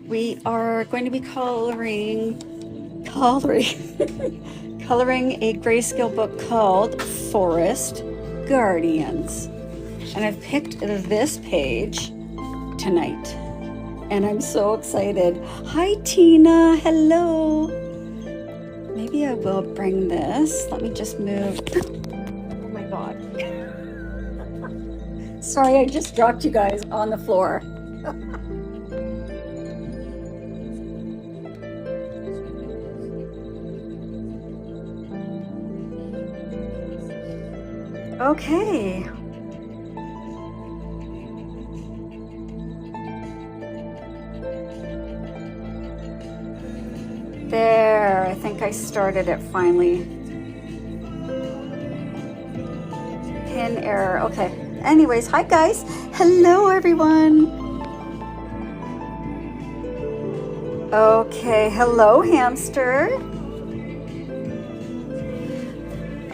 We are going to be coloring a grayscale book called Forest Guardians. And I've picked this page tonight. And I'm so excited. Hi, Tina. Hello. Maybe I will bring this. Let me just move. Oh my God. Sorry, I just dropped you guys on the floor. Okay. There, I think I started it finally. Pin error, okay. Anyways, hi guys. Hello everyone. Okay, hello hamster.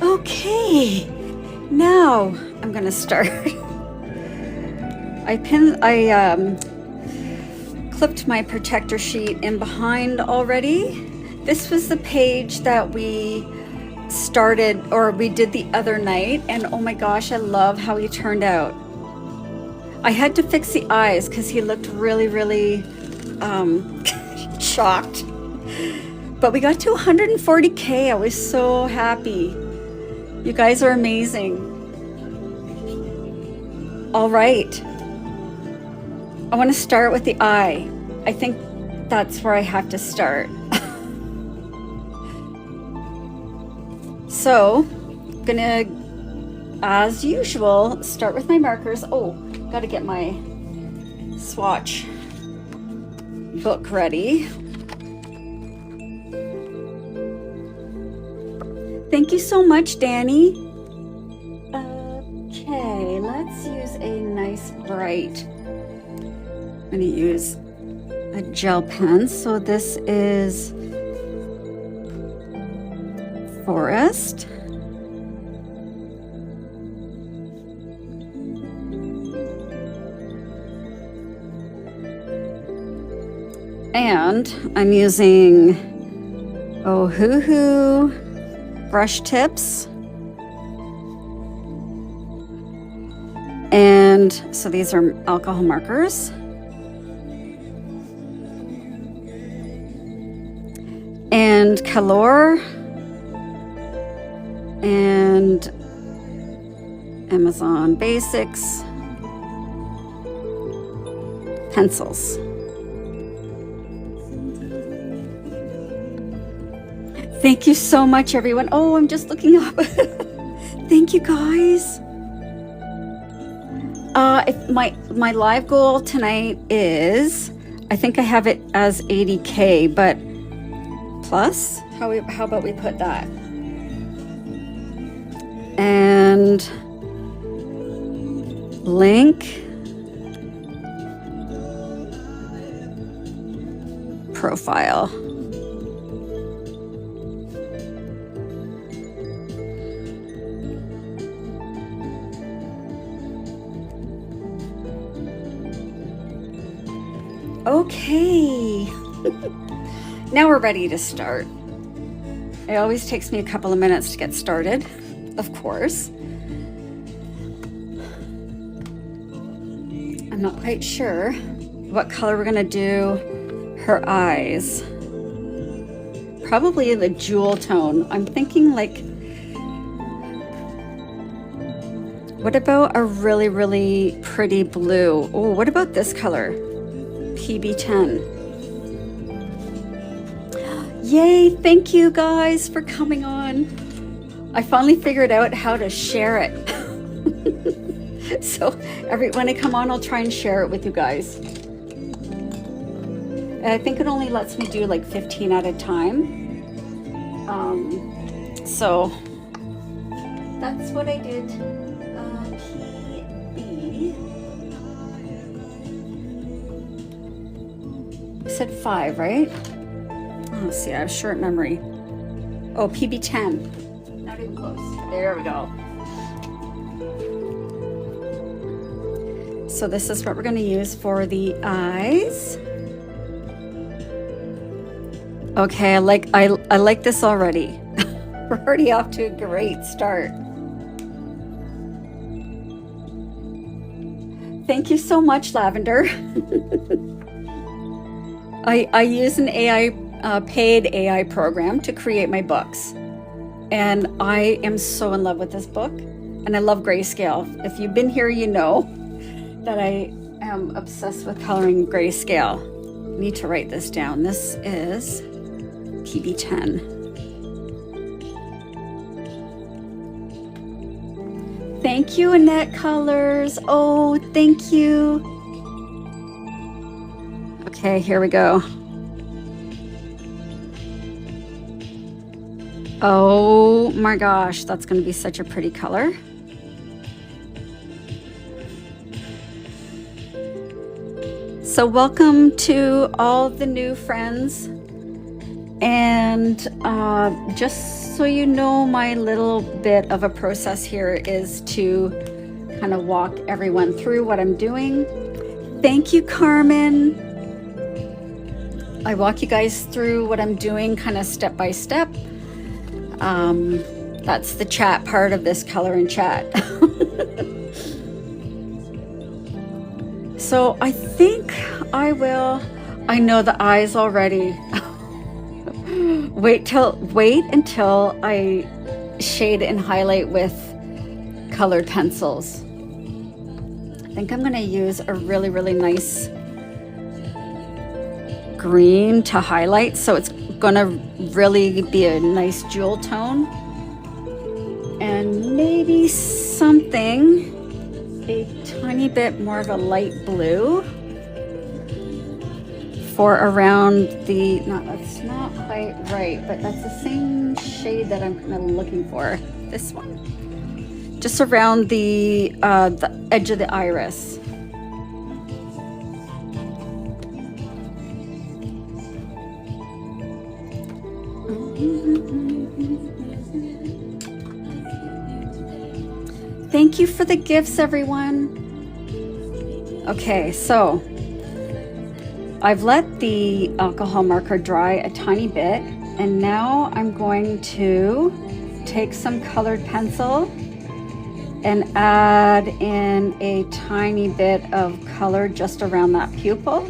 Okay, now I'm gonna start. I clipped my protector sheet in behind already. This was the page that we started, or we did the other night, and oh my gosh, I love how he turned out. I had to fix the eyes because he looked really shocked. But we got to 140K. I was so happy. You guys are amazing. All right. I want to start with the eye. I think that's where I have to start. So, gonna, as usual, start with my markers. Oh, gotta get my swatch book ready. Thank you so much, Danny. Okay, let's use a nice bright. I'm gonna use a gel pen. So this is Forest. And I'm using Ohuhu brush tips. And so these are alcohol markers. And Kalour and Amazon Basics pencils. Thank you so much, everyone. Oh, I'm just looking up. Thank you, guys. If my live goal tonight is, I think I have it as 80K, but plus, how about we put that? And link profile. Okay. Now we're ready to start. It always takes me a couple of minutes to get started, of course. I'm not quite sure what color we're gonna do her eyes. Probably the jewel tone. I'm thinking like, what about a really pretty blue? Oh, what about this color? PB10. Yay, thank you guys for coming on. I finally figured out how to share it. So when I come on, I'll try and share it with you guys. And I think it only lets me do like 15 at a time. So that's what I did. Said 5, right? Oh, let's see, I have short memory. Oh, PB10. Not even close. There we go. So this is what we're going to use for the eyes. Okay, I like this already. We're already off to a great start. Thank you so much, Lavender. I use an paid AI program to create my books. And I am so in love with this book. And I love grayscale. If you've been here, you know that I am obsessed with coloring grayscale. I need to write this down. This is PB10. Thank you, Annette Colors. Oh, thank you. Okay, here we go. Oh my gosh, that's going to be such a pretty color. So welcome to all the new friends. And just so you know, my little bit of a process here is to kind of walk everyone through what I'm doing. Thank you, Carmen. I walk you guys through what I'm doing kind of step by step. That's the chat part of this color and chat. So I think I know the eyes already. Wait until I shade and highlight with colored pencils. I think I'm going to use a really, really nice green to highlight, so it's going to really be a nice jewel tone, and maybe something a tiny bit more of a light blue for around the, that's not quite right, but that's the same shade that I'm kind of looking for. This one, just around the edge of the iris. Thank you for the gifts, everyone. Okay, so I've let the alcohol marker dry a tiny bit, and now I'm going to take some colored pencil and add in a tiny bit of color just around that pupil.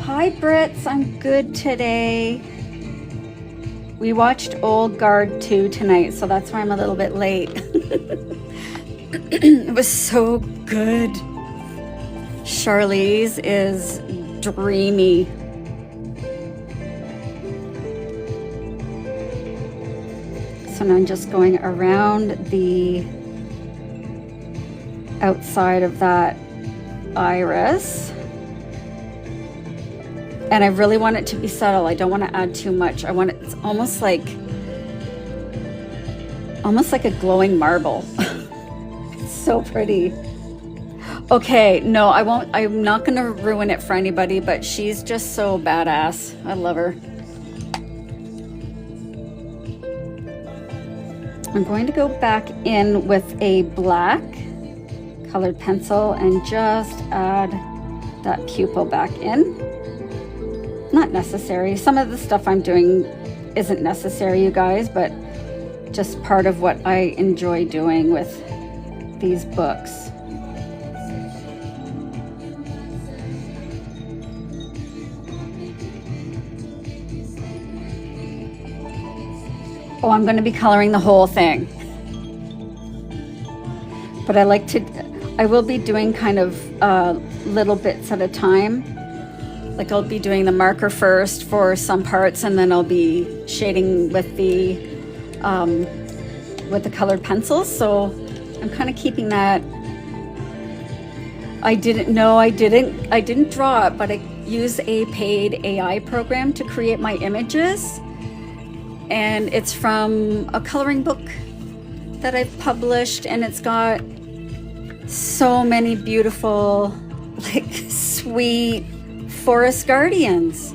Hi, Brits, I'm good today. We watched Old Guard 2 tonight, so that's why I'm a little bit late. It was so good. Charlize is dreamy. So now I'm just going around the outside of that iris. And I really want it to be subtle. I don't want to add too much. I want it, it's almost like a glowing marble. It's so pretty. Okay, no, I won't. I'm not going to ruin it for anybody, but she's just so badass. I love her. I'm going to go back in with a black colored pencil and just add that pupil back in. Not necessary. Some of the stuff I'm doing isn't necessary, you guys, but just part of what I enjoy doing with these books. Oh, I'm going to be coloring the whole thing. But I will be doing kind of little bits at a time. Like I'll be doing the marker first for some parts, and then I'll be shading with the colored pencils. So I'm kind of keeping that. I didn't draw it, but I use a paid AI program to create my images. And it's from a coloring book that I've published, and it's got so many beautiful, like, sweet forest guardians.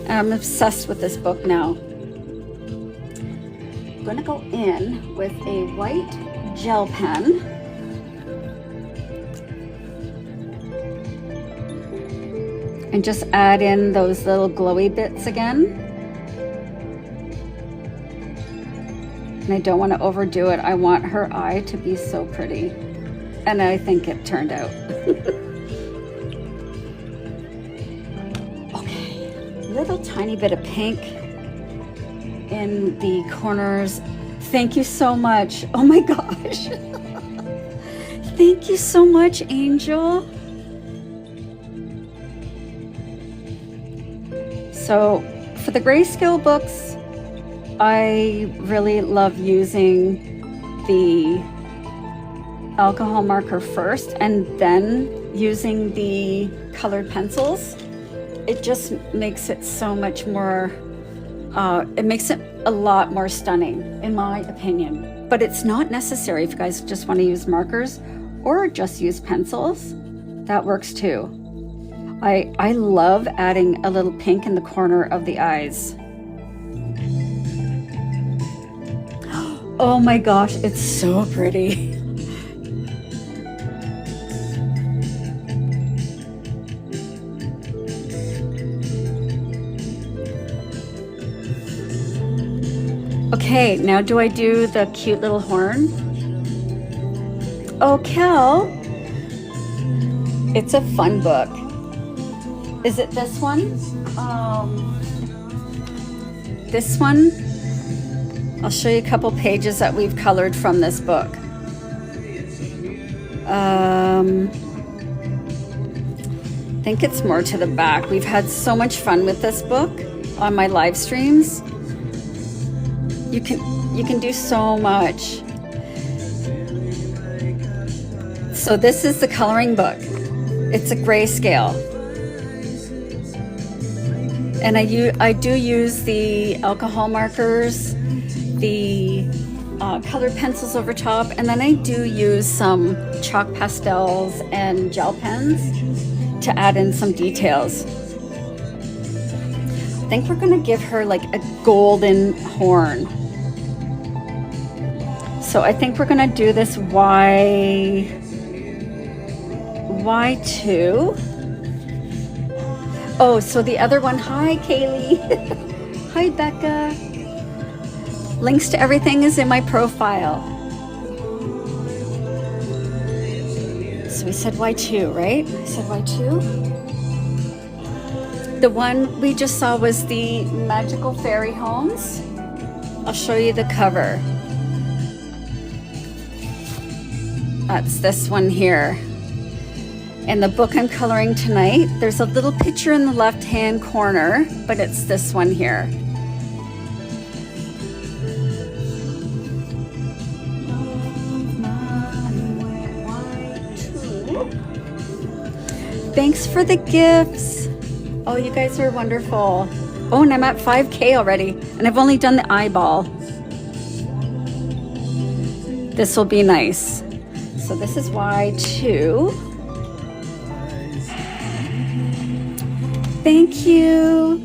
I'm obsessed with this book now. I'm going to go in with a white gel pen. and just add in those little glowy bits again. And I don't want to overdo it. I want her eye to be so pretty. And I think it turned out. Okay, little tiny bit of pink in the corners. Thank you so much. Oh my gosh. Thank you so much, Angel. So for the grayscale books, I really love using the alcohol marker first and then using the colored pencils. It just makes it so much more, it makes it a lot more stunning in my opinion. But it's not necessary if you guys just want to use markers or just use pencils. That works too. I love adding a little pink in the corner of the eyes. Oh my gosh, it's so pretty. Okay, now do I do the cute little horn? Oh, Kel, it's a fun book. Is it this one? This one? I'll show you a couple pages that we've colored from this book. I think it's more to the back. We've had so much fun with this book on my live streams. You can do so much. So this is the coloring book. It's a grayscale. And I do use the alcohol markers, the colored pencils over top, and then I do use some chalk pastels and gel pens to add in some details. I think we're gonna give her like a golden horn. So I think we're gonna do this Y2. Oh, so the other one, hi Kaylee. Hi Becca. Links to everything is in my profile. So we said Y2, right? I said Y2. The one we just saw was the Magical Fairy Homes. I'll show you the cover. That's this one here. In the book I'm coloring tonight, there's a little picture in the left-hand corner, but it's this one here. Thanks for the gifts. Oh, you guys are wonderful. Oh, and I'm at 5K already, and I've only done the eyeball. This will be nice. So this is Y2. Thank you.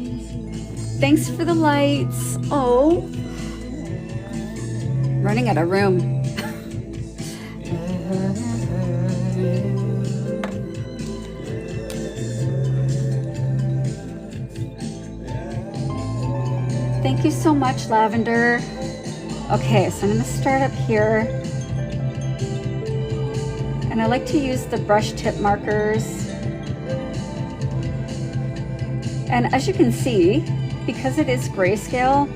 Thanks for the lights. Oh, running out of room. Thank you so much, Lavender. Okay, so I'm going to start up here. And I like to use the brush tip markers. And as you can see, because it is grayscale,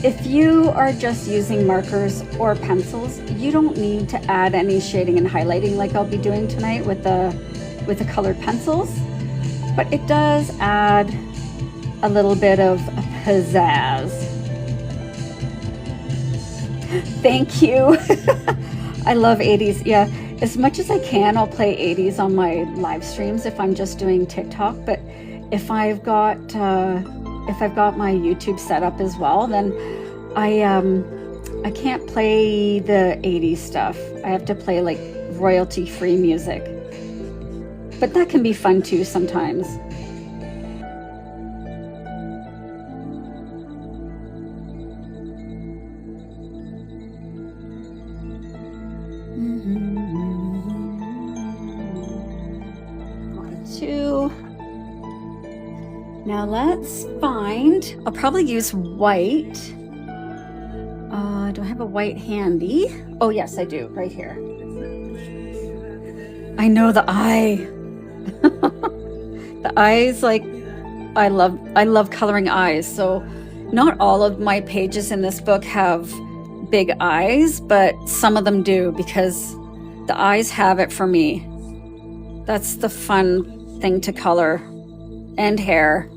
if you are just using markers or pencils, you don't need to add any shading and highlighting like I'll be doing tonight with the colored pencils. But it does add a little bit of pizzazz. Thank you. I love 80s. Yeah, as much as I can, I'll play 80s on my live streams if I'm just doing TikTok. But if I've got my YouTube set up as well, then I can't play the 80s stuff. I have to play like royalty-free music. But that can be fun too sometimes. Y2. Now let's find, I'll probably use white. Do I have a white handy? Oh yes, I do, right here. I know the eye. The eyes, like, I love coloring eyes. So not all of my pages in this book have big eyes, but some of them do, because the eyes have it for me. That's the fun thing to color. And hair.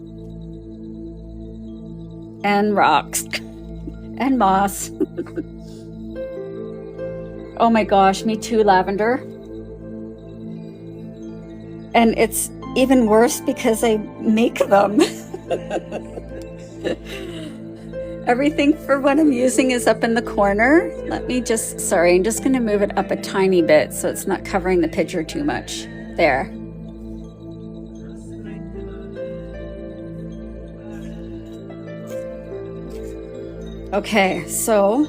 And rocks. And moss. Oh my gosh, me too, lavender. And it's even worse because I make them. Everything for what I'm using is up in the corner. Let me just, sorry, I'm just going to move it up a tiny bit so it's not covering the picture too much. There. Okay, so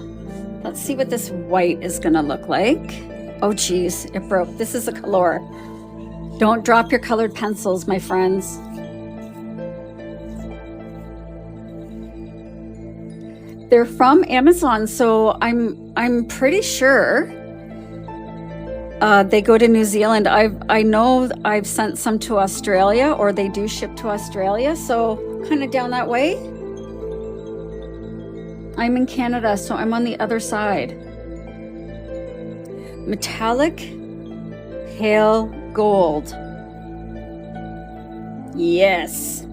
let's see what this white is going to look like. Oh geez, it broke. This is a Kalour. Don't drop your colored pencils, my friends. They're from Amazon, so I'm pretty sure they go to New Zealand. I know I've sent some to Australia, or they do ship to Australia, so kind of down that way. I'm in Canada, so I'm on the other side. Metallic pale gold. Yes.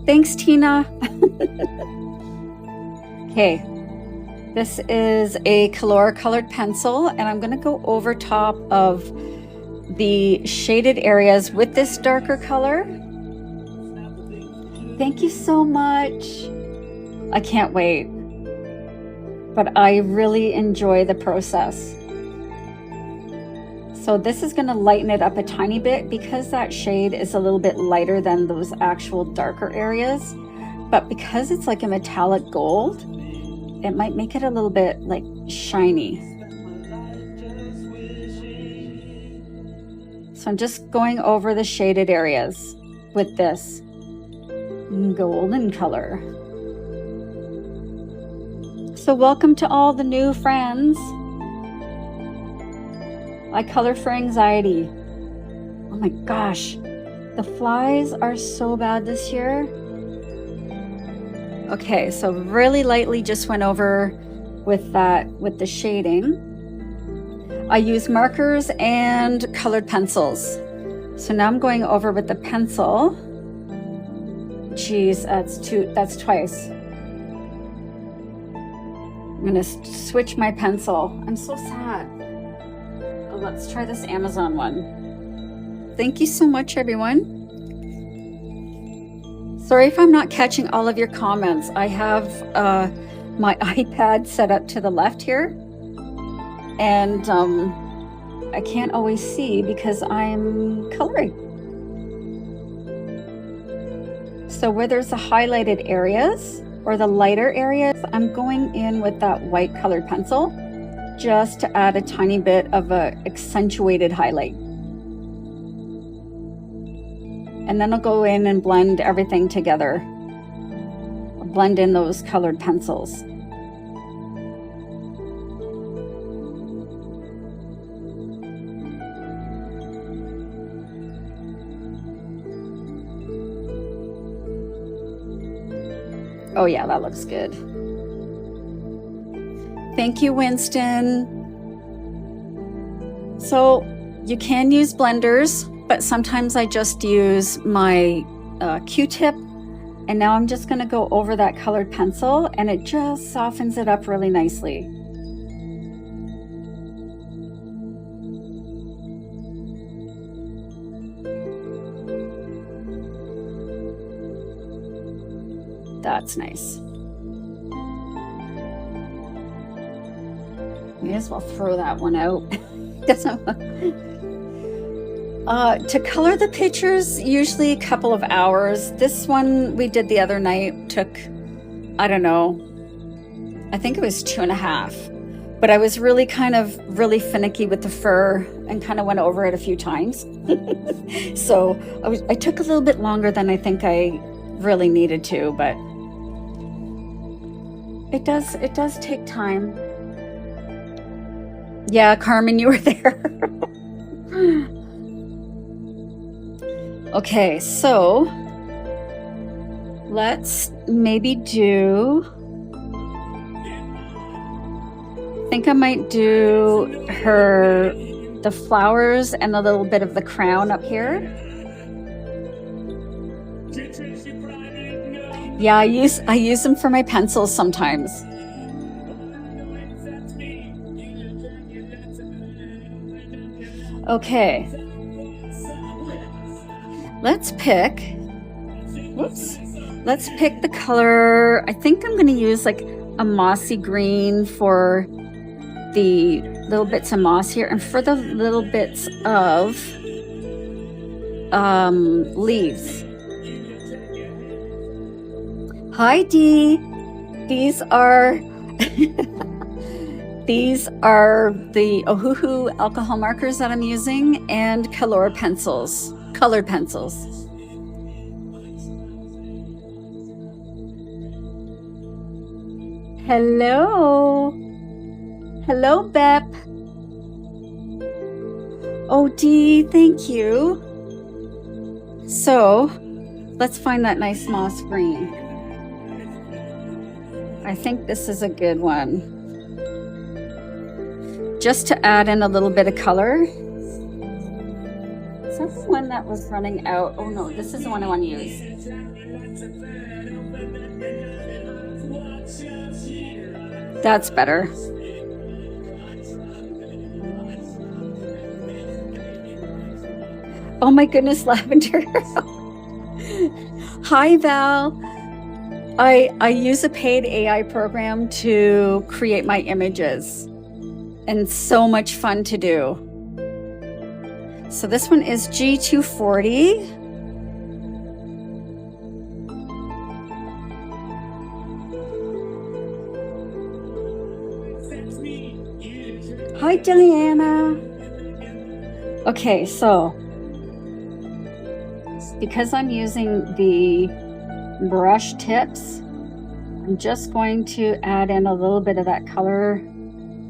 Thanks, Tina. Okay, this is a Kalour Colored pencil, and I'm going to go over top of the shaded areas with this darker color. Thank you so much. I can't wait. But I really enjoy the process. So this is going to lighten it up a tiny bit because that shade is a little bit lighter than those actual darker areas. But because it's like a metallic gold, it might make it a little bit like shiny. So I'm just going over the shaded areas with this golden color. So welcome to all the new friends. I color for anxiety. Oh my gosh, the flies are so bad this year. Okay, so really lightly just went over with that, with the shading. I use markers and colored pencils. So now I'm going over with the pencil. Geez, that's twice. I'm gonna switch my pencil. I'm so sad. Oh, let's try this Amazon one. Thank you so much, everyone. Sorry if I'm not catching all of your comments. I have my iPad set up to the left here, and I can't always see because I'm coloring. So where there's the highlighted areas or the lighter areas, I'm going in with that white colored pencil just to add a tiny bit of a accentuated highlight. And then I'll go in and blend everything together. I'll blend in those colored pencils. Oh yeah, that looks good. Thank you, Winston. So you can use blenders, but sometimes I just use my Q-tip, and now I'm just gonna go over that colored pencil, and it just softens it up really nicely. That's nice. May as well throw that one out. To color the pictures, usually a couple of hours. This one we did the other night took, I don't know, I think it was 2.5. but I was really really finicky with the fur and kind of went over it a few times. So I took a little bit longer than I think I really needed to, but it does take time. Yeah, Carmen, you were there. Okay, so let's maybe do, I think I might do the flowers and a little bit of the crown up here. Yeah, I use them for my pencils sometimes. Okay. Let's pick the color. I think I'm going to use like a mossy green for the little bits of moss here, and for the little bits of leaves. Hi Dee. These are these are the Ohuhu alcohol markers that I'm using, and Kalour pencils, colored pencils. Hello. Hello, Bep. Oh, Dee, thank you. So, let's find that nice moss green. I think this is a good one. Just to add in a little bit of color. Is that the one that was running out? Oh no, this is the one I want to use. That's better. Oh my goodness, lavender. Hi, Val. I use a paid AI program to create my images, and so much fun to do. So this one is G240. Hi, Juliana. Okay, so because I'm using the brush tips, I'm just going to add in a little bit of that color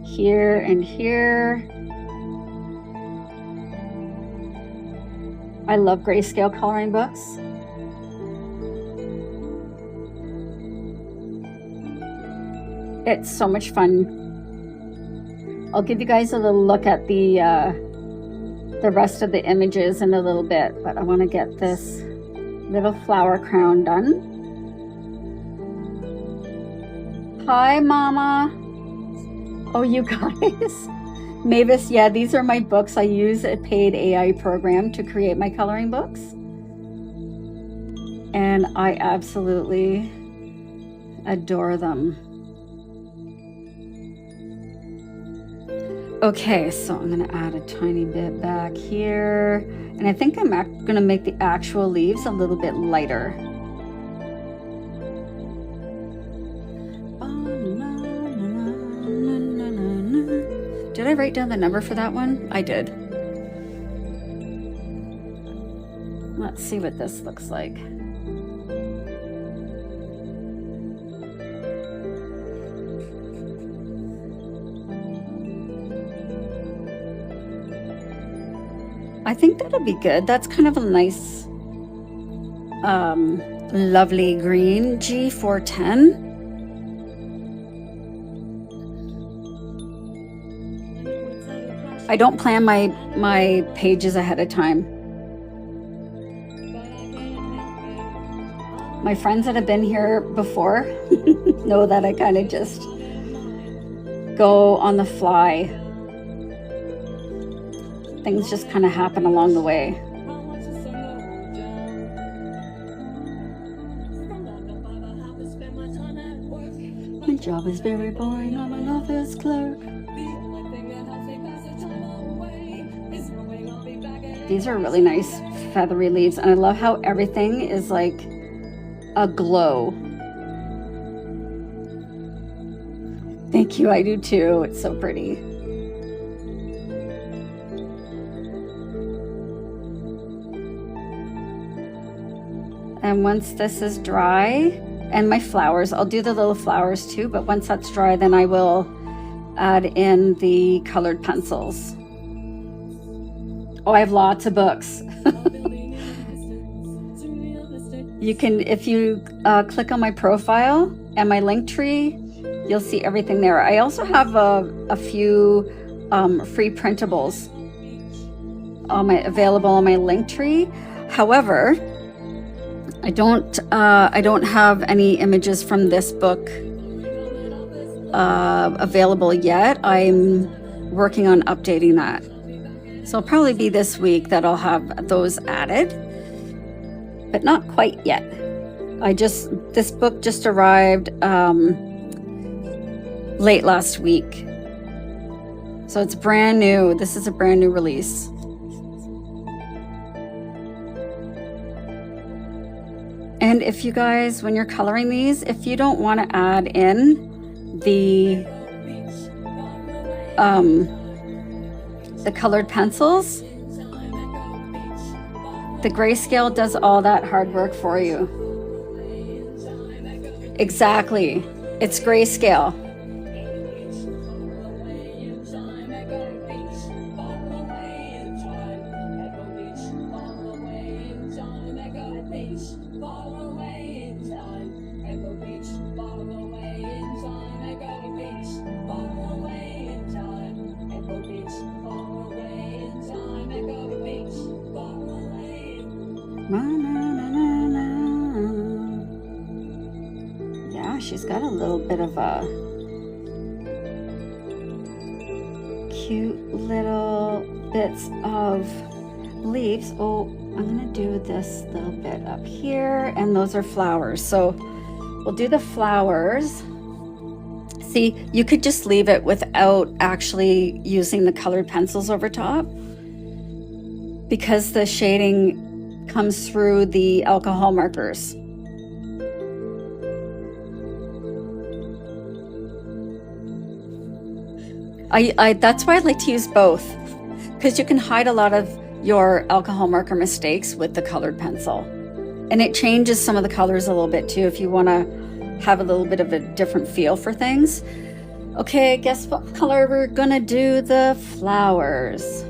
here and here. I love grayscale coloring books. It's so much fun. I'll give you guys a little look at the rest of the images in a little bit, but I want to get this little flower crown done. Hi, Mama. Oh, you guys. Mavis, yeah, these are my books. I use a paid AI program to create my coloring books. And I absolutely adore them. Okay, so I'm going to add a tiny bit back here. And I think I'm going to make the actual leaves a little bit lighter. Did I write down the number for that one? I did. Let's see what this looks like. I think that'll be good. That's kind of a nice, lovely green. G410. I don't plan my pages ahead of time. My friends that have been here before know that I kind of just go on the fly. Things just kind of happen along the way. My job is very boring. I'm an office clerk. These are really nice feathery leaves, and I love how everything is like a glow. Thank you, I do too. It's so pretty. And once this is dry, and my flowers, I'll do the little flowers too, but once that's dry, then I will add in the colored pencils. Oh, I have lots of books. You can, if you click on my profile and my link tree, you'll see everything there. I also have a few free printables available on my link tree. However, I don't have any images from this book available yet. I'm working on updating that. So it'll probably be this week that I'll have those added, but not quite yet. This book just arrived late last week. So it's brand new. This is a brand new release. And if you guys, when you're coloring these, if you don't want to add in the colored pencils, the Greyscale does all that hard work for you. Exactly. It's Greyscale. Yeah, she's got a little bit of a cute little bits of leaves. Oh, I'm gonna do this little bit up here, and those are flowers. So we'll do the flowers. See, you could just leave it without actually using the colored pencils over top, because the shading comes through the alcohol markers. That's why I like to use both, because you can hide a lot of your alcohol marker mistakes with the colored pencil. And it changes some of the colors a little bit too, if you want to have a little bit of a different feel for things. Okay, guess what color we're gonna do the flowers?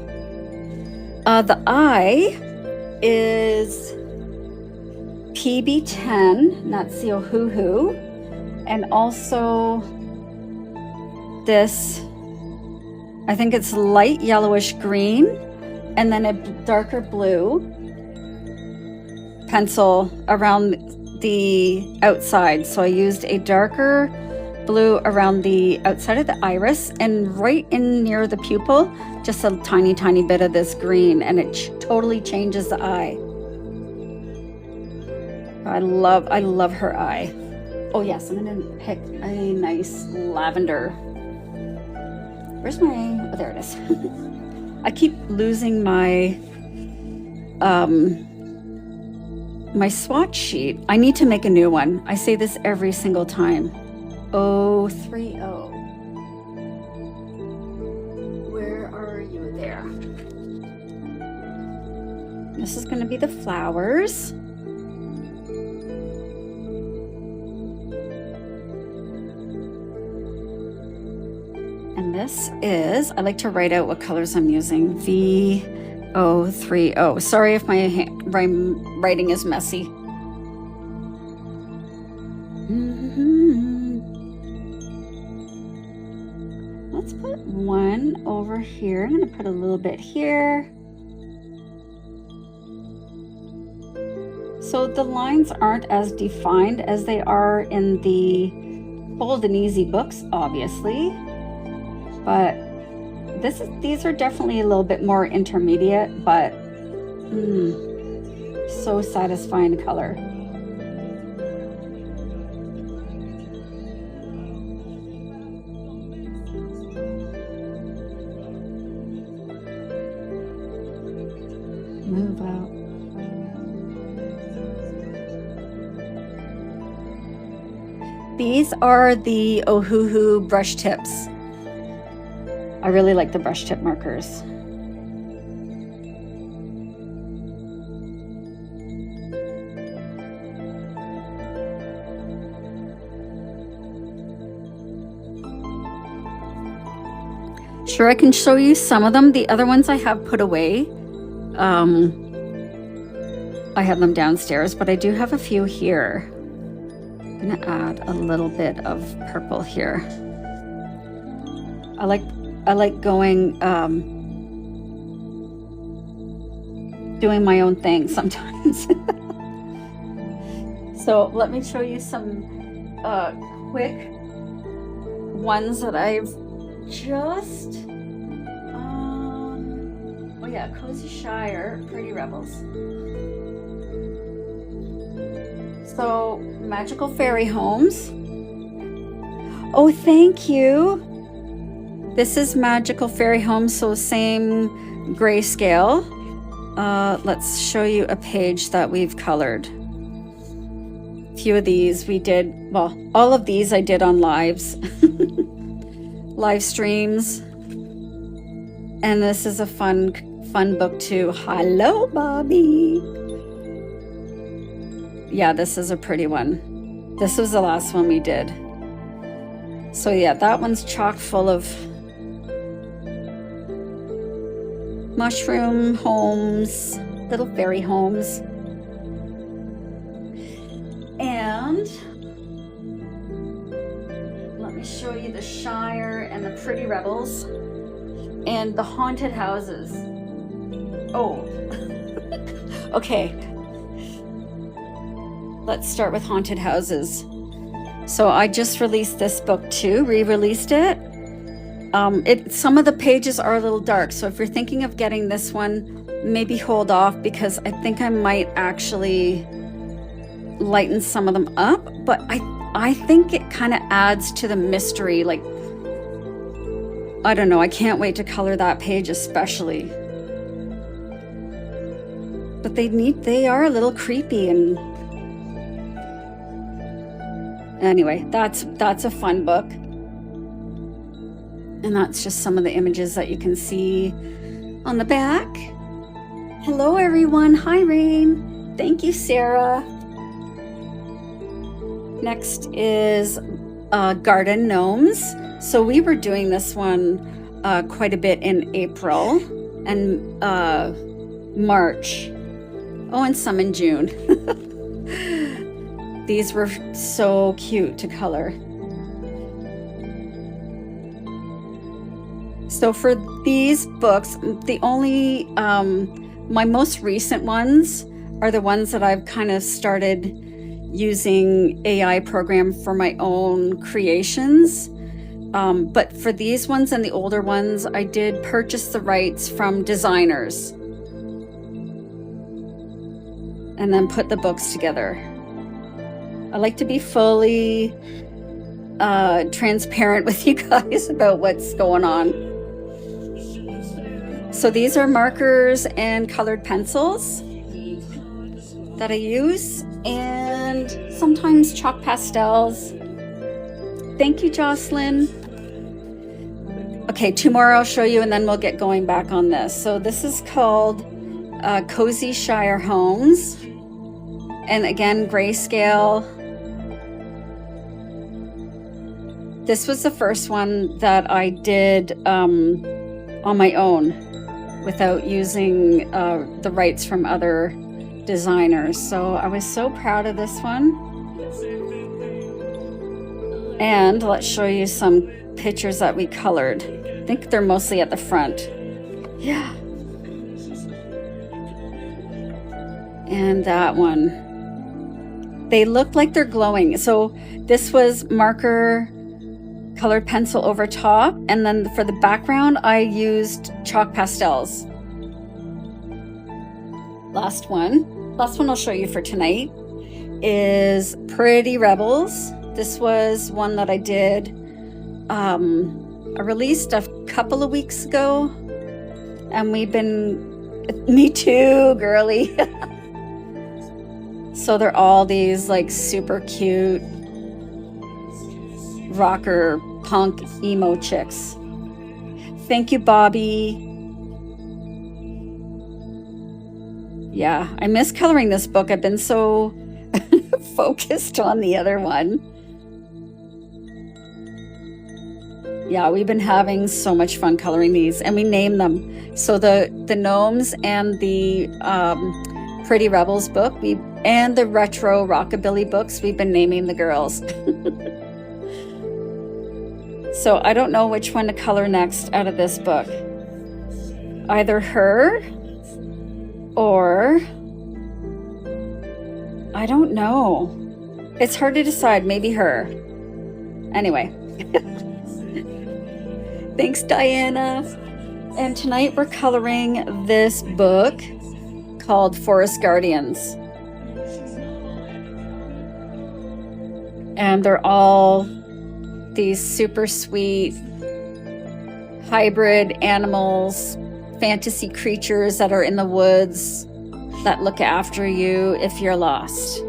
The eye is PB10, that's the Ohuhu, and also this, I think it's light yellowish green, and then a darker blue pencil around the outside. So I used a darker blue around the outside of the iris, and right in near the pupil, just a tiny bit of this green, and it totally changes the eye. I love her eye. Oh yes, I'm gonna pick a nice lavender. Where's my, oh there it is. I keep losing my my swatch sheet. I need to make a new one. I say this every single time. 030. Where are you there? This is going to be the flowers. And this is, I like to write out what colors I'm using. V030. Sorry if my writing is messy. Let's put one over here. I'm going to put a little bit here. So the lines aren't as defined as they are in the Bold and Easy books, obviously. But these are definitely a little bit more intermediate, but so satisfying color. Move out. These are the Ohuhu brush tips. I really like the brush tip markers. Sure, I can show you some of them. The other ones I have put away. I have them downstairs, but I do have a few here. I'm gonna add a little bit of purple here. I like going, doing my own thing sometimes. So let me show you some quick ones that I've just, oh yeah, Cozy Shire, Pretty Rebels. So, Magical Fairy Homes. Oh, thank you. This is Magical Fairy Homes, so same grayscale. Let's show you a page that we've colored. A few of these we did, well, all of these I did on lives. Live streams. And this is a fun book too. Hello, Bobby. Yeah, this is a pretty one. This was the last one we did. So yeah, that one's chock full of mushroom homes, little fairy homes. And let me show you the Shire and the Pretty Rebels and the haunted houses. Oh, okay. Let's start with haunted houses. So I just released this book too, re-released it. Some of the pages are a little dark, so if you're thinking of getting this one, maybe hold off, because I think I might actually lighten some of them up, but I think it kind of adds to the mystery. Like, I don't know, I can't wait to color that page especially. But they are a little creepy, and anyway, that's a fun book. And that's just some of the images that you can see on the back. Hello, everyone. Hi, Rain. Thank you, Sarah. Next is Garden Gnomes. So we were doing this one quite a bit in April and March. Oh, and some in June. These were so cute to color. So for these books, the only, my most recent ones are the ones that I've kind of started using AI program for my own creations. But for these ones and the older ones, I did purchase the rights from designers and then put the books together. I like to be fully transparent with you guys about what's going on. So these are markers and colored pencils that I use, and sometimes chalk pastels. Thank you, Jocelyn. Okay, two more I'll show you, and then we'll get going back on this. So this is called Cozy Shire Homes, and again, grayscale. This was the first one that I did on my own without using the rights from other designers. So I was so proud of this one. And let's show you some pictures that we colored. I think they're mostly at the front. Yeah. And that one. They look like they're glowing. So this was marker, colored pencil over top, and then for the background I used chalk pastels. Last one I'll show you for tonight is Pretty Rebels. This was one that I did I released a couple of weeks ago, and we've been, me too, girly. So they're all these like super cute rocker, punk, emo chicks. Thank you, Bobby. Yeah, I miss coloring this book. I've been so focused on the other one. Yeah, we've been having so much fun coloring these, and we name them. So the Gnomes and the Pretty Rebels book, and the retro rockabilly books, we've been naming the girls. So I don't know which one to color next out of this book. Either her or I don't know. It's hard to decide. Maybe her. Anyway. Thanks, Diana. And tonight we're coloring this book called Forest Guardians. And they're all these super sweet hybrid animals, fantasy creatures that are in the woods that look after you if you're lost.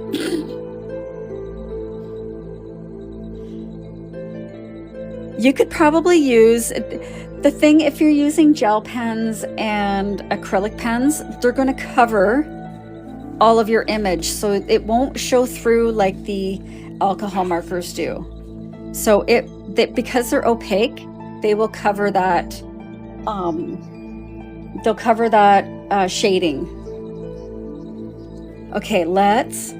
You could probably use the thing, if you're using gel pens and acrylic pens, they're going to cover all of your image, so it won't show through like the alcohol markers do. So because they're opaque, they will cover that. They'll cover that shading. Okay, let's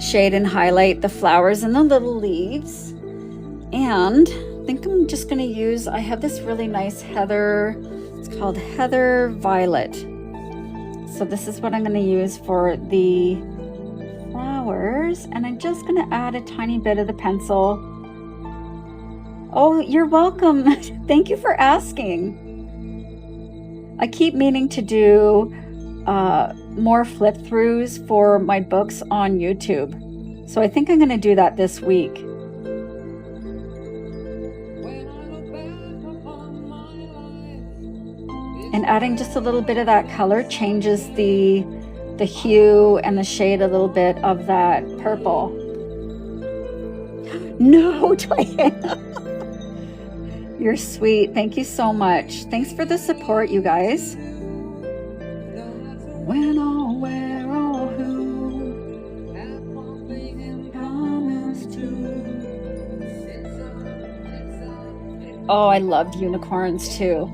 shade and highlight the flowers and the little leaves. And I think I'm just going to use, I have this really nice heather, it's called Heather Violet. So this is what I'm going to use for the flowers. And I'm just going to add a tiny bit of the pencil. Oh, you're welcome. Thank you for asking. I keep meaning to do more flip throughs for my books on YouTube. So I think I'm going to do that this week. And adding just a little bit of that color changes the hue and the shade a little bit of that purple. No, Diana. You're sweet. Thank you so much. Thanks for the support, you guys. When, oh, where, oh, who have one thing in common too. Oh, I loved unicorns too.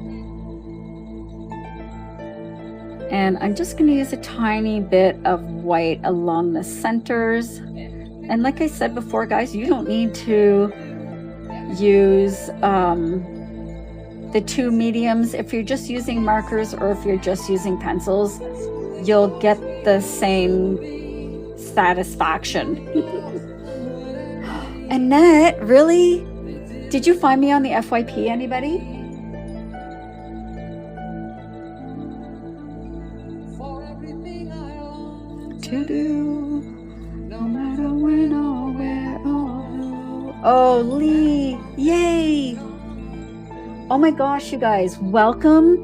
And I'm just going to use a tiny bit of white along the centers. And like I said before, guys, you don't need to use the two mediums. If you're just using markers or if you're just using pencils, you'll get the same satisfaction. Annette, really? Did you find me on the FYP, anybody? To do, no matter when or where or who. Oh, Lee, yay! Oh my gosh, you guys, welcome.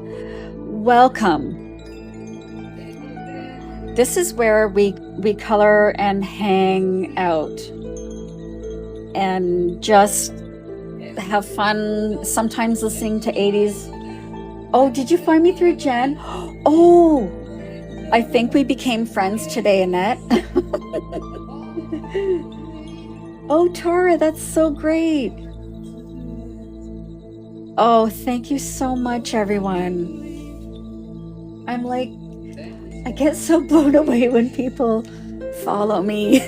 This is where we color and hang out and just have fun, sometimes listening to 80s. Oh, did you find me through Jen? Oh, I think we became friends today, Annette. Oh, Tara, that's so great. Oh, thank you so much, everyone. I'm like, I get so blown away when people follow me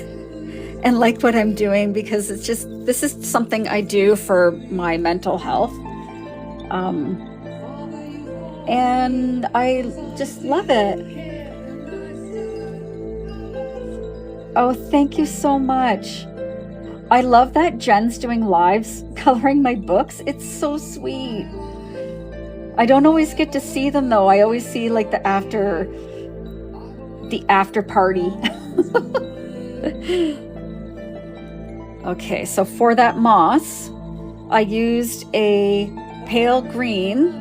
and like what I'm doing, because it's just, this is something I do for my mental health. And I just love it. Oh, thank you so much. I love that Jen's doing lives coloring my books. It's so sweet. I don't always get to see them though. I always see like the after party. Okay, so for that moss, I used a pale green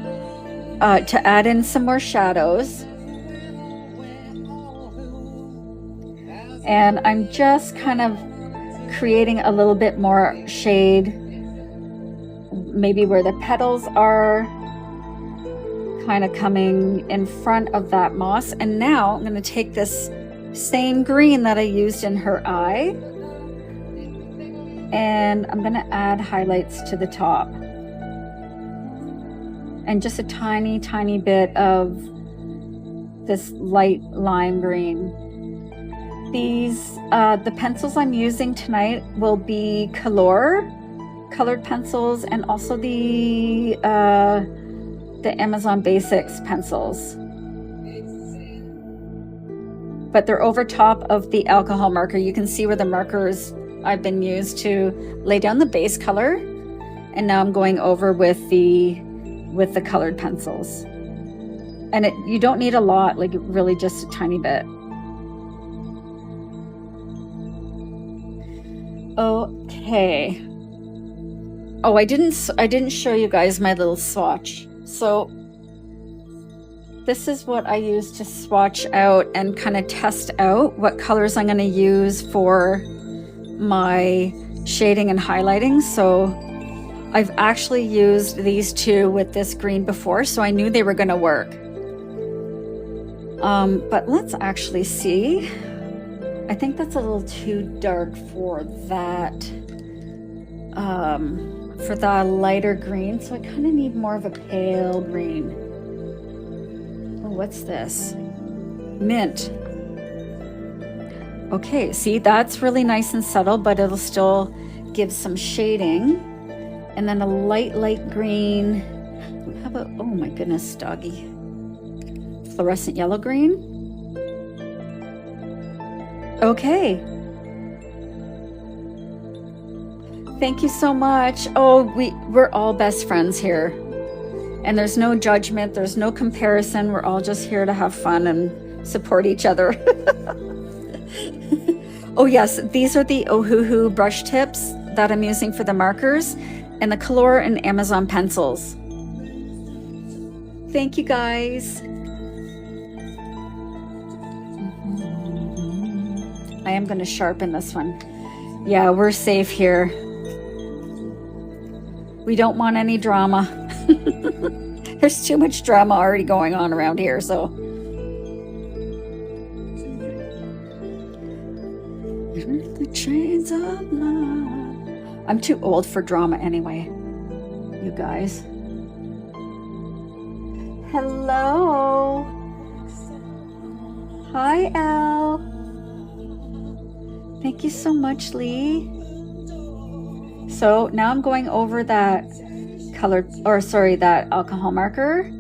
to add in some more shadows. And I'm just kind of creating a little bit more shade maybe where the petals are, kind of coming in front of that moss. And now I'm going to take this same green that I used in her eye, and I'm going to add highlights to the top. And just a tiny, tiny bit of this light lime green. These, the pencils I'm using tonight will be Kalour Colored pencils, and also the Amazon Basics pencils. But they're over top of the alcohol marker. You can see where the markers I've been used to lay down the base color, and now I'm going over with the colored pencils. And you don't need a lot, like really just a tiny bit. Okay. Oh, I didn't show you guys my little swatch. So this is what I use to swatch out and kind of test out what colors I'm going to use for my shading and highlighting. So I've actually used these two with this green before, so I knew they were going to work. But let's actually see. I think that's a little too dark for that, for the lighter green. So I kind of need more of a pale green. Oh, what's this? Mint. Okay, see, that's really nice and subtle, but it'll still give some shading. And then a light green. How about, oh my goodness, doggy. Fluorescent yellow green. Okay. Thank you so much. Oh, we're all best friends here. And there's no judgment, there's no comparison. We're all just here to have fun and support each other. Oh yes, these are the Ohuhu brush tips that I'm using for the markers, and the Kalour and Amazon pencils. Thank you guys. I am going to sharpen this one. Yeah, we're safe here. We don't want any drama. There's too much drama already going on around here, so. The chains of love. I'm too old for drama anyway, you guys. Hello. Hi, Elle. Thank you so much, Lee. So now I'm going over that that alcohol marker,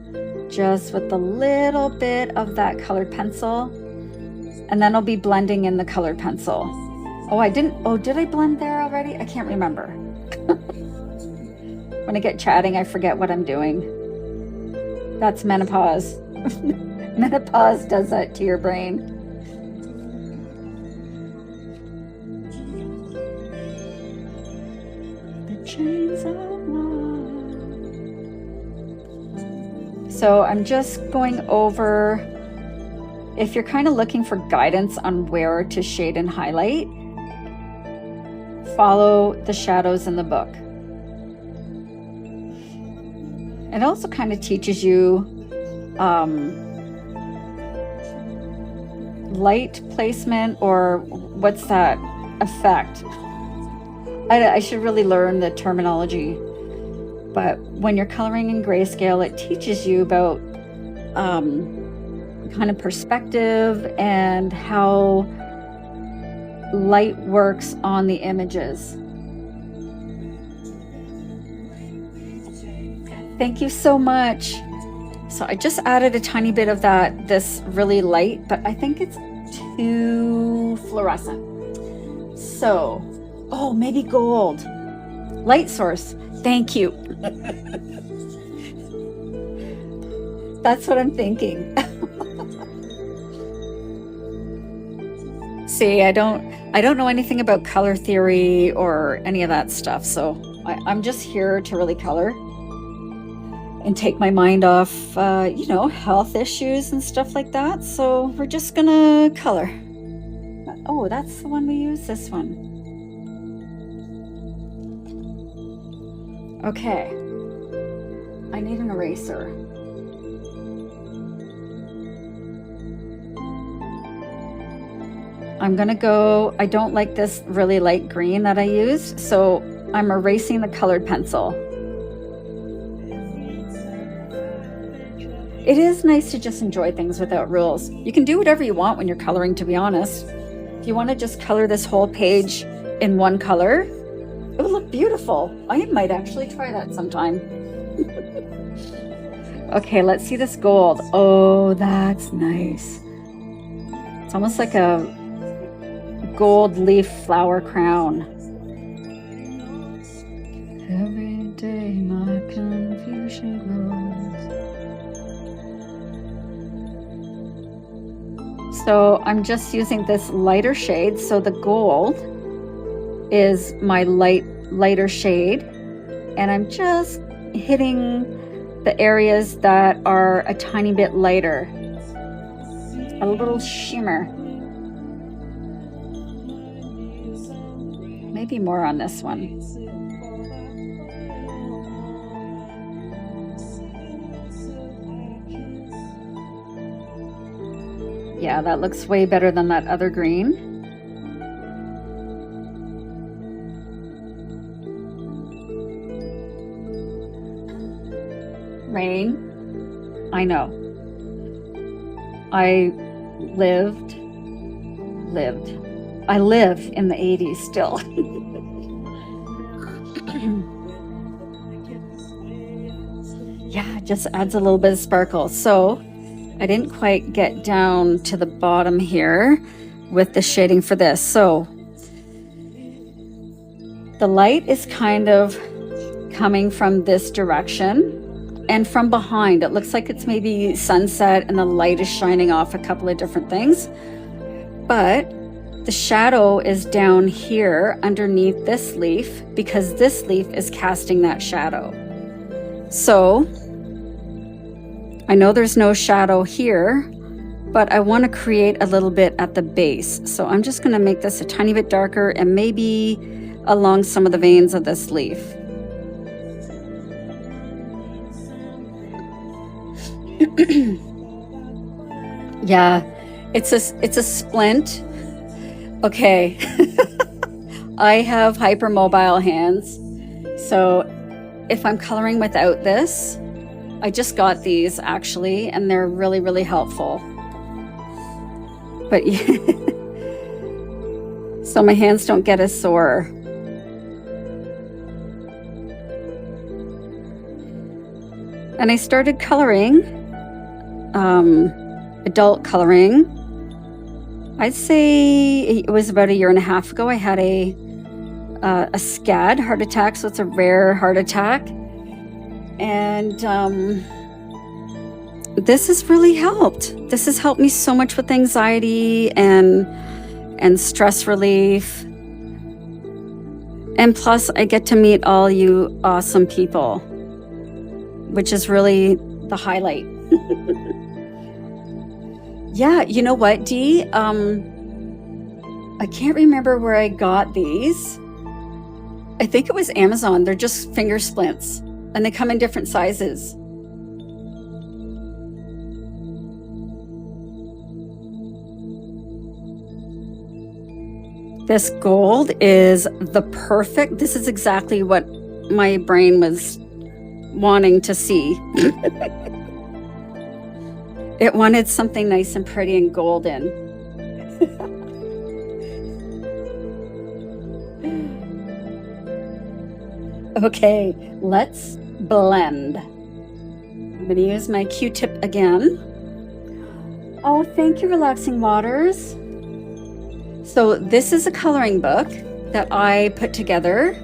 just with a little bit of that colored pencil, and then I'll be blending in the colored pencil. Oh, did I blend there already? I can't remember. When I get chatting, I forget what I'm doing. That's menopause. Menopause does that to your brain. The chains of love. So I'm just going over, if you're kind of looking for guidance on where to shade and highlight, follow the shadows in the book. It also kind of teaches you light placement, or what's that effect? I should really learn the terminology. But when you're coloring in grayscale, it teaches you about kind of perspective and how light works on the images. Thank you so much. So I just added a tiny bit of this really light, but I think it's too fluorescent. So, oh, maybe gold. Light source. Thank you. That's what I'm thinking. See, I don't know anything about color theory or any of that stuff, so I'm just here to really color and take my mind off, health issues and stuff like that. So we're just gonna color. Oh, that's the one we use, this one. Okay. I need an eraser. I'm gonna go, I don't like this really light green that I used, so I'm erasing the colored pencil. It is nice to just enjoy things without rules. You can do whatever you want when you're coloring, to be honest. If you want to just color this whole page in one color, it would look beautiful. I might actually try that sometime. Okay, let's see this gold. Oh, that's nice. It's almost like a gold leaf flower crown. Every day my confusion grows. So I'm just using this lighter shade. So the gold is my lighter shade, and I'm just hitting the areas that are a tiny bit lighter, a little shimmer. Maybe more on this one. Yeah, that looks way better than that other green. Rain, I know. I live in the 80s still. Yeah, it just adds a little bit of sparkle. So I didn't quite get down to the bottom here with the shading for this. So the light is kind of coming from this direction and from behind. It looks like it's maybe sunset and the light is shining off a couple of different things. But the shadow is down here underneath this leaf because this leaf is casting that shadow. So I know there's no shadow here, but I want to create a little bit at the base. So I'm just going to make this a tiny bit darker and maybe along some of the veins of this leaf. Yeah, it's a splint. Okay. I have hypermobile hands. So if I'm coloring without this, I just got these actually, and they're really, really helpful. But yeah. So my hands don't get as sore. And I started coloring, adult coloring. I'd say it was about 1.5 years ago. I had a SCAD heart attack, so it's a rare heart attack. And this has really helped. This has helped me so much with anxiety and stress relief. And plus, I get to meet all you awesome people, which is really the highlight. Yeah, you know what, Dee? I can't remember where I got these. I think it was Amazon. They're just finger splints, and they come in different sizes. This gold is the perfect, this is exactly what my brain was wanting to see. It wanted something nice and pretty and golden. Okay, let's blend. I'm going to use my Q-tip again. Oh, thank you, Relaxing Waters. So this is a coloring book that I put together.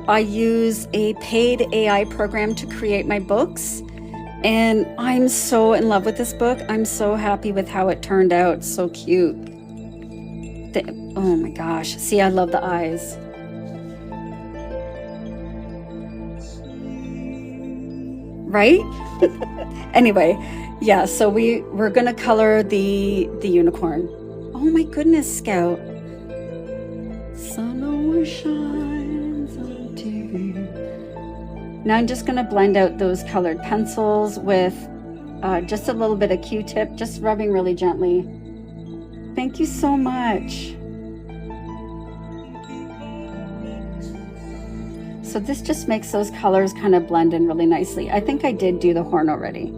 I use a paid AI program to create my books. And I'm so in love with this book. I'm so happy with how it turned out. So cute. Oh my gosh. See, I love the eyes. Right? Anyway, yeah, so we're gonna color the unicorn. Oh my goodness, Scout. Sun always shines on TV. Now I'm just going to blend out those colored pencils with just a little bit of Q-tip, just rubbing really gently. Thank you so much. So this just makes those colors kind of blend in really nicely. I think I did do the horn already.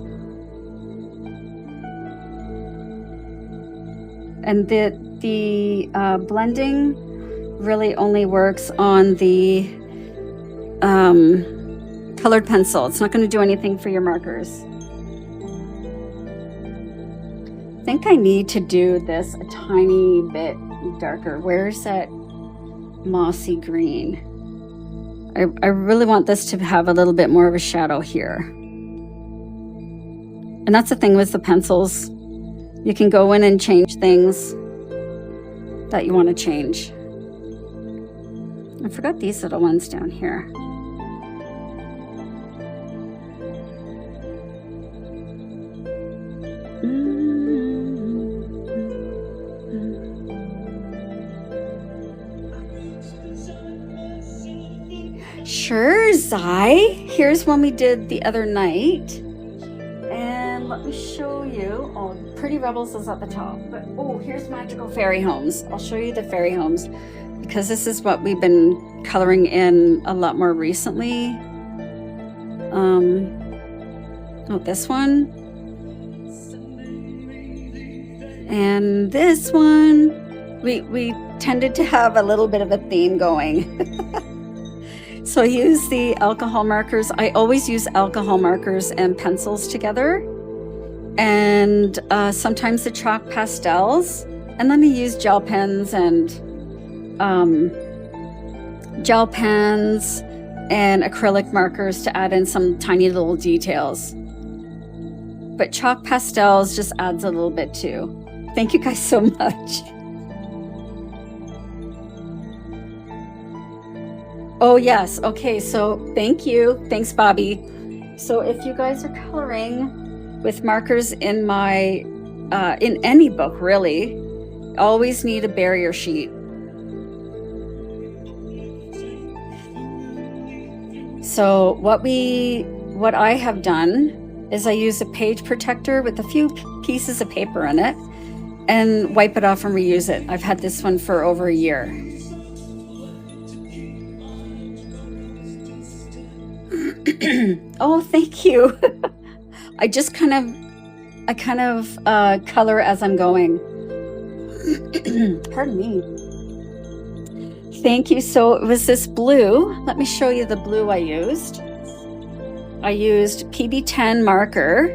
And the blending really only works on the colored pencil. It's not going to do anything for your markers. I think I need to do this a tiny bit darker. Where's that mossy green? I really want this to have a little bit more of a shadow here. And that's the thing with the pencils. You can go in and change things that you want to change. I forgot these little ones down here. Sure, Zai. Here's one we did the other night. And let me show you. Oh, Pretty Rebels is at the top. But oh, here's Magical Fairy Homes. I'll show you the fairy homes because this is what we've been coloring in a lot more recently. Oh, this one. And this one. We tended to have a little bit of a theme going. So I use the alcohol markers. I always use alcohol markers and pencils together. And sometimes the chalk pastels. And then I use gel pens and acrylic markers to add in some tiny little details. But chalk pastels just adds a little bit too. Thank you guys so much. Oh yes, okay, so thank you. Thanks, Bobby. So if you guys are coloring with markers in my, in any book really, always need a barrier sheet. So what I have done is I use a page protector with a few pieces of paper in it and wipe it off and reuse it. I've had this one for over a year. Oh, thank you. I kind of color as I'm going. Pardon me. Thank you. So it was this blue. Let me show you the blue I used. I used PB10 marker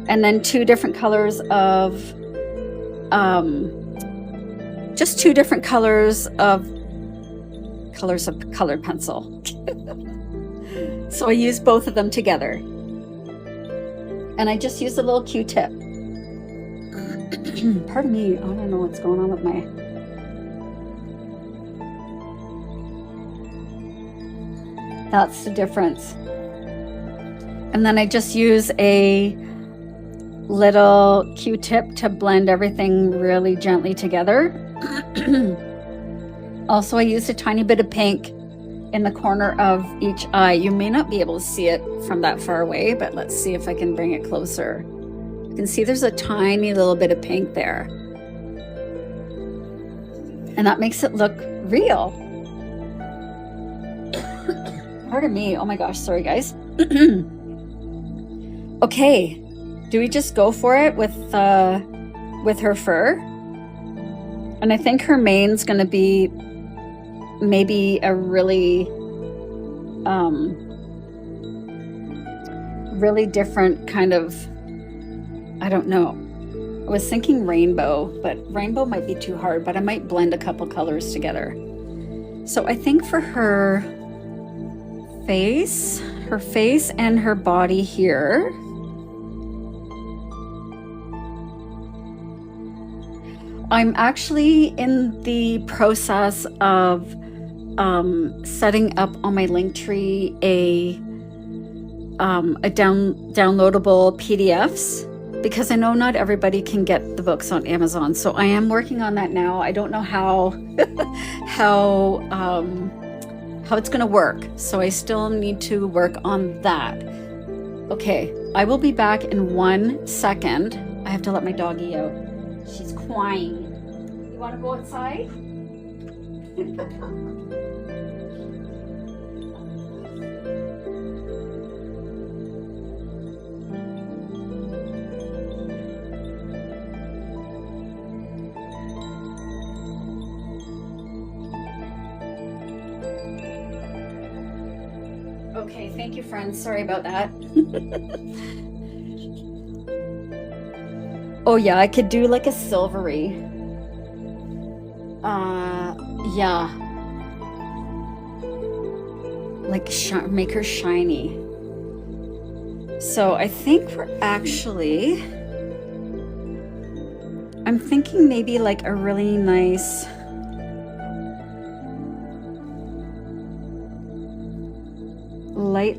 and then two different colors of, just two different colors of colored pencil. So I used both of them together. And I just used a little Q-tip. Pardon me, I don't know what's going on with my... That's the difference. And then I just use a little Q-tip to blend everything really gently together. Also, I used a tiny bit of pink in the corner of each eye. You may not be able to see it from that far away, but let's see if I can bring it closer. You can see there's a tiny little bit of pink there. And that makes it look real. Pardon me. Oh my gosh, sorry guys. Okay, do we just go for it with her fur? And I think her mane's gonna be maybe a really really different kind of, I don't know. I was thinking rainbow, but rainbow might be too hard, but I might blend a couple colors together. So I think for her face and her body here, I'm actually in the process of setting up on my Linktree a downloadable PDFs, because I know not everybody can get the books on Amazon. So I how it's gonna work. So I still need to work on that. Okay, I will be back in 1 second. I have to let my doggie out. She's crying. You wanna go outside? Okay, thank you, friends. Sorry about that. Oh yeah, I could do like a silvery. Yeah. Like make her shiny. So I think we're actually, I'm thinking maybe like a really nice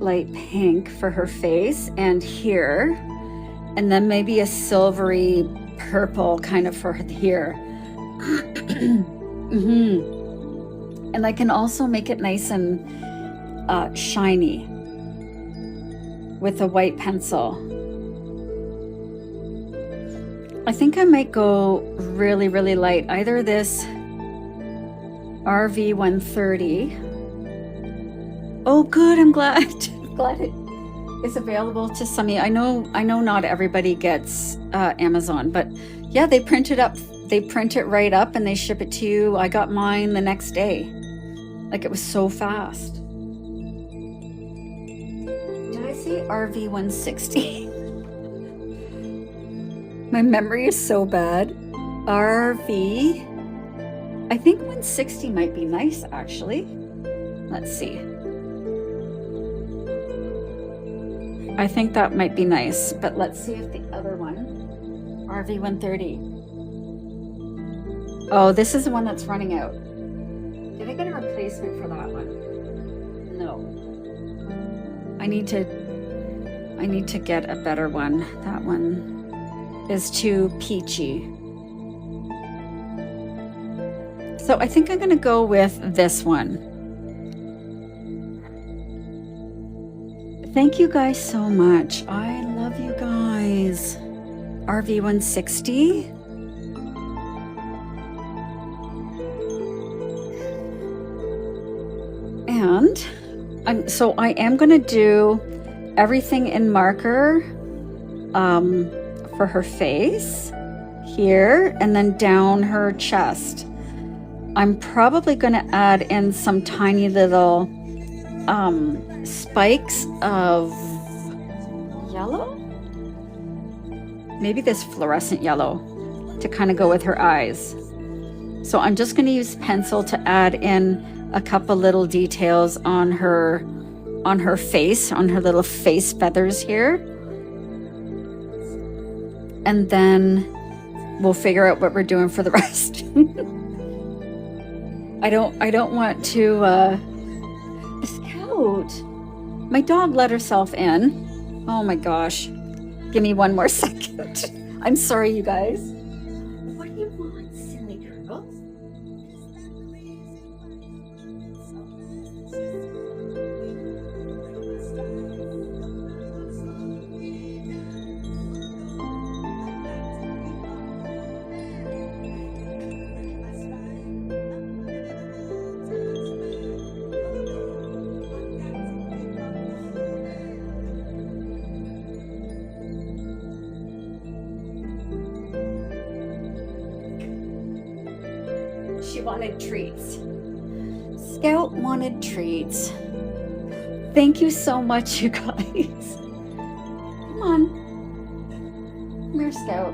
light pink for her face and here, and then maybe a silvery purple kind of for here. And I can also make it nice and shiny with a white pencil. I think I might go really light, either this RV 130. Oh good, I'm glad it is available to some of you. I know not everybody gets Amazon, but yeah, they print it right up and they ship it to you. I got mine the next day. Like, it was so fast. Did I say RV 160? My memory is so bad. RV, I think 160 might be nice actually. Let's see. I think that might be nice, but let's see if the other one, RV 130. Oh, this is the one that's running out. Did I get a replacement for that one? No. I need to get a better one. That one is too peachy. So I think I'm gonna go with this one. Thank you guys so much. I love you guys. RV 160. And I am gonna do everything in marker for her face here and then down her chest. I'm probably gonna add in some tiny little spikes of yellow, maybe this fluorescent yellow to kind of go with her eyes. So I'm just going to use pencil to add in a couple little details on her face, on her little face feathers here, and then we'll figure out what we're doing for the rest. I don't want to Scout. My dog let herself in. Oh my gosh. Give me one more second. I'm sorry, you guys. What do you want, silly girl? She wanted treats. Scout wanted treats. Thank you so much, you guys. Come on. Come here, Scout.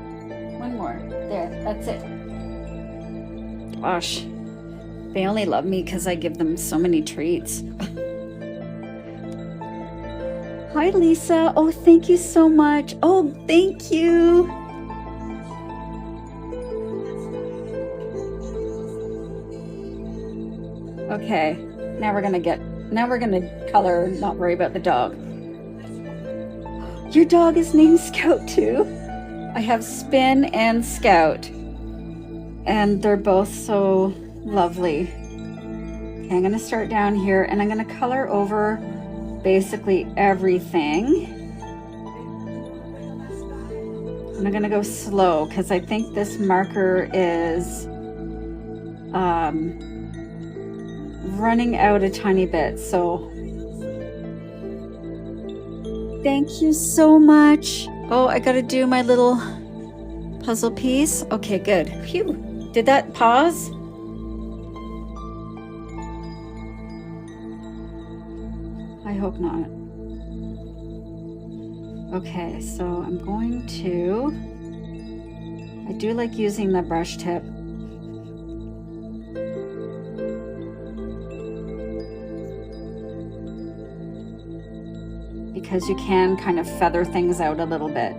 One more. There, that's it. Gosh. They only love me because I give them so many treats. Hi, Lisa. Oh, thank you so much. Oh, thank you. Okay, now we're gonna color, not worry about the dog. Your dog is named Scout too? I have Spin and Scout, and they're both so lovely. Okay, I'm gonna start down here and I'm gonna color over basically everything. And I'm gonna go slow because I think this marker is running out a tiny bit. So thank you so much. Oh, I gotta do my little puzzle piece. Okay, good. Phew. Did that pause? I hope not. Okay, so I'm going to, I do like using the brush tip. Because you can kind of feather things out a little bit.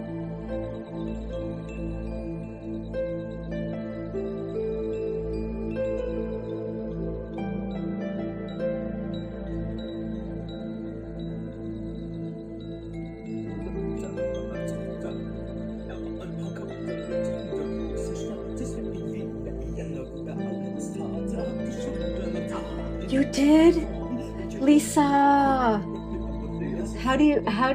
You did? Lisa! How do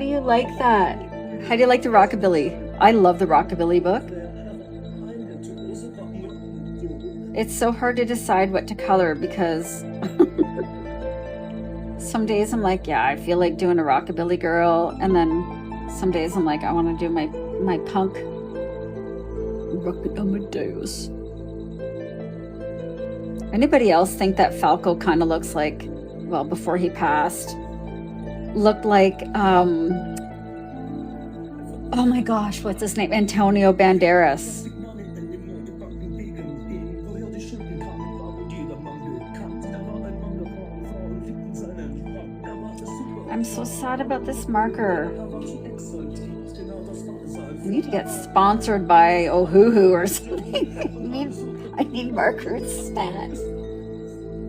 you like that? How do you like the rockabilly? I love the rockabilly book. It's so hard to decide what to color because some days I'm like, yeah, I feel like doing a rockabilly girl, and then some days I'm like, I want to do my punk Rocket Amadeus. Anybody else think that Falco kind of looks like, well, before he passed, looked like, oh my gosh, what's his name? Antonio Banderas. I'm so sad about this marker. I need to get sponsored by Ohuhu or something. I need markers stat.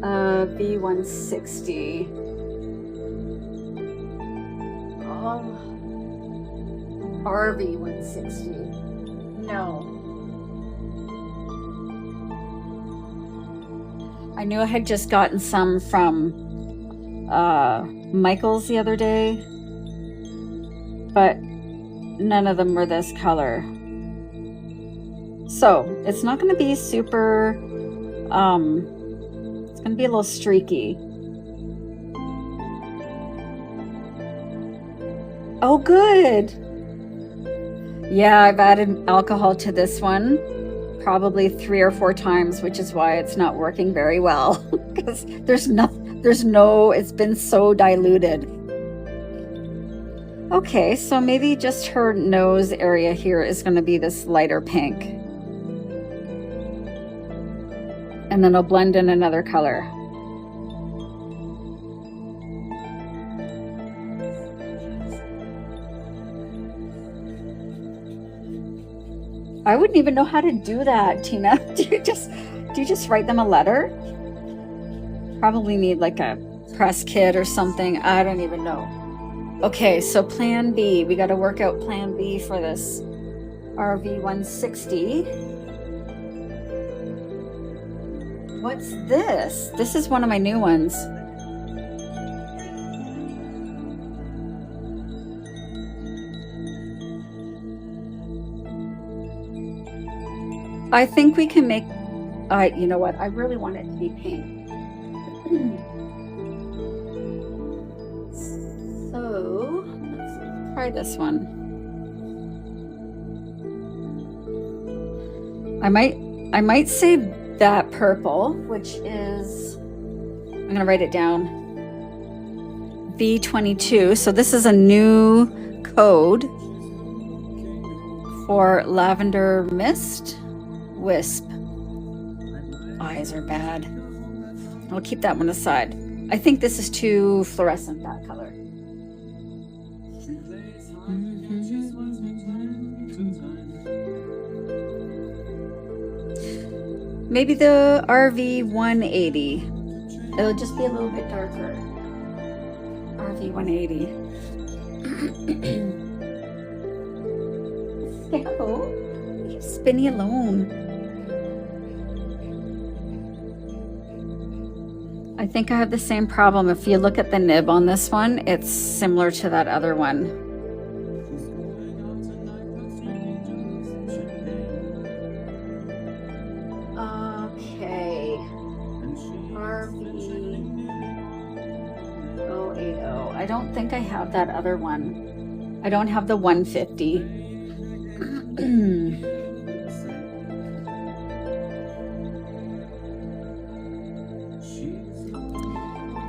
V160. Oh, RV160. No. I knew I had just gotten some from Michael's the other day, but none of them were this color. So it's not going to be super, it's going to be a little streaky. Oh, good. Yeah, I've added alcohol to this one probably 3 or 4 times, which is why it's not working very well because it's been so diluted. Okay, so maybe just her nose area here is going to be this lighter pink. And then I'll blend in another color. I wouldn't even know how to do that, Tina. Do you just write them a letter? Probably need like a press kit or something. I don't even know. Okay, so plan B. We got to work out plan B for this RV160. What's this? This is one of my new ones. I think we can make, you know what? I really want it to be pink. So let's try this one. I might save that purple, which is, I'm gonna write it down, V22. So this is a new code for Lavender Mist Wisp. Eyes are bad. I'll keep that one aside. I think this is too fluorescent, that color. Maybe the RV180. It'll just be a little bit darker. RV180. Scampo, leave Spinny alone. I think I have the same problem. If you look at the nib on this one, it's similar to that other one. Okay. RV080. I don't think I have that other one. I don't have the 150.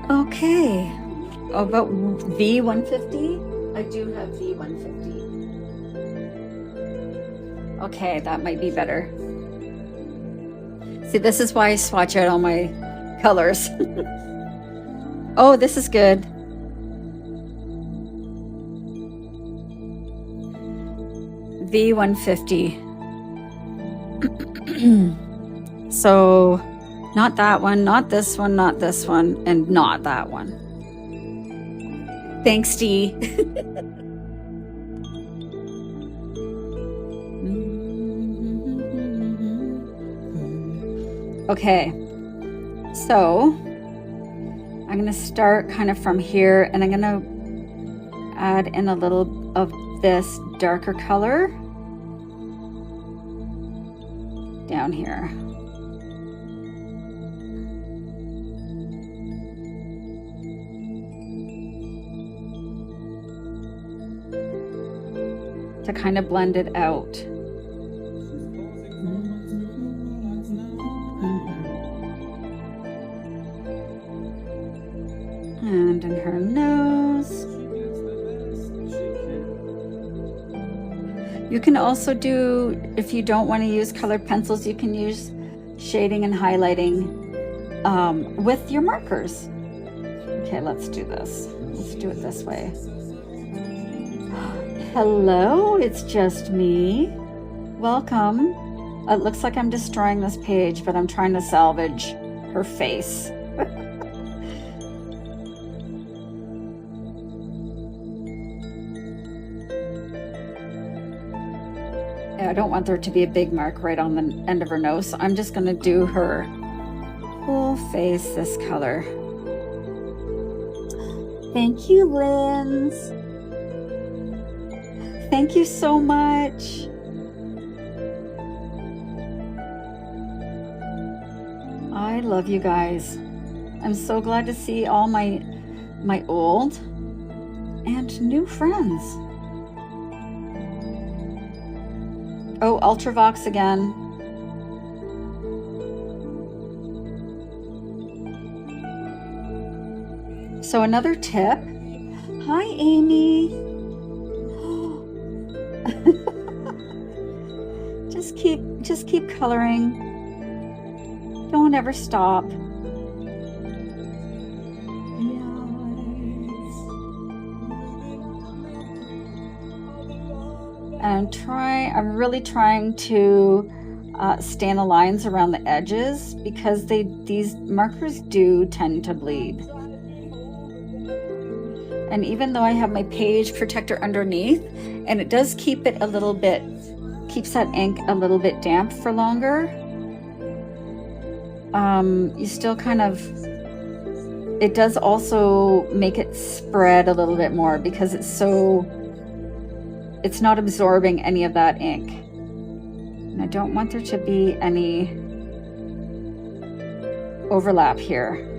Okay. Oh, about V150? I do have V150. Okay, that might be better. See, this is why I swatch out all my colors. Oh, this is good. V150. So, not that one, not this one, not this one, and not that one. Thanks, Dee. Okay, so I'm gonna start kind of from here, and I'm gonna add in a little of this darker color down here. To kind of blend it out. And in her nose. You can also do, if you don't want to use colored pencils, you can use shading and highlighting with your markers. Okay, let's do this. Let's do it this way. Hello, it's just me. Welcome. It looks like I'm destroying this page, but I'm trying to salvage her face. I don't want there to be a big mark right on the end of her nose, so I'm just going to do her whole face this color. Thank you, Linz. Thank you so much. I love you guys. I'm so glad to see all my old and new friends. Oh, Ultravox again. So another tip. Hi, Amy. just keep coloring. Don't ever stop. And I'm really trying to stain the lines around the edges because these markers do tend to bleed. And even though I have my page protector underneath, and it does keep it a little bit, keeps that ink a little bit damp for longer, you still kind of, it does also make it spread a little bit more because it's not absorbing any of that ink. And I don't want there to be any overlap here.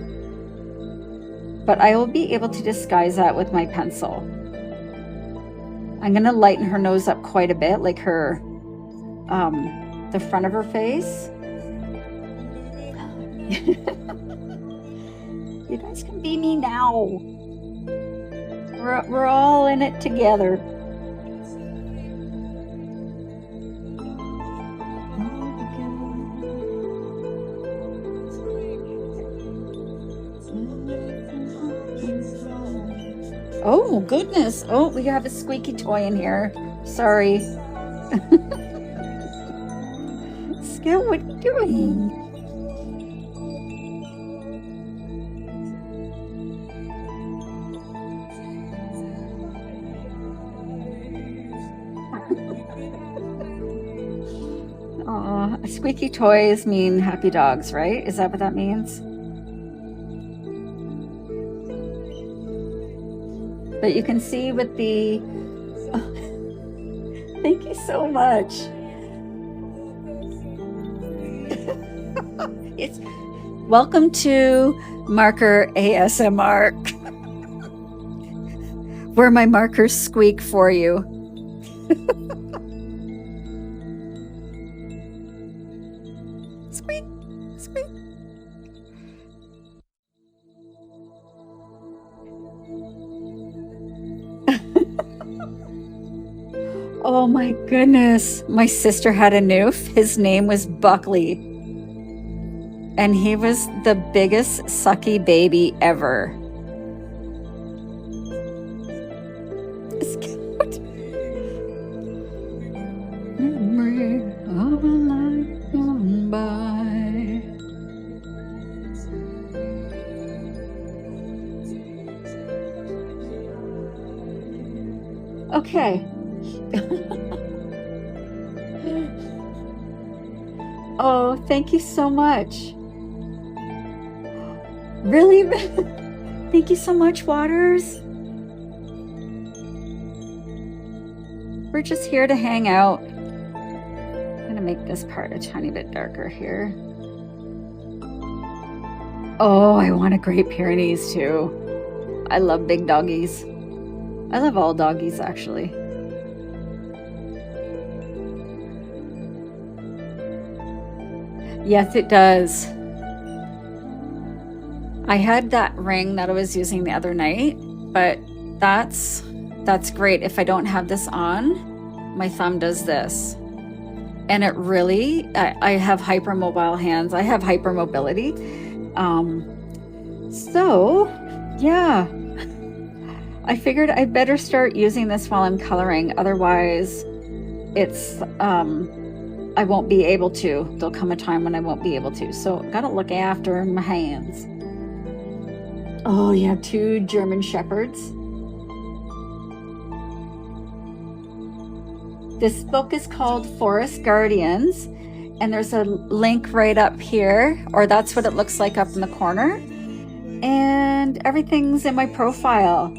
But I will be able to disguise that with my pencil. I'm going to lighten her nose up quite a bit, like her, the front of her face. You guys can be me now. We're all in it together. Oh, goodness. Oh, we have a squeaky toy in here. Sorry. Scout, what are you doing? Aw, squeaky toys mean happy dogs, right? Is that what that means? But you can see with the, thank you so much. It's welcome to Marker ASMR, where my markers squeak for you. Squeak, squeak. Oh my goodness. My sister had a noof. His name was Buckley. And he was the biggest sucky baby ever. It's cute. Memory of a life gone by. Okay. Oh, thank you so much. Really? Thank you so much, Waters. We're just here to hang out. I'm gonna make this part a tiny bit darker here. Oh, I want a Great Pyrenees too. I love big doggies. I love all doggies, actually. Yes, it does. I had that ring that I was using the other night, but that's great. If I don't have this on, my thumb does this. And it really, I have hypermobile hands. I have hypermobility. So, yeah. I figured I better start using this while I'm coloring. Otherwise, it's, I won't be able to. There'll come a time when I won't be able to. So, gotta look after my hands. Oh, you have 2 German Shepherds. This book is called Forest Guardians, and there's a link right up here, or that's what it looks like up in the corner. And everything's in my profile.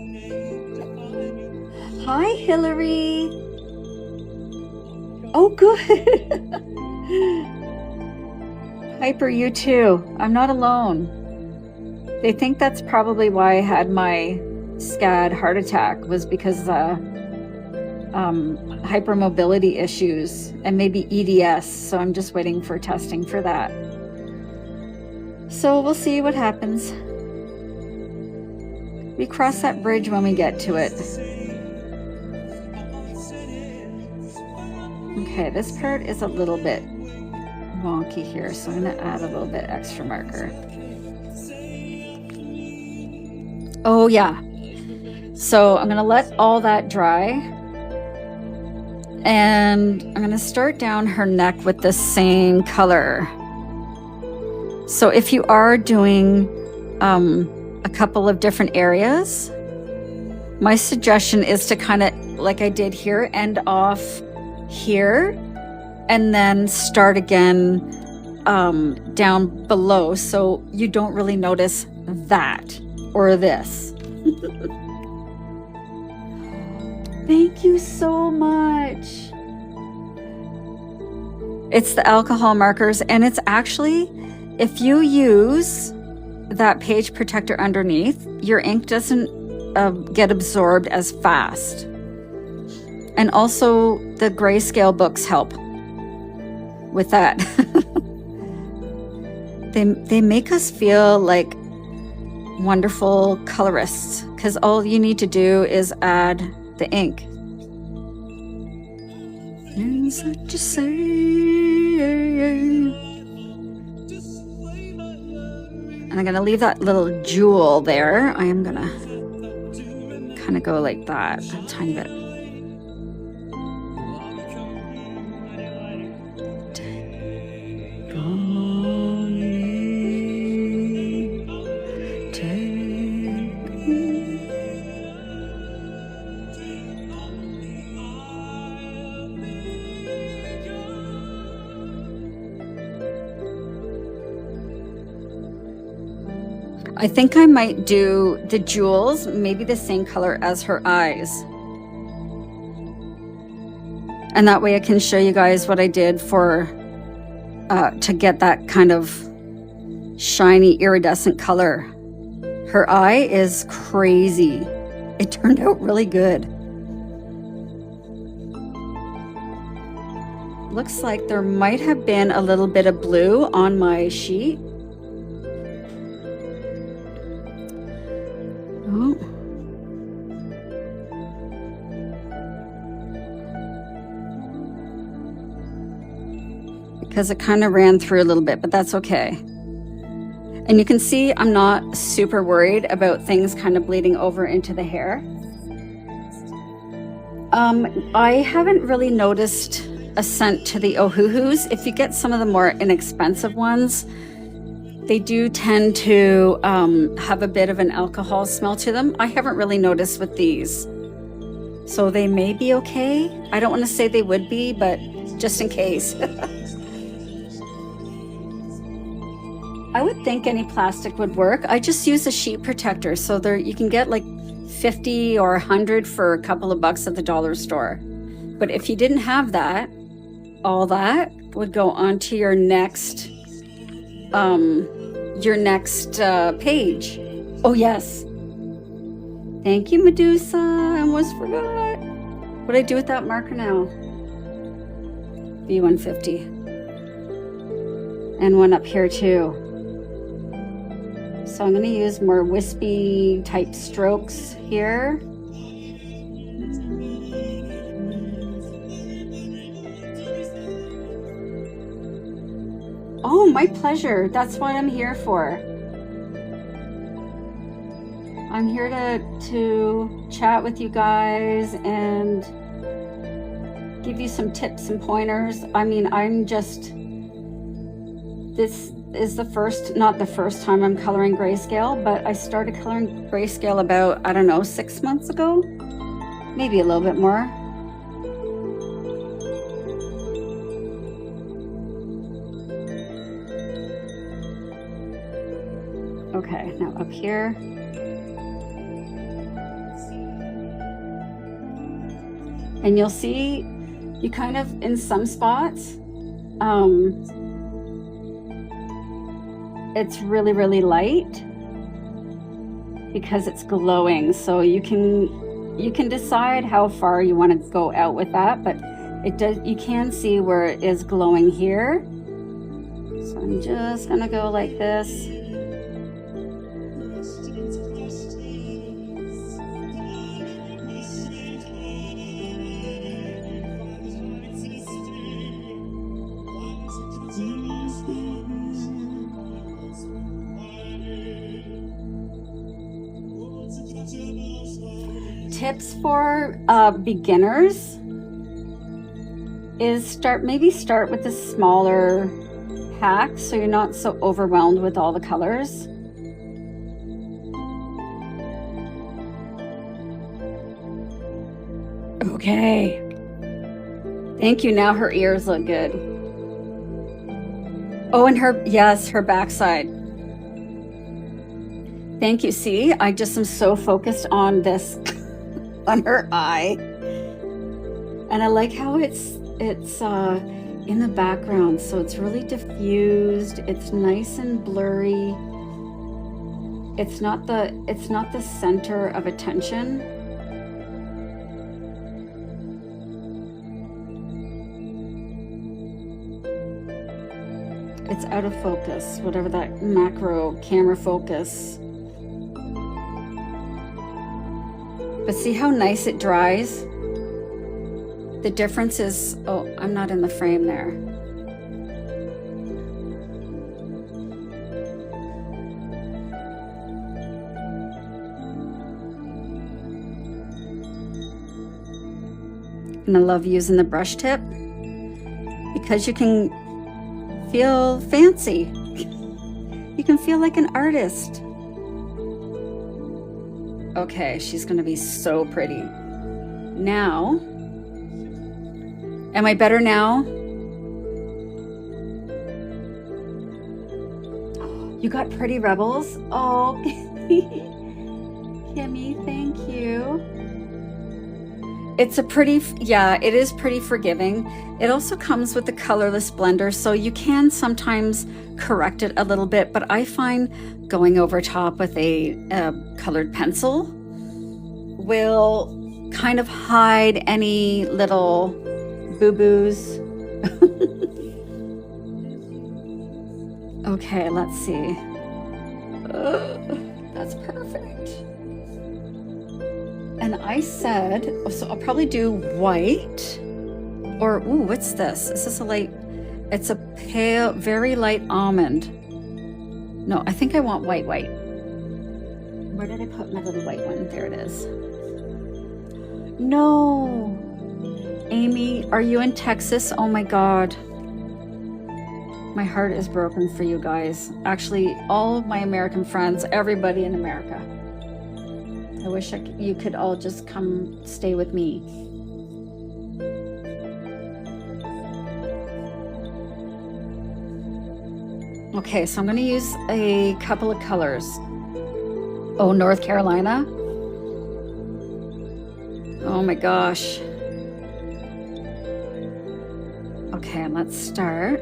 Hi, Hillary. Oh, good. Hyper, you too. I'm not alone. They think that's probably why I had my SCAD heart attack, was because hypermobility issues and maybe EDS. So I'm just waiting for testing for that. So we'll see what happens. We cross that bridge when we get to it. Okay, this part is a little bit wonky here, so I'm going to add a little bit extra marker. Oh yeah, so I'm gonna let all that dry, and I'm gonna start down her neck with the same color. So if you are doing a couple of different areas, my suggestion is to kind of, like I did here, end off here and then start again down below, so you don't really notice that or this. Thank you so much. It's the alcohol markers, and it's actually, if you use that page protector underneath, your ink doesn't get absorbed as fast. And also the Greyscale books help with that. They make us feel like wonderful colorists, because all you need to do is add the ink. Is that you say? And I'm gonna leave that little jewel there. I am gonna kind of go like that a tiny bit. I think I might do the jewels, maybe the same color as her eyes. And that way I can show you guys what I did for, to get that kind of shiny iridescent color. Her eye is crazy. It turned out really good. Looks like there might have been a little bit of blue on my sheet. Oh. Because it kind of ran through a little bit, but that's okay. And you can see I'm not super worried about things kind of bleeding over into the hair. I haven't really noticed a scent to the Ohuhus. If you get some of the more inexpensive ones, they do tend to have a bit of an alcohol smell to them. I haven't really noticed with these. So they may be okay. I don't want to say they would be, but just in case. I would think any plastic would work. I just use a sheet protector. So there you can get like 50 or 100 for a couple of bucks at the dollar store. But if you didn't have that, all that would go onto your next page. Oh yes. Thank you, Medusa. I almost forgot. What do I do with that marker now? B150. And one up here too. So I'm going to use more wispy type strokes here. Oh, my pleasure. That's what I'm here for. I'm here to chat with you guys and give you some tips and pointers. I mean, this is not the first time I'm coloring grayscale, but I started coloring grayscale about, I don't know, 6 months ago, maybe a little bit more. Okay, now up here. And you'll see, you kind of, in some spots, it's really, really light because it's glowing. So you can decide how far you want to go out with that, but you can see where it is glowing here. So I'm just gonna go like this. Tips for beginners is maybe start with a smaller pack so you're not so overwhelmed with all the colors. Okay. Thank you. Now her ears look good. Oh, and her backside. Thank you. See, I just am so focused on this, on her eye. And I like how it's in the background, so it's really diffused. It's nice and blurry. It's not the center of attention. It's out of focus, whatever that macro camera focus. But see how nice it dries? The difference is, oh, I'm not in the frame there. And I love using the brush tip because you can feel fancy. You can feel like an artist. Okay, she's gonna be so pretty. Now, am I better now? You got pretty rebels? Oh, Kimmy, thank you. It's a pretty, yeah, it is pretty forgiving. It also comes with the colorless blender, so you can sometimes correct it a little bit, but I find going over top with a colored pencil will kind of hide any little boo-boos. Okay, let's see. That's perfect. And I said, so I'll probably do white, or, ooh, what's this? Is this a light? It's a pale, very light almond. No, I think I want white. Where did I put my little white one? There it is. No. Amy, are you in Texas? Oh my God. My heart is broken for you guys. Actually, all of my American friends, everybody in America. I wish you could all just come stay with me. Okay, so I'm going to use a couple of colors. Oh, North Carolina. Oh my gosh. Okay, let's start.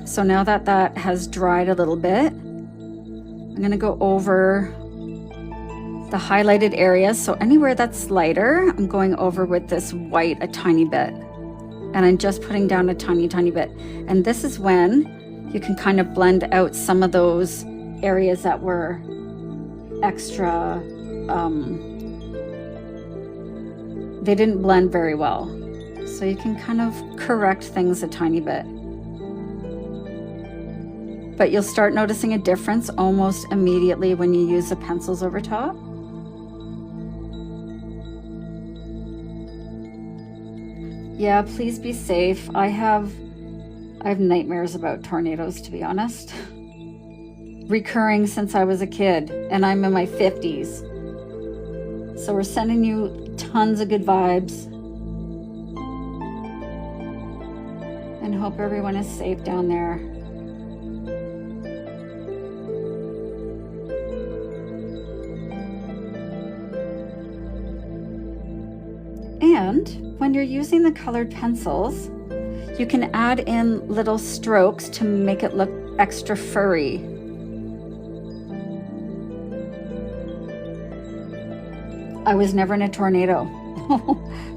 So now that that has dried a little bit, I'm going to go over the highlighted areas. So anywhere that's lighter, I'm going over with this white a tiny bit. And I'm just putting down a tiny bit. And this is when you can kind of blend out some of those areas that were extra, they didn't blend very well. So you can kind of correct things a tiny bit. But you'll start noticing a difference almost immediately when you use the pencils over top. Yeah, please be safe. I have nightmares about tornadoes, to be honest. Recurring since I was a kid, and I'm in my 50s. So we're sending you tons of good vibes. And hope everyone is safe down there. And when you're using the colored pencils, you can add in little strokes to make it look extra furry. I was never in a tornado.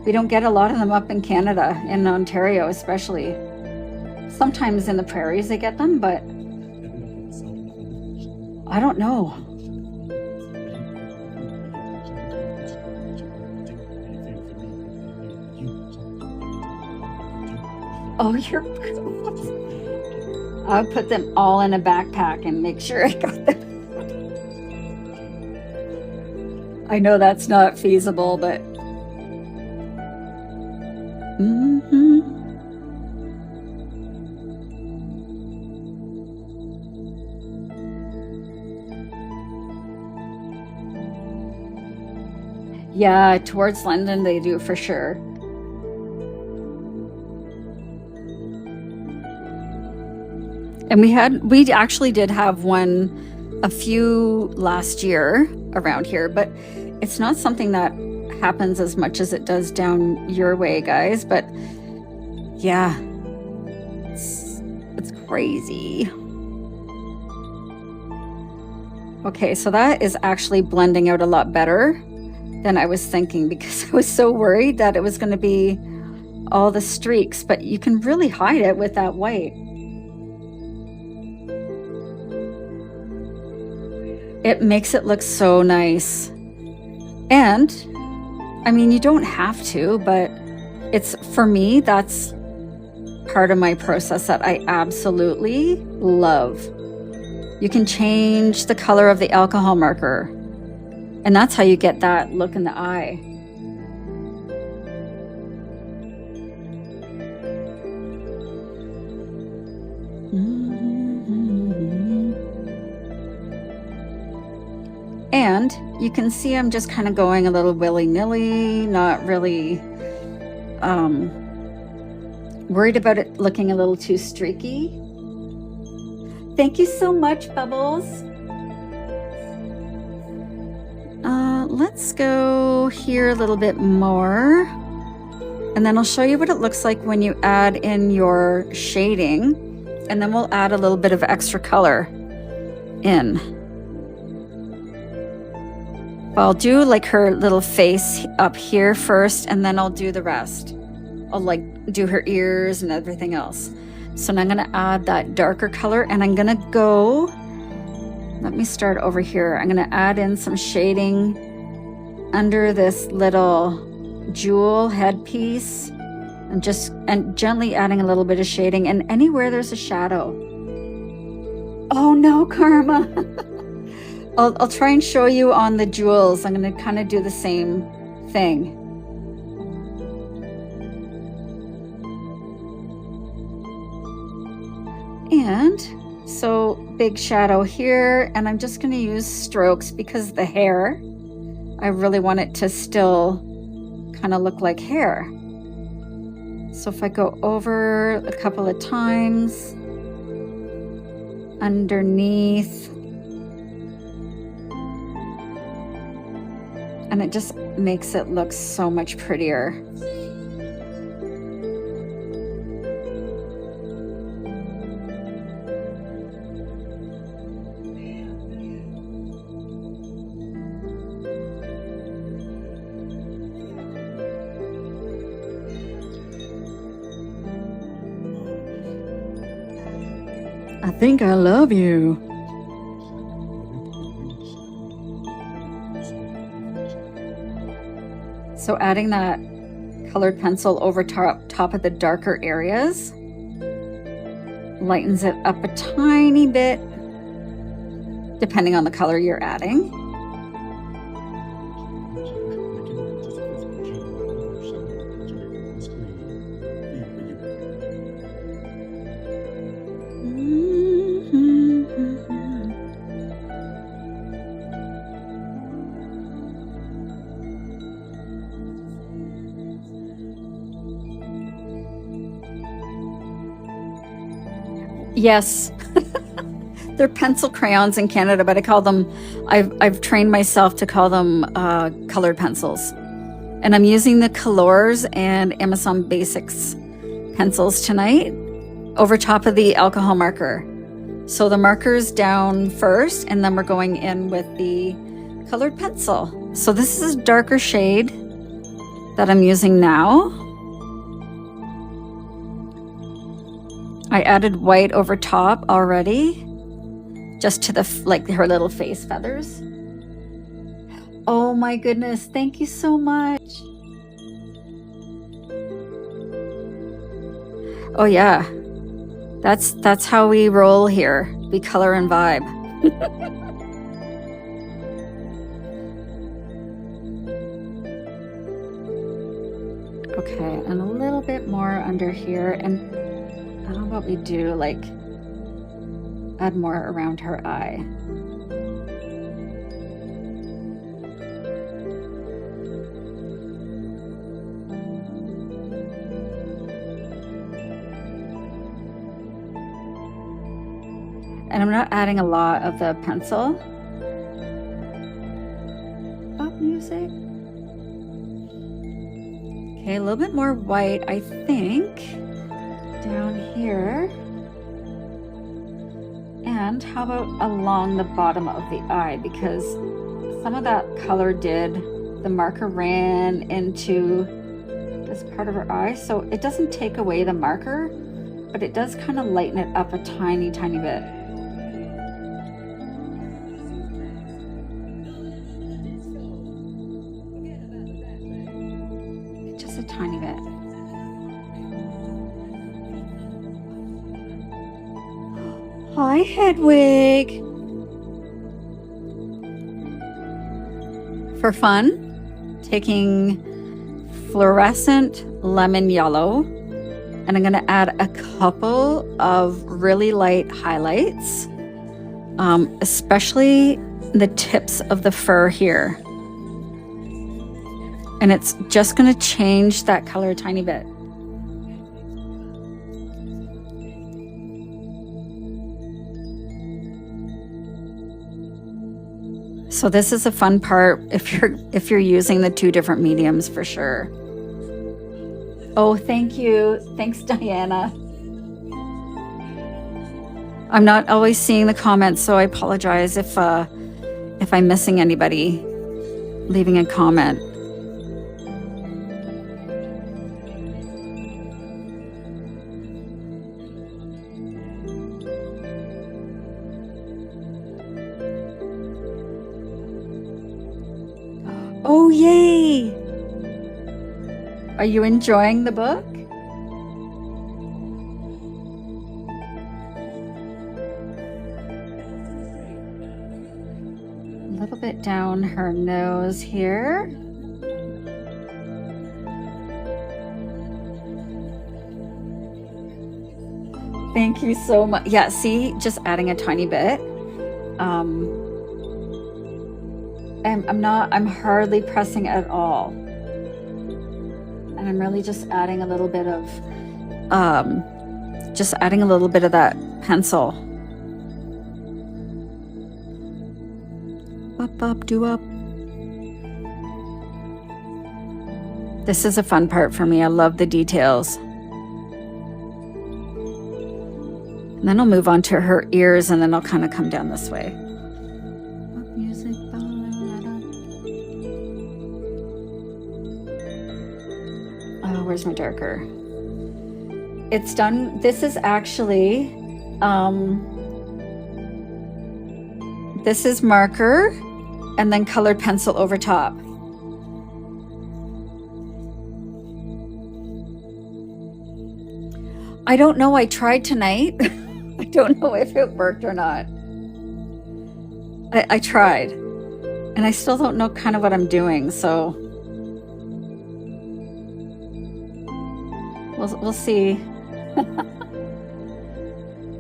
We don't get a lot of them up in Canada, in Ontario especially. Sometimes in the prairies they get them, but I don't know. Oh, you're... I'll put them all in a backpack and make sure I got them. I know that's not feasible, but... Yeah, towards London they do for sure. And we actually did have one, a few last year around here, but it's not something that happens as much as it does down your way, guys. But yeah, it's crazy. Okay, so that is actually blending out a lot better than I was thinking, because I was so worried that it was going to be all the streaks, but you can really hide it with that white. It makes it look so nice. And I mean, you don't have to, but it's, for me, that's part of my process that I absolutely love. You can change the color of the alcohol marker, and that's how you get that look in the eye. And you can see I'm just kind of going a little willy-nilly, not really worried about it looking a little too streaky. Thank you so much, Bubbles. Let's go here a little bit more. And then I'll show you what it looks like when you add in your shading. And then we'll add a little bit of extra color in. I'll do like her little face up here first, and then I'll do the rest. I'll like do her ears and everything else. So now I'm gonna add that darker color, and I'm gonna go, let me start over here. I'm gonna add in some shading under this little jewel headpiece, and gently adding a little bit of shading, and anywhere there's a shadow. Oh no, Karma. I'll try and show you on the jewels. I'm gonna kind of do the same thing. And so big shadow here, and I'm just gonna use strokes because the hair, I really want it to still kind of look like hair. So if I go over a couple of times, underneath, and it just makes it look so much prettier. I think I love you. So adding that colored pencil over top of the darker areas lightens it up a tiny bit, depending on the color you're adding. Yes, they're pencil crayons in Canada, but I call them, I've trained myself to call them colored pencils. And I'm using the Kalours and Amazon Basics pencils tonight over top of the alcohol marker. So the marker's down first, and then we're going in with the colored pencil. So this is a darker shade that I'm using now. I added white over top already, just to the, like her little face feathers. Oh my goodness, thank you so much. Oh yeah, that's how we roll here. We color and vibe. Okay, and a little bit more under here, and how about we do like add more around her eye. And I'm not adding a lot of the pencil. Pop music. Okay, a little bit more white, I think, down here. And how about along the bottom of the eye, because some of that color the marker ran into this part of her eye. So it doesn't take away the marker, but it does kind of lighten it up a tiny, tiny bit. Just a tiny bit. Hi, Hedwig. For fun, taking fluorescent lemon yellow, and I'm gonna add a couple of really light highlights, especially the tips of the fur here. And it's just gonna change that color a tiny bit. So this is a fun part if you're using the two different mediums for sure. Oh, thank you. Thanks, Diana. I'm not always seeing the comments, so I apologize if I'm missing anybody leaving a comment. Oh, yay! Are you enjoying the book? A little bit down her nose here. Thank you so much. Yeah, see, just adding a tiny bit. I'm hardly pressing at all. And I'm really just adding a little bit of, that pencil. Up, up, do up. This is a fun part for me. I love the details. And then I'll move on to her ears, and then I'll kind of come down this way. Music. Oh, where's my darker? It's done. This is actually, this is marker and then colored pencil over top. I don't know. I tried tonight. I don't know if it worked or not. I tried, and I still don't know kind of what I'm doing, so we'll see.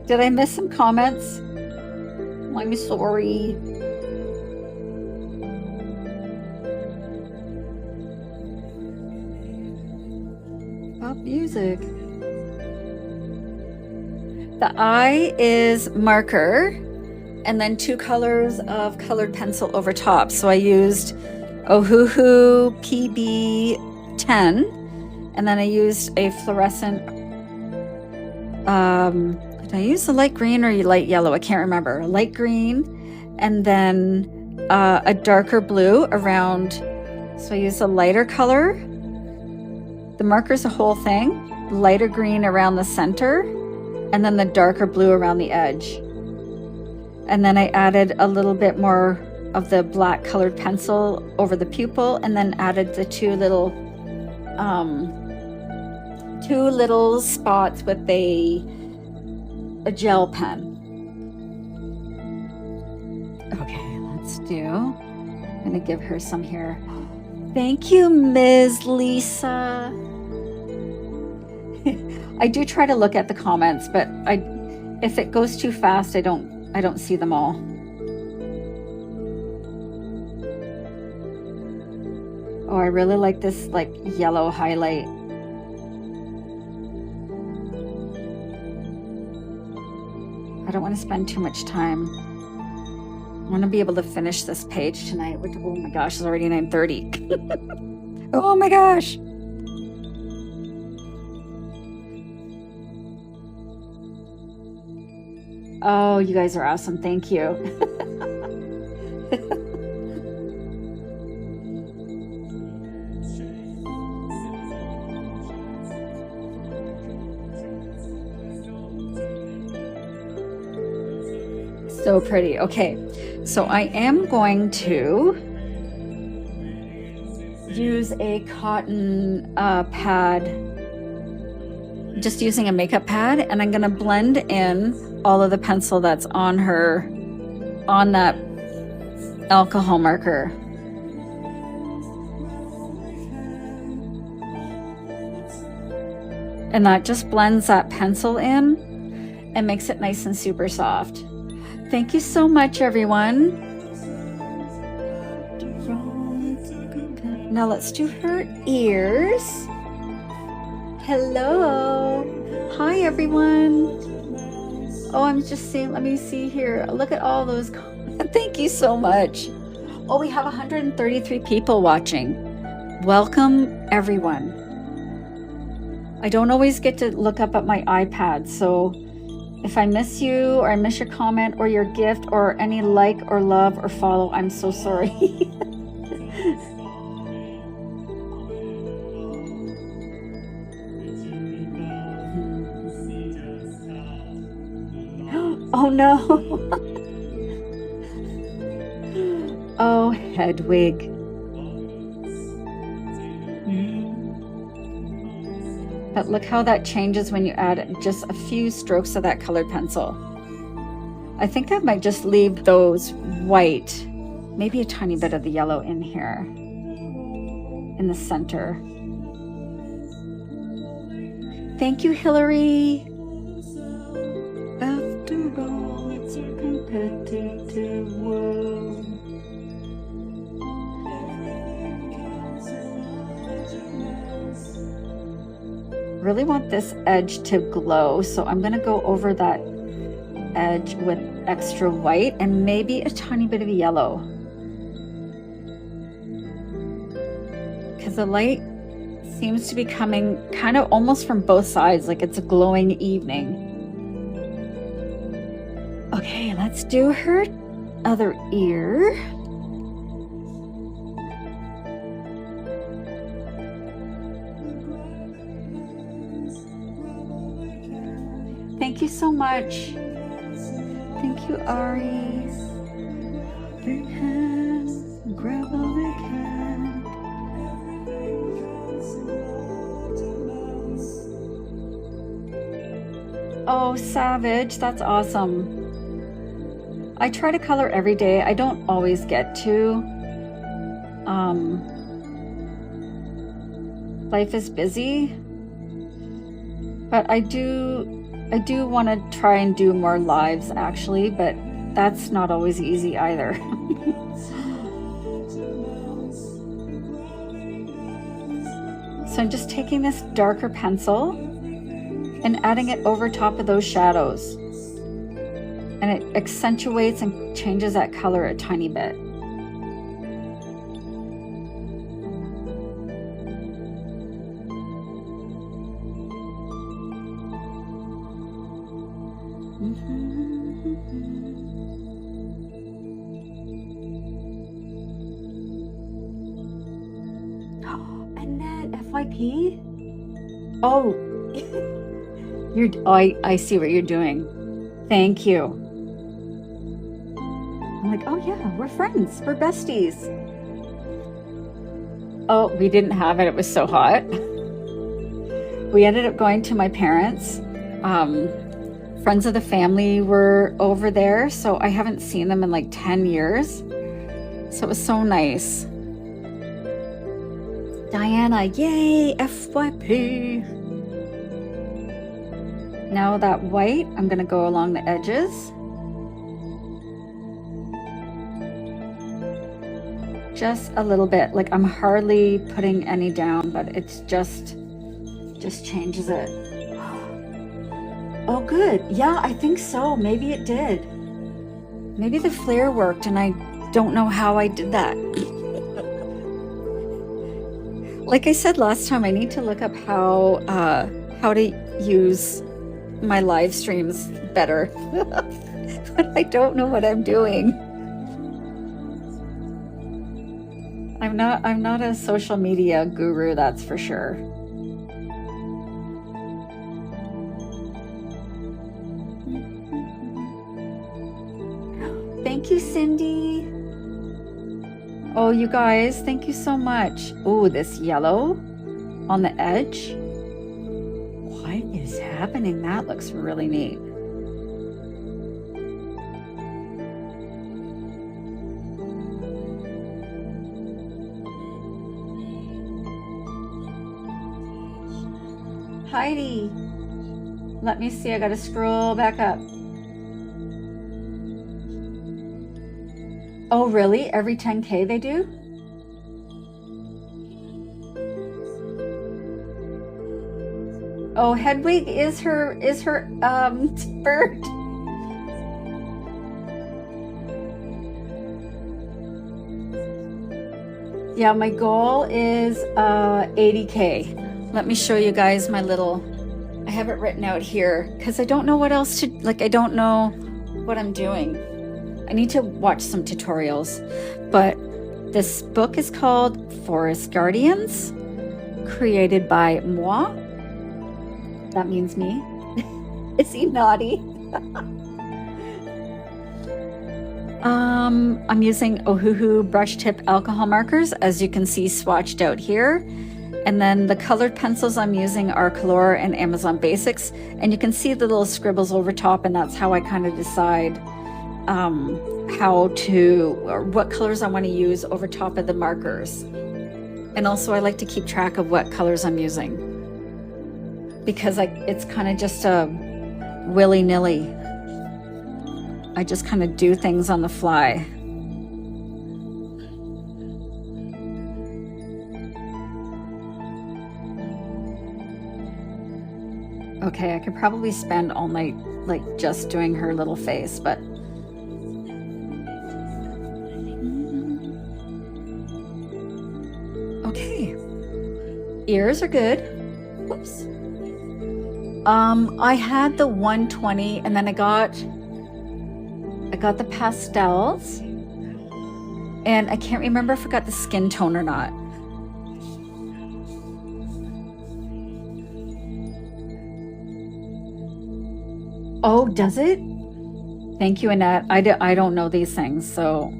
Did I miss some comments? I'm sorry. Pop music. The eye is marker and then 2 colors of colored pencil over top. So I used Ohuhu PB10, and then I used a fluorescent, did I use the light green or light yellow? I can't remember. Light green, and then a darker blue around. So I used a lighter color. The marker's the whole thing. Lighter green around the center, and then the darker blue around the edge. And then I added a little bit more of the black colored pencil over the pupil, and then added the two little spots with a gel pen. Okay, let's do. I'm gonna give her some here. Thank you, Ms. Lisa. I do try to look at the comments, but if it goes too fast, I don't see them all. Oh, I really like this like yellow highlight. I don't want to spend too much time. I want to be able to finish this page tonight. Oh my gosh, it's already 9:30. Oh my gosh. Oh, you guys are awesome. Thank you. So pretty. Okay, so I am going to use a cotton pad, just using a makeup pad, and I'm going to blend in all of the pencil that's on that alcohol marker. And that just blends that pencil in and makes it nice and super soft. Thank you so much, everyone. Now let's do her ears. Hello. Hi, everyone. Oh, I'm just seeing, let me see here. Look at all those comments. Thank you so much. Oh, we have 133 people watching. Welcome, everyone. I don't always get to look up at my iPad, so if I miss you or I miss your comment or your gift or any like or love or follow, I'm so sorry. Oh no. Oh, Hedwig. But look how that changes when you add just a few strokes of that colored pencil. I think I might just leave those white, maybe a tiny bit of the yellow in here, in the center. Thank you, Hillary. After all, it's a competitive world. Really want this edge to glow, so I'm going to go over that edge with extra white and maybe a tiny bit of yellow, because the light seems to be coming kind of almost from both sides, like it's a glowing evening. Okay, let's do her other ear. Thank you so much. Thank you, Ari. Big hand, grab a big hand. Oh, Savage, that's awesome. I try to color every day. I don't always get to. Life is busy, but I do want to try and do more lives actually, but that's not always easy either. So I'm just taking this darker pencil and adding it over top of those shadows, and it accentuates and changes that color a tiny bit. FYP? Oh, I see what you're doing. Thank you. I'm like, oh yeah, we're friends. We're besties. Oh, we didn't have it. It was so hot. We ended up going to my parents'. Friends of the family were over there, so I haven't seen them in like 10 years. So it was so nice. Diana, yay, FYP. Now that white, I'm gonna go along the edges. Just a little bit, like I'm hardly putting any down, but it's just changes it. Oh, good. Yeah, I think so. Maybe it did. Maybe the flare worked and I don't know how I did that. Like I said last time, I need to look up how to use my live streams better. But I don't know what I'm doing. I'm not a social media guru, that's for sure. Thank you, Cindy. Oh, you guys, thank you so much. Oh, this yellow on the edge. What is happening? That looks really neat. Heidi, let me see. I gotta scroll back up. Oh, really? Every 10K they do? Oh, Hedwig is her bird. Yeah, my goal is 80K. Let me show you guys my little, I have it written out here because I don't know what else to, like, I don't know what I'm doing. I need to watch some tutorials, but this book is called Forest Guardians, created by moi. That means me. Is he naughty? I'm using Ohuhu brush tip alcohol markers, as you can see swatched out here. And then the colored pencils I'm using are Kalour and Amazon Basics. And you can see the little scribbles over top, and that's how I kind of decide what colors I want to use over top of the markers. And also I like to keep track of what colors I'm using, because it's kind of just a willy-nilly. I just kind of do things on the fly. Okay, I could probably spend all night like just doing her little face, but okay. Ears are good. Whoops. I had the 120 and then I got the pastels, and I can't remember if I got the skin tone or not. Oh, does it? Thank you, Annette. I don't know these things, so.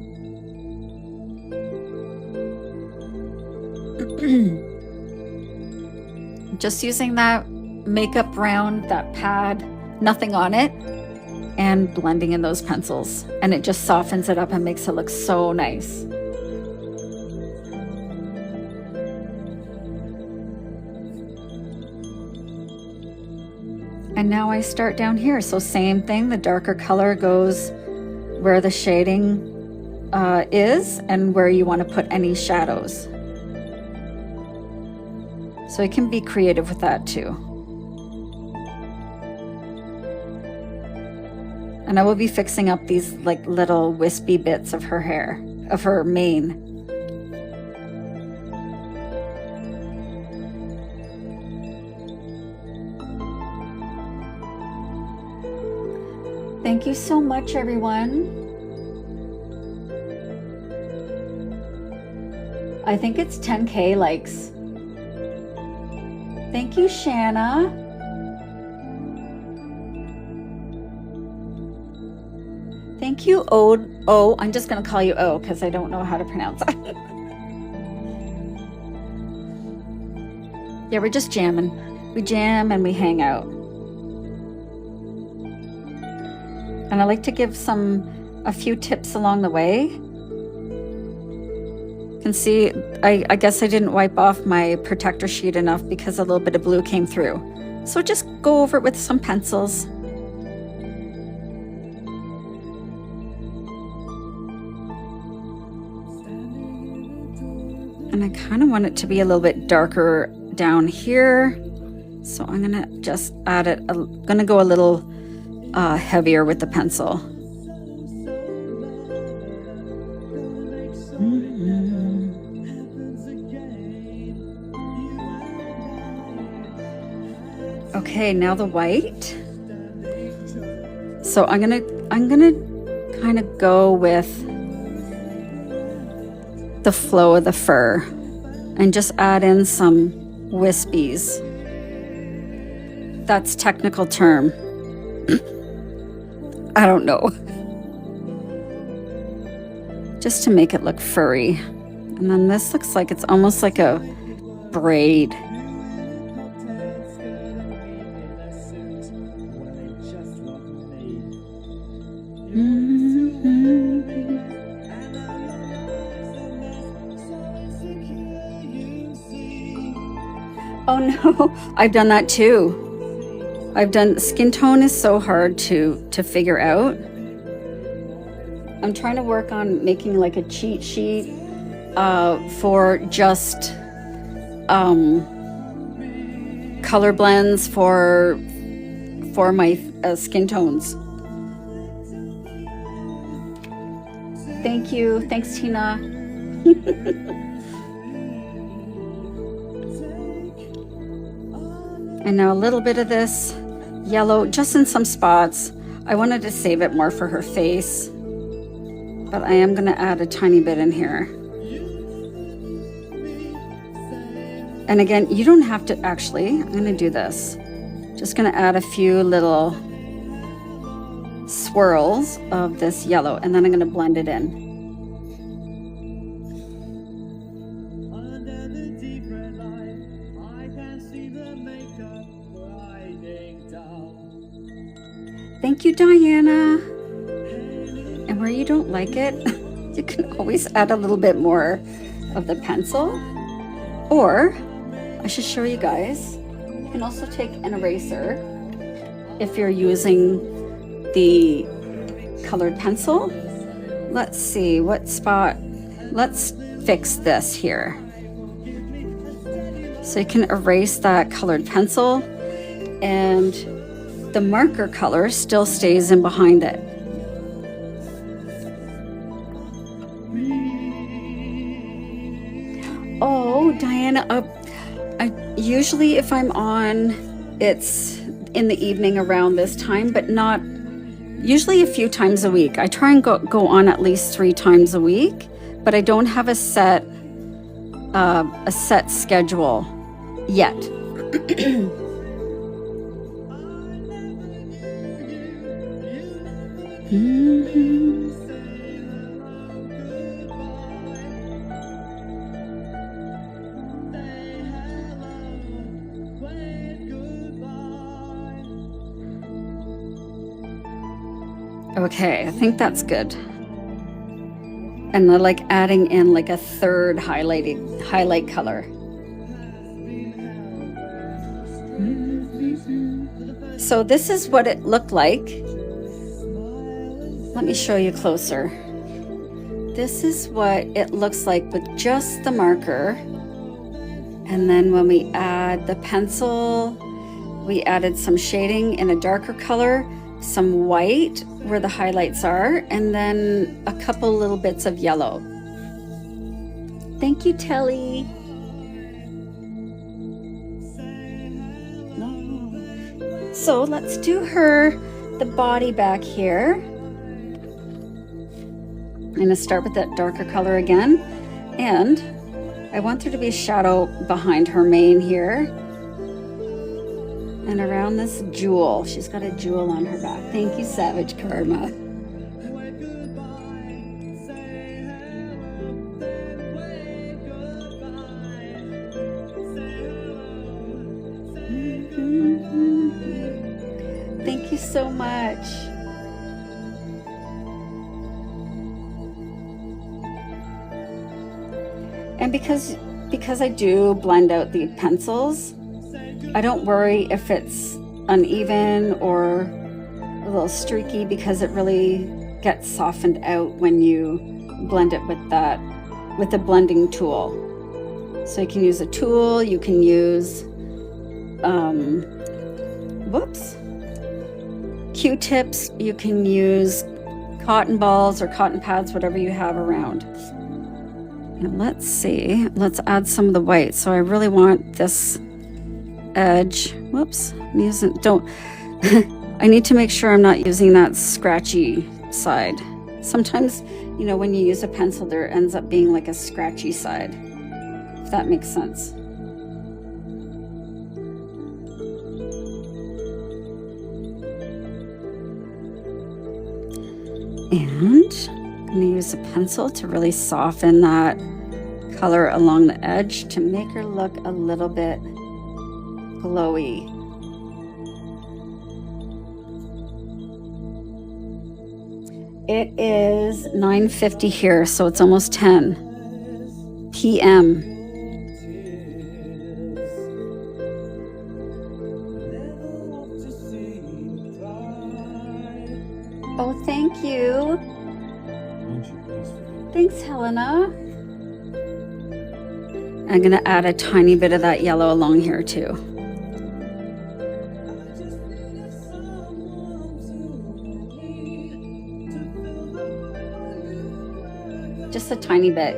Just using that makeup brown, that pad, nothing on it, and blending in those pencils, and it just softens it up and makes it look so nice. And now I start down here, so same thing, the darker color goes where the shading is and where you want to put any shadows. So you can be creative with that too. And I will be fixing up these like little wispy bits of her hair, of her mane. Thank you so much, everyone. I think it's 10K likes. Thank you, Shanna. Thank you, O. I'm just going to call you O because I don't know how to pronounce it. Yeah, we're just jamming. We jam and we hang out. And I like to give a few tips along the way. You can see, I guess I didn't wipe off my protector sheet enough because a little bit of blue came through. So just go over it with some pencils. And I kind of want it to be a little bit darker down here. So I'm gonna just add it, gonna go a little heavier with the pencil. Okay, now the white. So I'm gonna kind of go with the flow of the fur and just add in some wispies. That's technical term. I don't know. Just to make it look furry. And then this looks like it's almost like a braid. Oh no, I've done that too. Skin tone is so hard to figure out. I'm trying to work on making like a cheat sheet for just color blends for my skin tones. Thank you. Thanks, Tina. And now a little bit of this yellow, just in some spots. I wanted to save it more for her face, but I am gonna add a tiny bit in here. And again, you don't have to actually, I'm gonna do this. Just gonna add a few little swirls of this yellow, and then I'm gonna blend it in. Thank you, Diana. And where you don't like it, you can always add a little bit more of the pencil, or I should show you guys. You can also take an eraser if you're using the colored pencil. Let's see what spot. Let's fix this here. So you can erase that colored pencil, and the marker color still stays in behind it. Oh, Diana, usually if I'm on, it's in the evening around this time, but not, usually a few times a week. I try and go on at least 3 times a week, but I don't have a set schedule yet. Okay, I think that's good. And I like adding in like a third highlight color. So this is what it looked like. Let me show you closer. This is what it looks like with just the marker. And then when we add the pencil, we added some shading in a darker color, some white where the highlights are, and then a couple little bits of yellow. Thank you, Telly. So let's do the body back here. I'm gonna start with that darker color again, and I want there to be a shadow behind her mane here and around this jewel. She's got a jewel on her back. Thank you, Savage Karma. Thank you so much. And because I do blend out the pencils, I don't worry if it's uneven or a little streaky, because it really gets softened out when you blend it with the blending tool. So you can use a tool, you can use Q-tips, you can use cotton balls or cotton pads, whatever you have around. And let's see, let's add some of the white. So I really want this edge. Whoops, I'm using, I need to make sure I'm not using that scratchy side. Sometimes, you know, when you use a pencil, there ends up being like a scratchy side, if that makes sense. And I'm going to use a pencil to really soften that color along the edge to make her look a little bit glowy. It is 9:50 here, so it's almost 10 p.m. Oh, thank you. Thanks, Helena. I'm going to add a tiny bit of that yellow along here too. Just a tiny bit.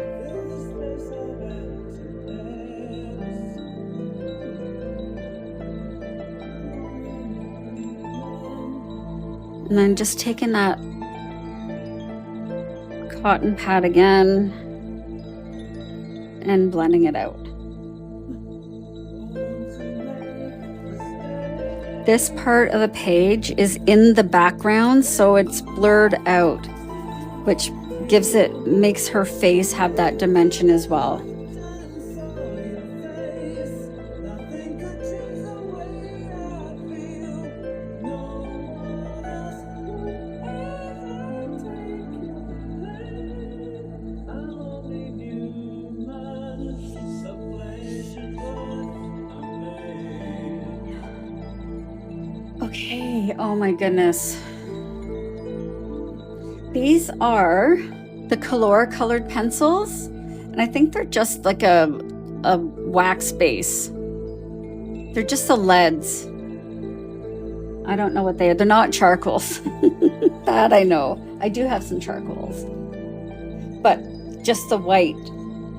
And then just taking that cotton pad again and blending it out. This part of the page is in the background, so it's blurred out, which makes her face have that dimension as well. Okay, oh my goodness. These are the Kalour Colored pencils, and I think they're just like a wax base. They're just the leads. I don't know what they are. They're not charcoals. That I know. I do have some charcoals, but just the white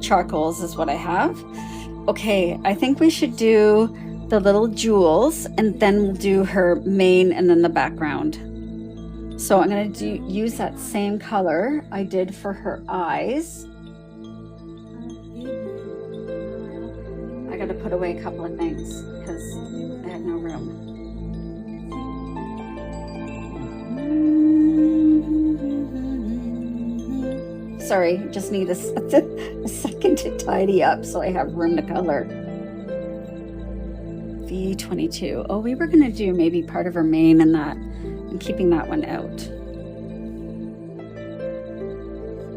charcoals is what I have. Okay, I think we should do the little jewels, and then we'll do her mane and then the background. So I'm going to use that same color I did for her eyes. I got to put away a couple of things because I had no room. Sorry, just need a second to tidy up so I have room to color. V22. Oh, we were going to do maybe part of her mane and that, and keeping that one out.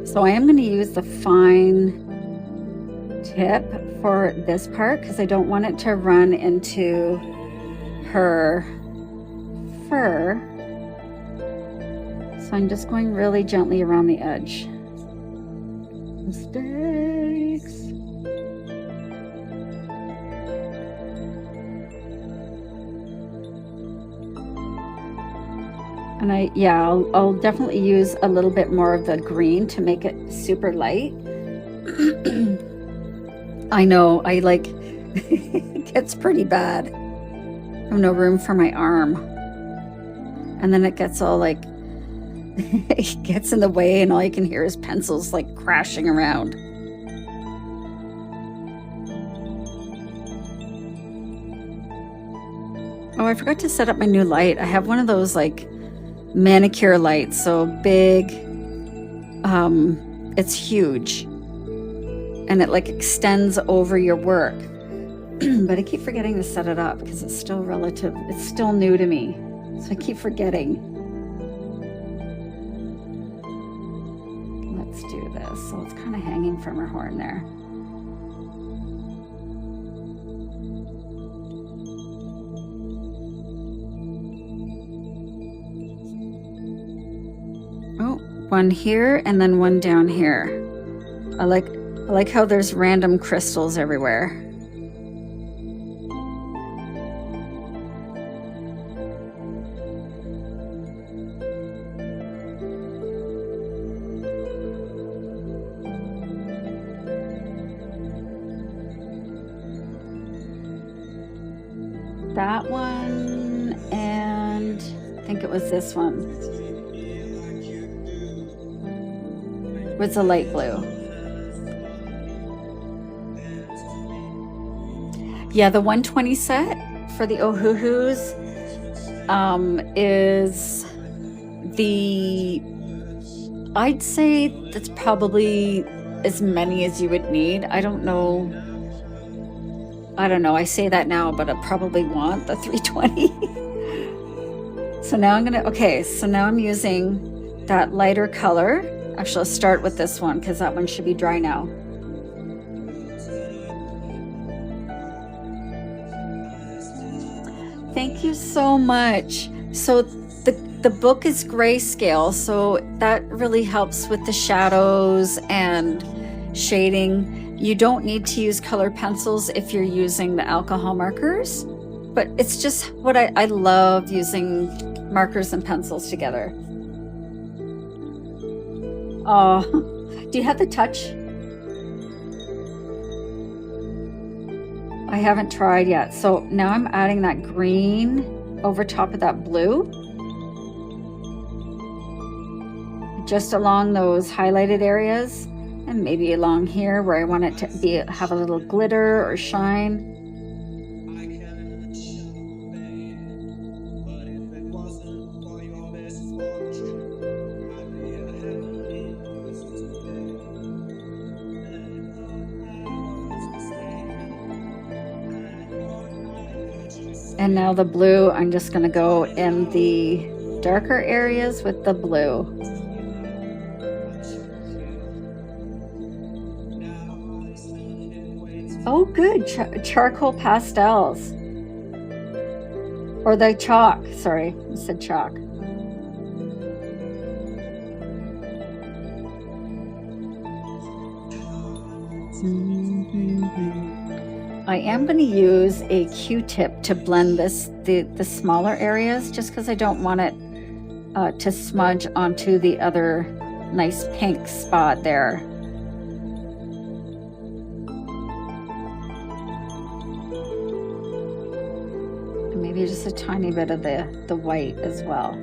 So I am going to use the fine tip for this part because I don't want it to run into her fur. So I'm just going really gently around the edge. Mistakes. And I'll definitely use a little bit more of the green to make it super light. I know, it gets pretty bad. I have no room for my arm. And then it gets all like, it gets in the way and all you can hear is pencils like crashing around. Oh, I forgot to set up my new light. I have one of those like manicure lights, so big, it's huge and it like extends over your work. But I keep forgetting to set it up because it's still it's still new to me, so I keep forgetting. Let's do this. So it's kind of hanging from her horn there. One here and then one down here. I like how there's random crystals everywhere. That one, and I think it was this one. Was a light blue. Yeah, the 120 set for the Ohuhus is I'd say that's probably as many as you would need. I don't know. I say that now, but I probably want the 320. So now I'm using that lighter color. Actually, I'll start with this one because that one should be dry now. Thank you so much. So the book is grayscale, so that really helps with the shadows and shading. You don't need to use colored pencils if you're using the alcohol markers, but it's just what I love using markers and pencils together. Oh, do you have the touch? I haven't tried yet. So now I'm adding that green over top of that blue. just along those highlighted areas, and maybe along here where I want it to have a little glitter or shine. And now the blue, I'm just going to go in the darker areas with the blue. Oh, good. Charcoal pastels. Or the chalk. Sorry, I said chalk. I am going to use a Q-tip to blend the smaller areas, just because I don't want it to smudge onto the other nice pink spot there. And maybe just a tiny bit of the white as well.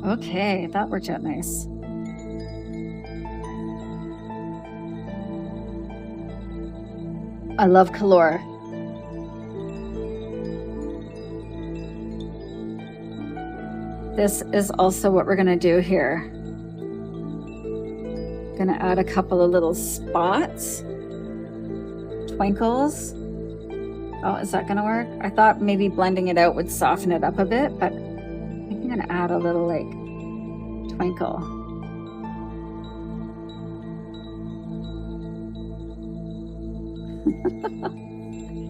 Okay, that worked out nice. I love Kalour. This is also what we're going to do here. Going to add a couple of little spots, twinkles. Oh, is that going to work? I thought maybe blending it out would soften it up a bit, but I'm going to add a little like twinkle.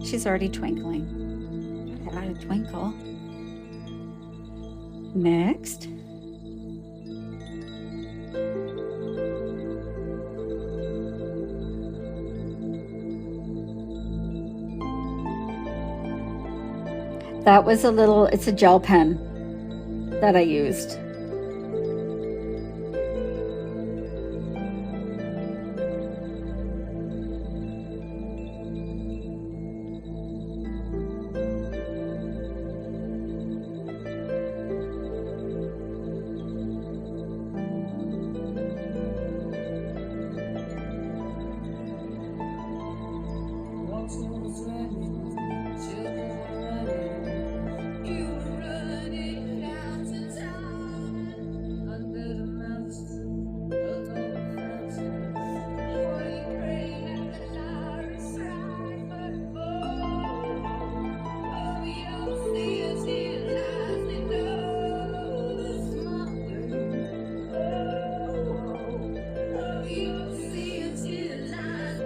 She's already twinkling. Add a twinkle. Next. That was it's a gel pen that I used.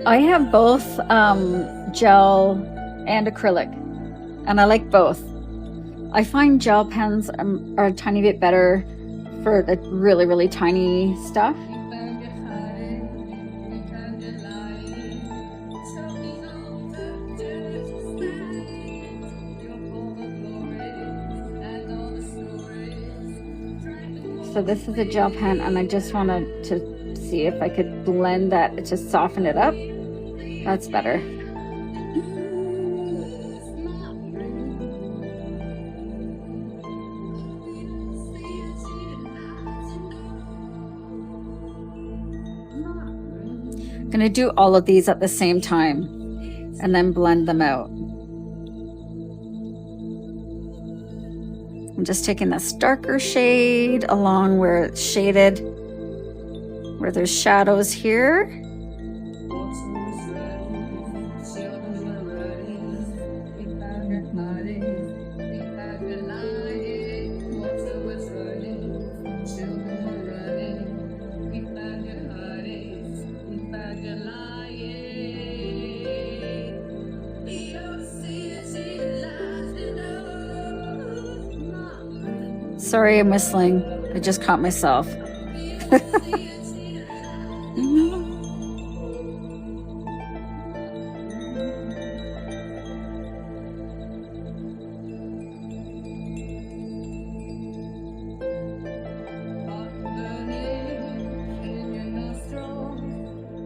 I have both gel and acrylic, and I like both. I find gel pens are a tiny bit better for the really, really tiny stuff. So this is a gel pen, and I just wanted to see if I could blend that to soften it up. That's better. I'm going to do all of these at the same time and then blend them out. I'm just taking this darker shade along where it's shaded, where there's shadows here. Sorry, I'm whistling. I just caught myself.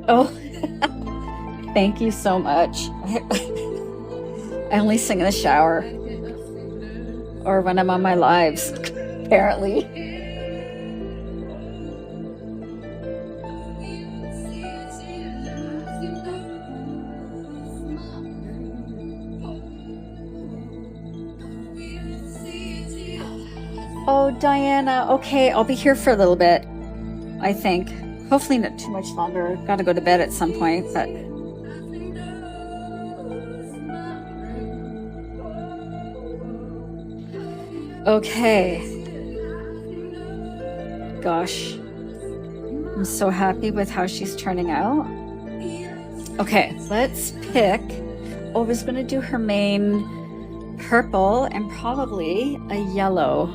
Oh, Thank you so much. I only sing in the shower or when I'm on my lives, apparently. Oh, Diana. Okay, I'll be here for a little bit, I think. Hopefully not too much longer. Got to go to bed at some point, but... Okay. Gosh. I'm so happy with how she's turning out. Okay, let's pick... Oh, I was going to do her main purple and probably a yellow.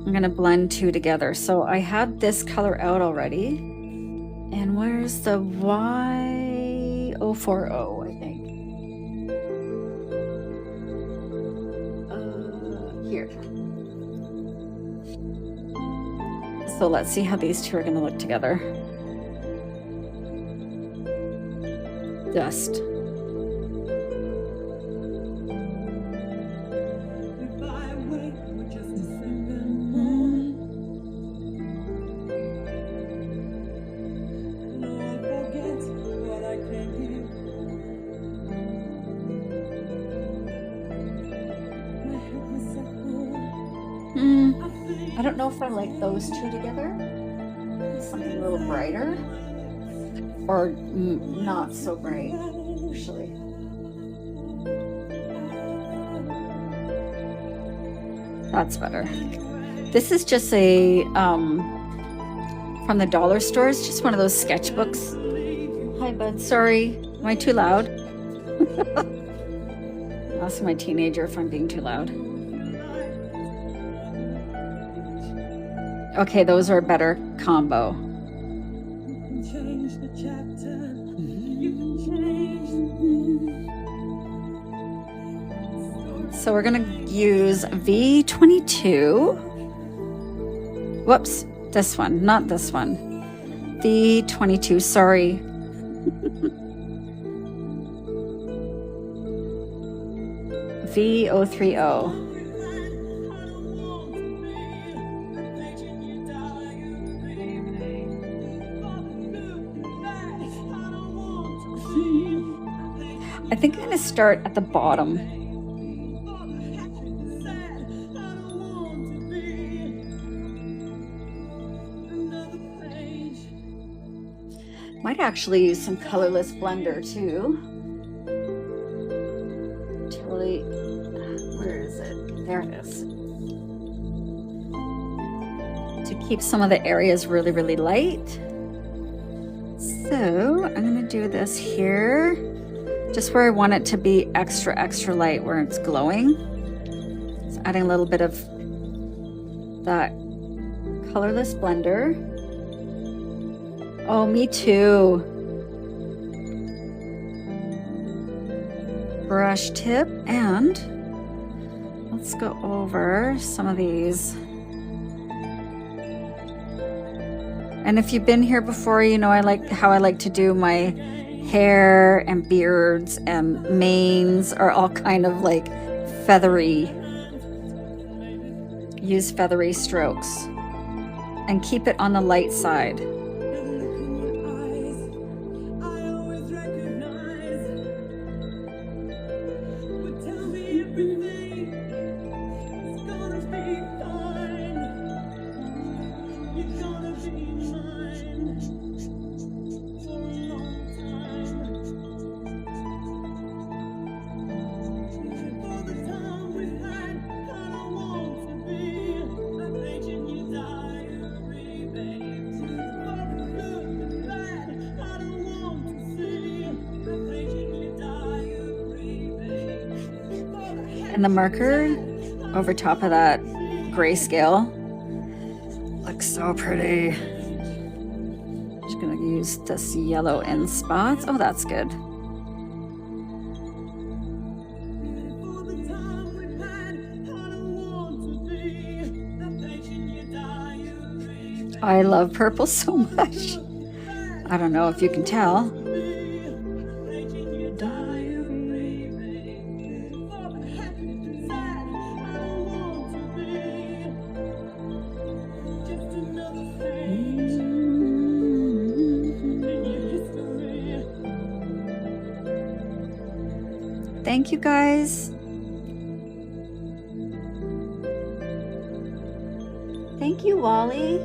I'm going to blend two together. So I had this color out already. And where's the Y040, I think? Here. So let's see how these two are going to look together. Dust. I don't know if I like those two together. Something a little brighter. Or not so bright, actually. That's better. This is just a, from the dollar store. It's just one of those sketchbooks. Hi, bud. Sorry. Am I too loud? Ask my teenager if I'm being too loud. Okay, those are a better combo. So we're gonna use V22. Whoops, this one, not this one. V22, sorry. V030. I think I'm gonna start at the bottom. Might actually use some colorless blender too. Totally, where is it? There it is. To keep some of the areas really, really light. So I'm gonna do this here, just where I want it to be extra, extra light where it's glowing. So adding a little bit of that colorless blender. Oh, me too. Brush tip, and let's go over some of these. And if you've been here before, you know how I like to do my hair and beards and manes are all kind of like feathery. Use feathery strokes and keep it on the light side. And the marker over top of that grayscale looks so pretty. Just gonna use this yellow in spots. Oh, that's good. I love purple so much. I don't know if you can tell. Thank you guys. Thank you, Wally.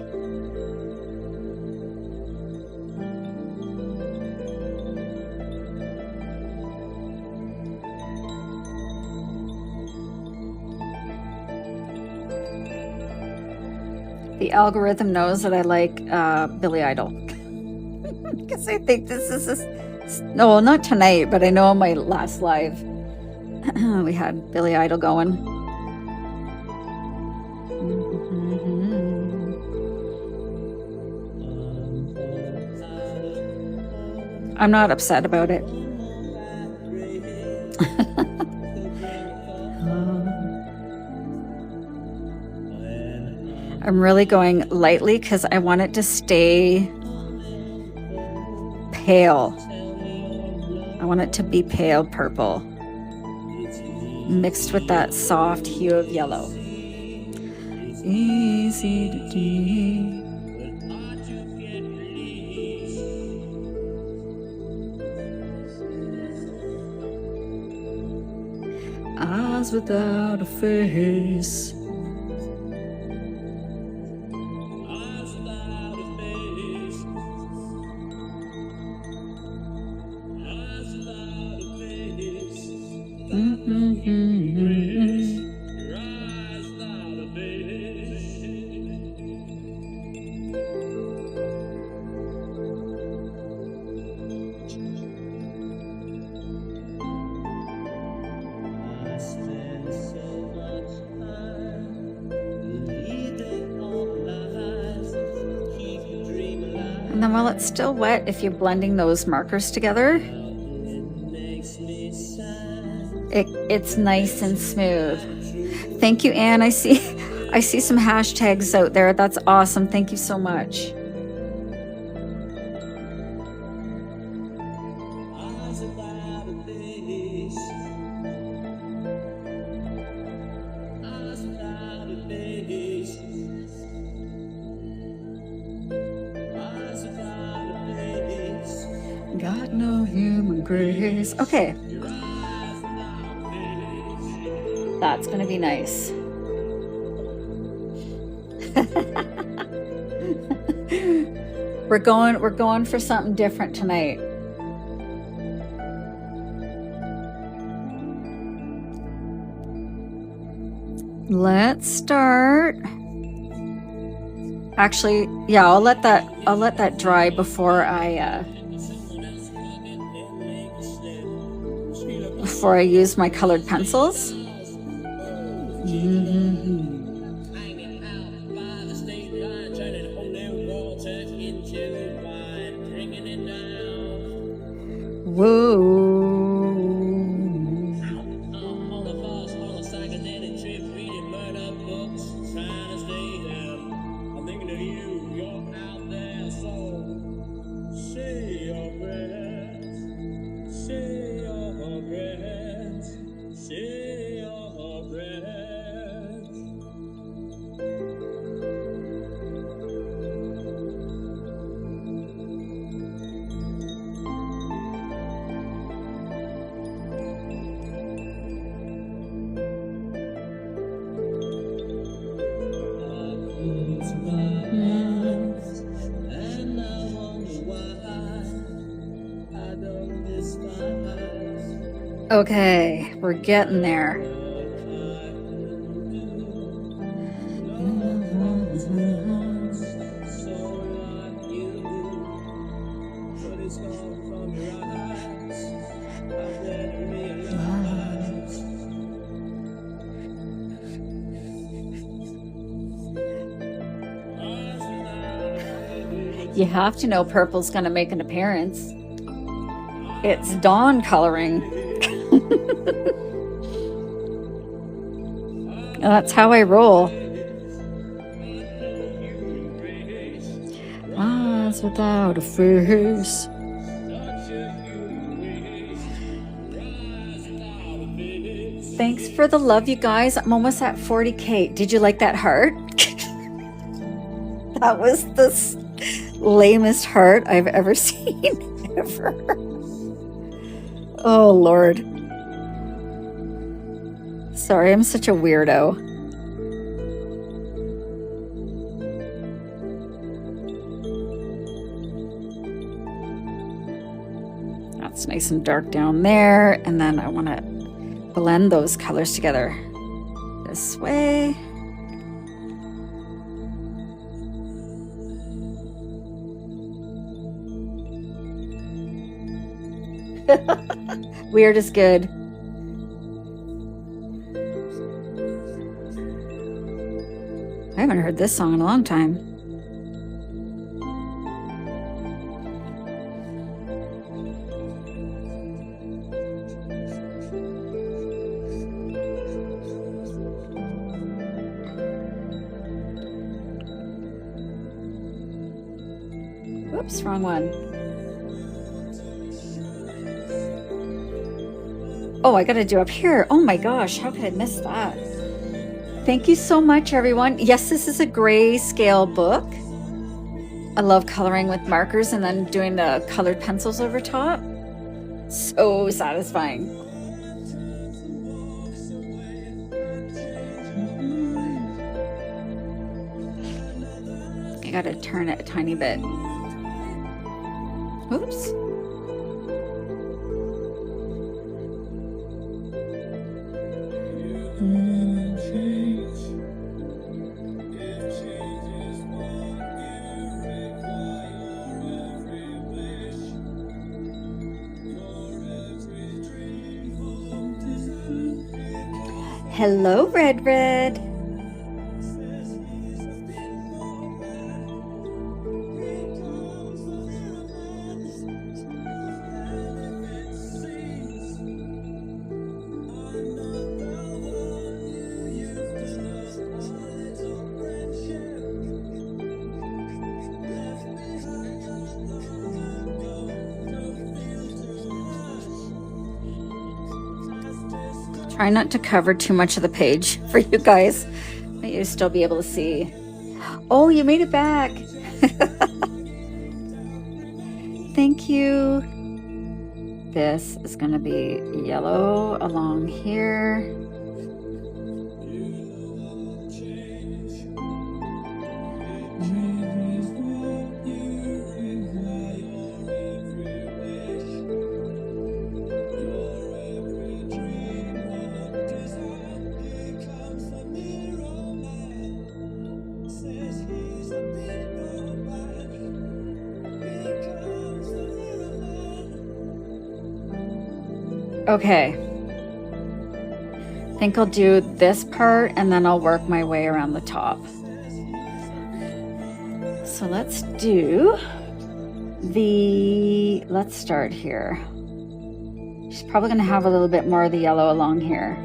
The algorithm knows that I like Billy Idol. Because I think this is no, not tonight, but I know my last live we had Billy Idol going. I'm not upset about it. I'm really going lightly because I want it to stay pale. I want it to be pale purple mixed with that soft hue of yellow. Easy to do. Eyes without a face. And then while it's still wet, if you're blending those markers together, it's nice and smooth. Thank you, Anne. I see some hashtags out there. That's awesome. Thank you so much. Got no human grace. Okay. That's gonna be nice. We're going for something different tonight. Let's start. Actually, yeah, I'll let that dry before I use my colored pencils. Whoa. Okay, we're getting there. You have to know purple's going to make an appearance. It's dawn coloring. That's how I roll. hands without a face. Thanks for the love, you guys. I'm almost at 40K. Did you like that heart? That was the lamest heart I've ever seen, ever. Oh, Lord. Sorry, I'm such a weirdo. That's nice and dark down there. And then I want to blend those colors together this way. Weird is good. I haven't heard this song in a long time. Oops, wrong one. Oh, I gotta do up here. Oh my gosh, how could I miss that? Thank you so much, everyone. Yes, this is a grayscale book. I love coloring with markers and then doing the colored pencils over top. So satisfying. I gotta turn it a tiny bit. Oops. Hello, Red Red. Try not to cover too much of the page for you guys, but you'll still be able to see. Oh, you made it back. Thank you. This is going to be yellow along here. Okay, I think I'll do this part and then I'll work my way around the top. So let's do let's start here. She's probably going to have a little bit more of the yellow along here.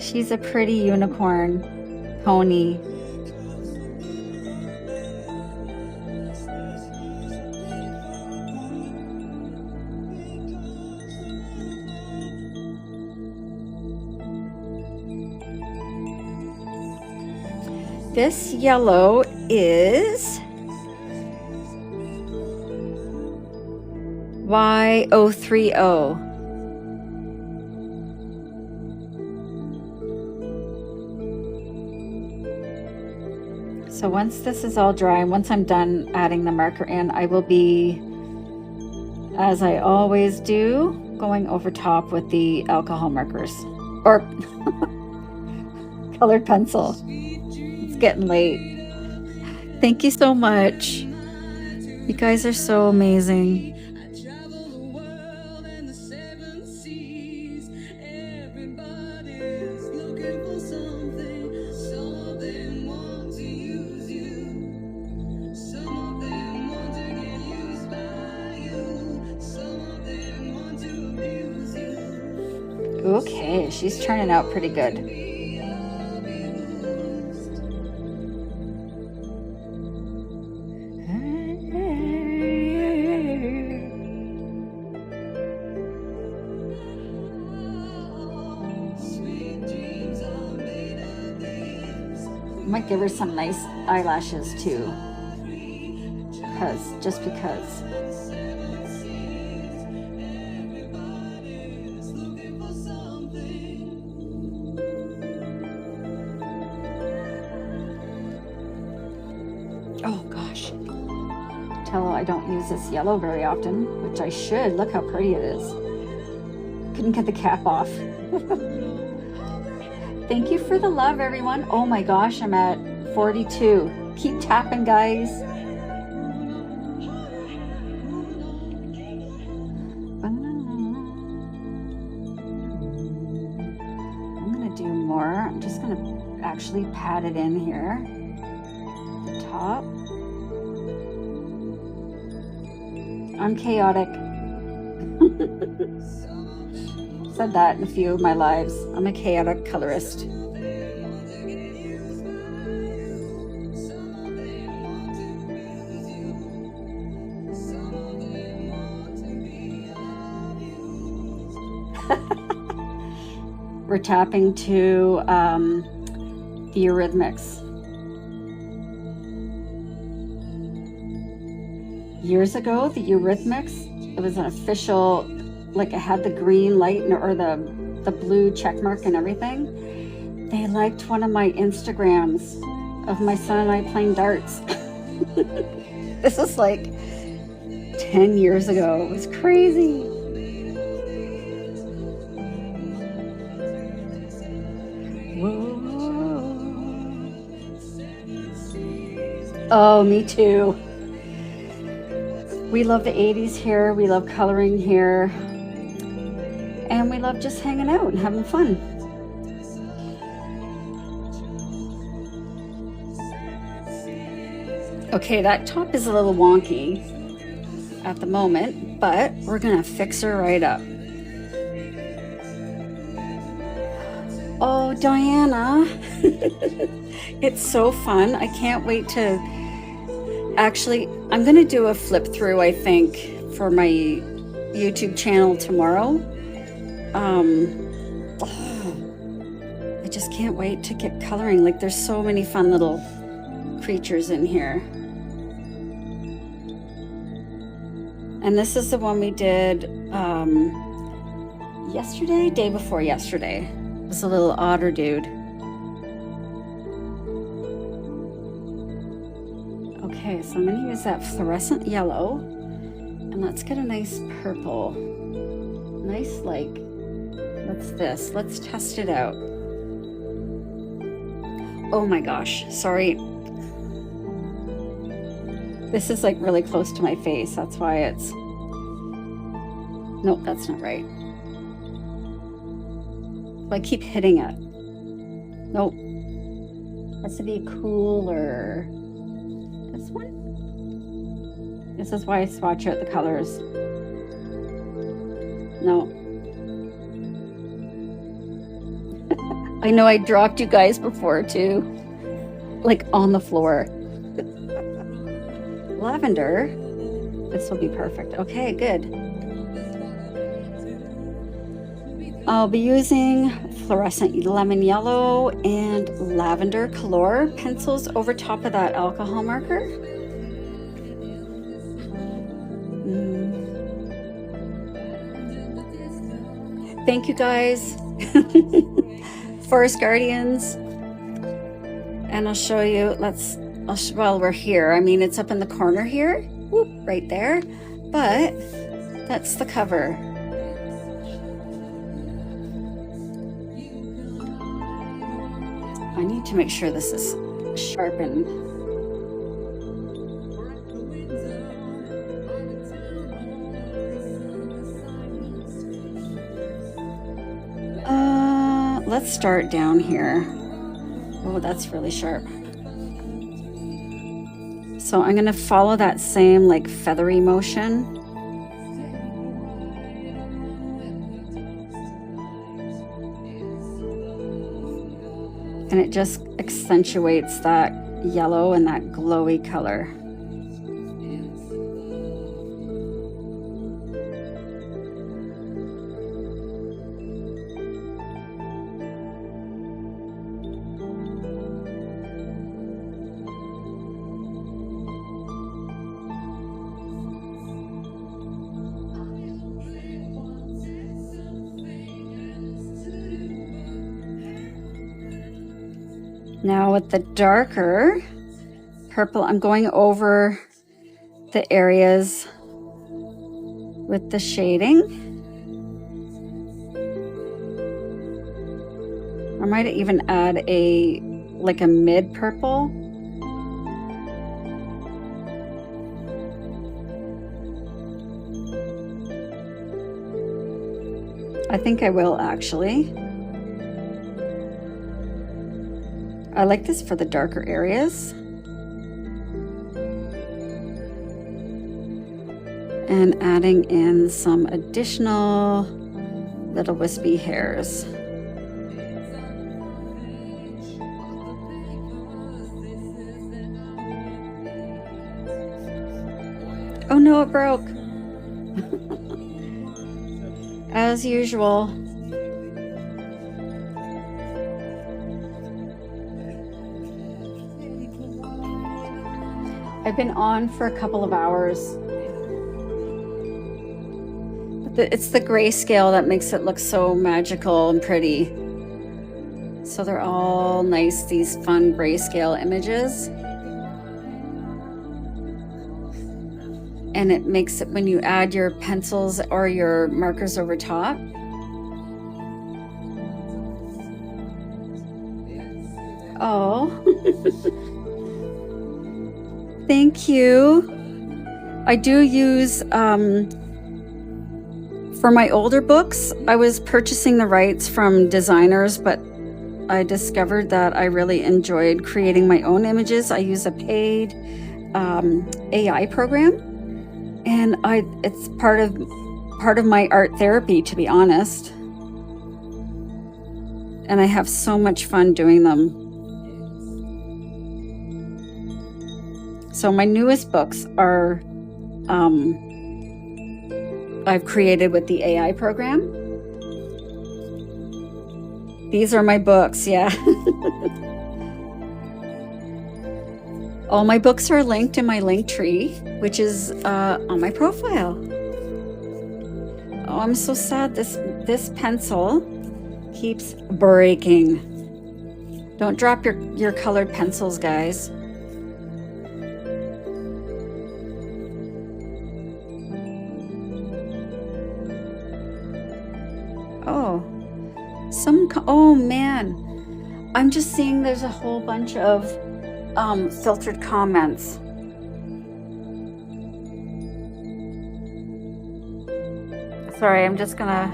She's a pretty unicorn pony. This yellow is Y030. So once this is all dry, and once I'm done adding the marker in, I will be, as I always do, going over top with the alcohol markers, or colored pencil. It's getting late. Thank you so much. You guys are so amazing. Okay, she's turning out pretty good. Might give her some nice eyelashes too, just because. Oh gosh, tell her I don't use this yellow very often, which I should. Look how pretty it is. Couldn't get the cap off. Thank you for the love, everyone. Oh my gosh, I'm at 42. Keep tapping, guys. I'm gonna do more. I'm just gonna actually pat it in here. The top. I'm chaotic. Said that in a few of my lives. I'm a chaotic colorist. We're tapping to the Eurythmics. Years ago, the Eurythmics, it was an official, like it had the green light or the blue check mark and everything. They liked one of my Instagrams of my son and I playing darts. This was like 10 years ago. It was crazy. Whoa. Oh, me too. We love the 80s here. We love coloring here. And we love just hanging out and having fun. Okay, that top is a little wonky at the moment, but we're gonna fix her right up. Oh, Diana. It's so fun. I can't wait to actually, I'm gonna do a flip through, I think, for my YouTube channel tomorrow. I just can't wait to get coloring. Like, there's so many fun little creatures in here. And this is the one we did yesterday, day before yesterday. It was a little otter dude. Okay, so I'm going to use that fluorescent yellow, and let's get a nice purple. Nice, like, what's this? Let's test it out. Oh my gosh, sorry. This is like really close to my face. That's why it's... Nope, that's not right. I keep hitting it. Nope. Has to be cooler. This one? This is why I swatch out the colors. No. I know I dropped you guys before too. Like on the floor. Lavender. This will be perfect. Okay, good. I'll be using fluorescent lemon yellow and lavender Kalour pencils over top of that alcohol marker. Thank you guys. Forest Guardians. And I'll show you, well, we're here. I mean, it's up in the corner here, whoop, right there, but that's the cover. I need to make sure this is sharpened. Let's start down here. Oh, that's really sharp. So I'm going to follow that same like feathery motion. And it just accentuates that yellow and that glowy color. Now with the darker purple, I'm going over the areas with the shading. I might even add like a mid purple. I think I will actually. I like this for the darker areas. And adding in some additional little wispy hairs. Oh no, it broke. As usual. I've been on for a couple of hours. It's the grayscale that makes it look so magical and pretty. So they're all nice, these fun grayscale images. And it makes it, when you add your pencils or your markers over top, oh. Thank you. I do use, for my older books, I was purchasing the rights from designers, but I discovered that I really enjoyed creating my own images. I use a paid AI program, and it's part of my art therapy, to be honest. And I have so much fun doing them. So my newest books are I've created with the AI program. These are my books, yeah. All my books are linked in my link tree, which is on my profile. Oh, I'm so sad this pencil keeps breaking. Don't drop your colored pencils, guys. Oh man, I'm just seeing there's a whole bunch of filtered comments. Sorry, I'm just gonna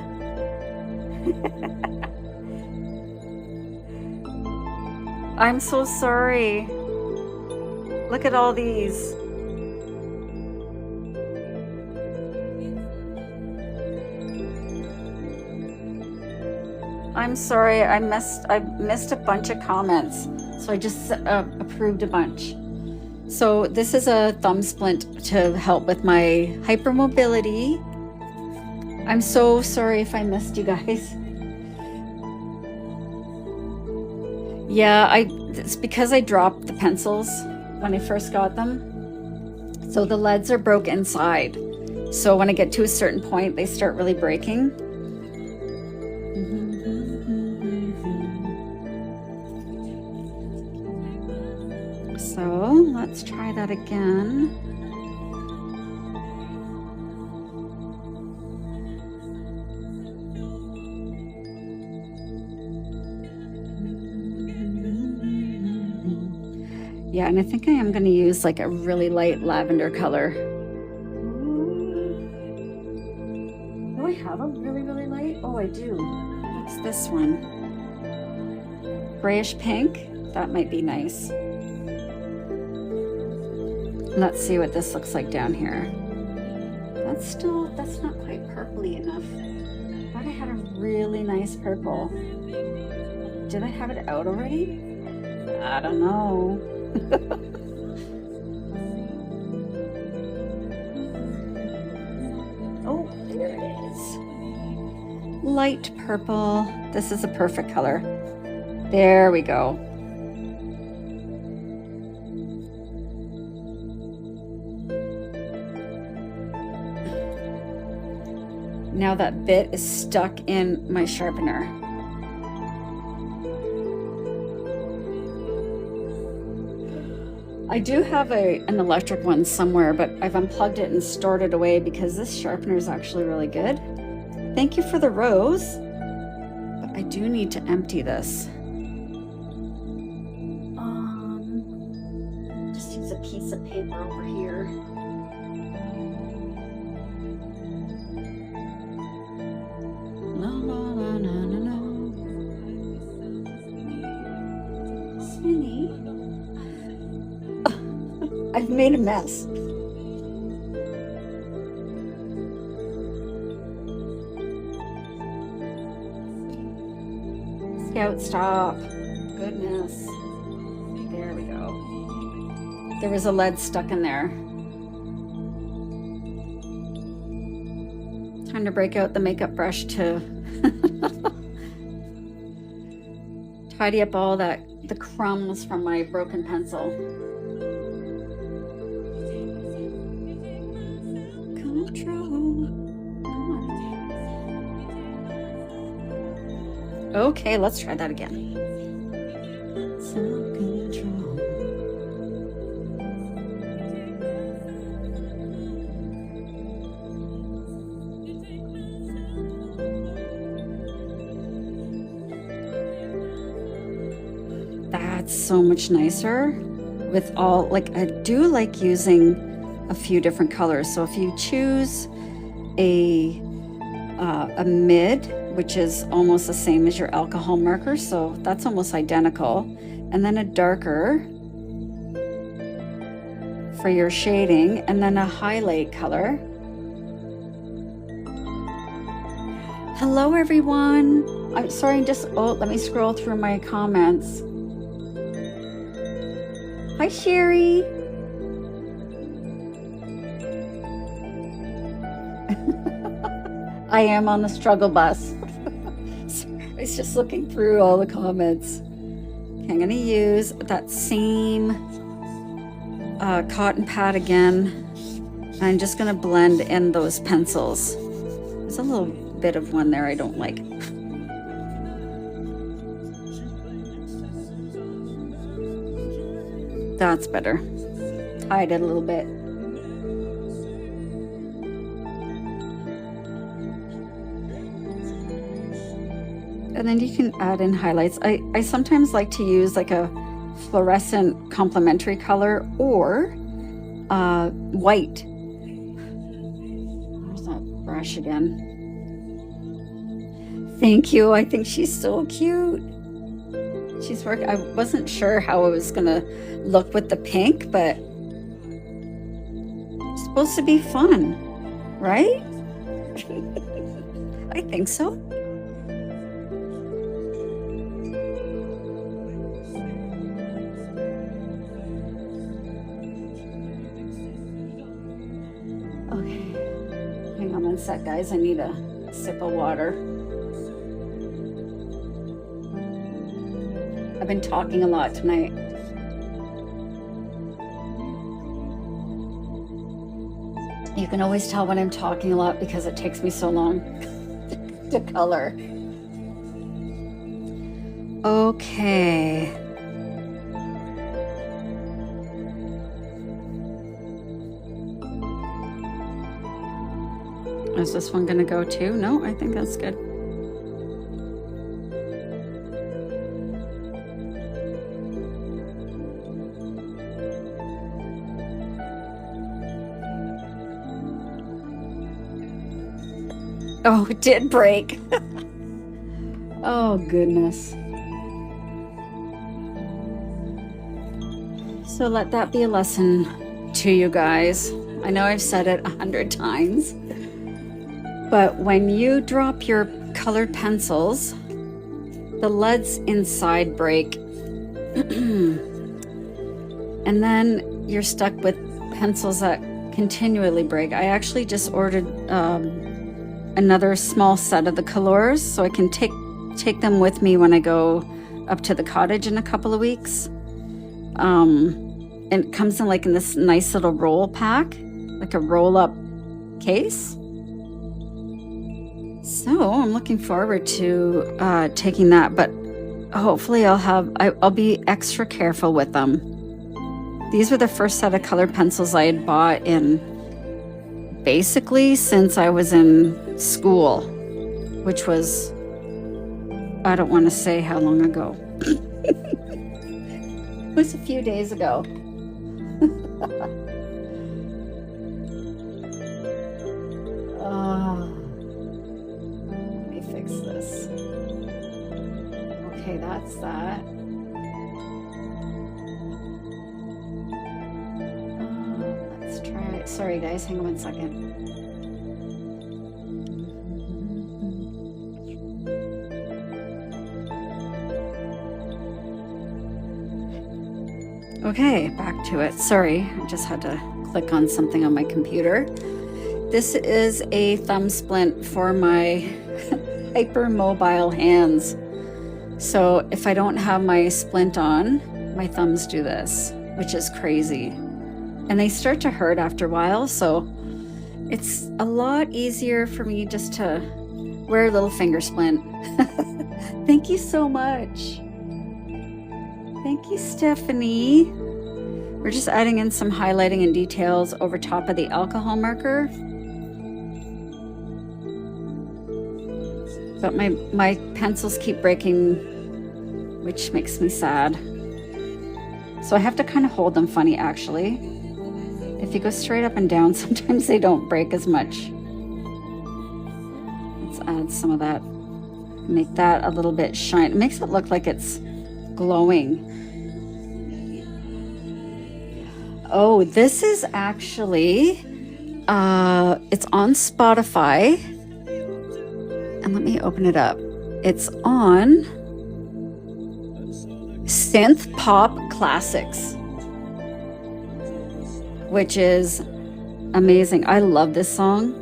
I'm so sorry. Look at all these. I'm sorry, I missed a bunch of comments, so I just approved a bunch. So this is a thumb splint to help with my hypermobility. I'm so sorry if I missed you guys. Yeah, it's because I dropped the pencils when I first got them. So the leads are broke inside. So when I get to a certain point, they start really breaking. So let's try that again. Yeah, and I think I am going to use like a really light lavender color. Do I have a really, really light? Oh, I do. What's this one? Grayish pink? That might be nice. Let's see what this looks like down here. That's not quite purpley enough. I thought I had a really nice purple. Did I have it out already? I don't know. Oh, there it is. Light purple. This is a perfect color. There we go. Now that bit is stuck in my sharpener. I do have an electric one somewhere, but I've unplugged it and stored it away because this sharpener is actually really good. Thank you for the rose, but I do need to empty this. Just use a piece of paper over here. La la la la la la. Spinny. I've made a mess. Scout, stop. Goodness. There we go. There was a lead stuck in there. Time to break out the makeup brush to tidy up all the crumbs from my broken pencil. Okay, let's try that again. Self-control. That's so much nicer with all, like, I do like using a few different colors. So if you choose a mid, which is almost the same as your alcohol marker, so that's almost identical, and then a darker for your shading, and then a highlight color. Hello everyone. I'm sorry, let me scroll through my comments. Hi Sherry. I am on the struggle bus. I was just looking through all the comments. Okay, I'm going to use that same cotton pad again. I'm just going to blend in those pencils. There's a little bit of one there I don't like. That's better. Hide it a little bit. And then you can add in highlights. I sometimes like to use like a fluorescent complementary color or white. There's that brush again. Thank you. I think she's so cute. She's working. I wasn't sure how it was gonna look with the pink, but it's supposed to be fun, right? I think so. One sec, guys. I need a sip of water. I've been talking a lot tonight. You can always tell when I'm talking a lot because it takes me so long to color. Okay. Is this one gonna go too? No, I think that's good. Oh, it did break. Oh, goodness. So let that be a lesson to you guys. I know I've said it 100 times. But when you drop your colored pencils, the leads inside break And then you're stuck with pencils that continually break. I actually just ordered another small set of the Kalours so I can take them with me when I go up to the cottage in a couple of weeks. And it comes in like in this nice little roll pack, like a roll-up case. So I'm looking forward to taking that, but hopefully I'll be extra careful with them. These were the first set of colored pencils I had bought in basically since I was in school, which was, I don't want to say how long ago. It was a few days ago. Let me fix this. Okay, that's that. Let's try it. Sorry guys, hang on 1 second. Okay, back to it. Sorry, I just had to click on something on my computer. This is a thumb splint for my hypermobile hands. So if I don't have my splint on, my thumbs do this, which is crazy. And they start to hurt after a while, so it's a lot easier for me just to wear a little finger splint. Thank you so much. Thank you, Stephanie. We're just adding in some highlighting and details over top of the alcohol marker. But my pencils keep breaking, which makes me sad. So I have to kind of hold them funny, actually. If you go straight up and down, sometimes they don't break as much. Let's add some of that. Make that a little bit shine. It makes it look like it's glowing. Oh, this is actually, it's on Spotify. And let me open it up. It's on Synth Pop Classics, which is amazing. I love this song.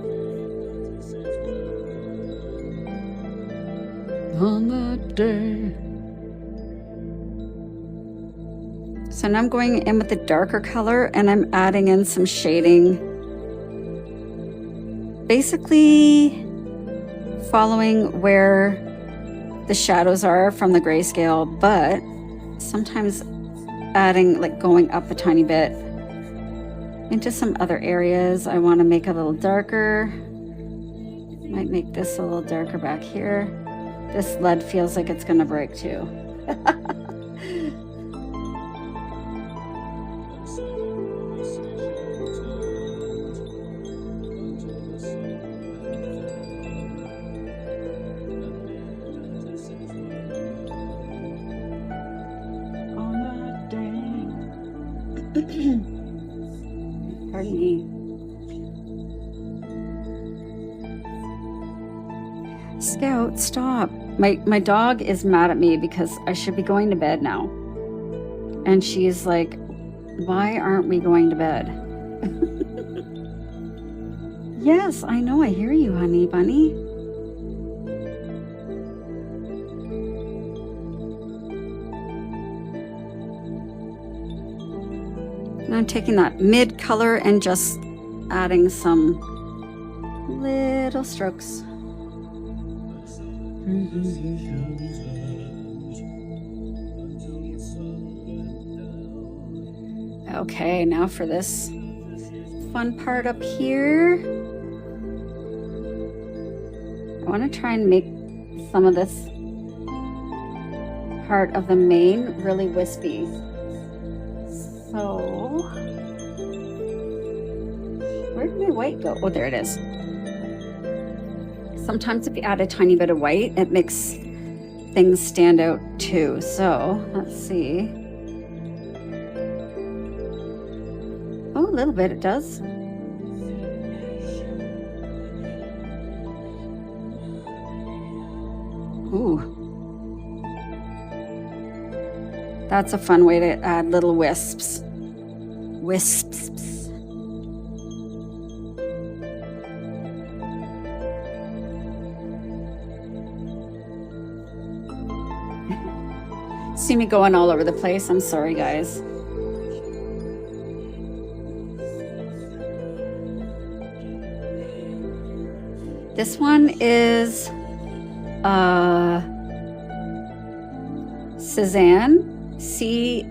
On that day. So now I'm going in with the darker color and I'm adding in some shading. Basically following where the shadows are from the grayscale, but sometimes adding, like going up a tiny bit into some other areas. I want to make a little darker. Might make this a little darker back here. This lead feels like it's gonna break too. Pardon me. Scout, stop. My dog is mad at me because I should be going to bed now. And she's like, why aren't we going to bed? Yes, I know, I hear you, honey bunny. And I'm taking that mid color and just adding some little strokes. Okay, now for this fun part up here. I want to try and make some of this part of the mane really wispy. So, where did my white go? Oh, there it is. Sometimes if you add a tiny bit of white, it makes things stand out too. So, let's see. Oh, a little bit it does. Ooh. That's a fun way to add little wisps. Wisps. See me going all over the place. I'm sorry, guys. This one is Cezanne.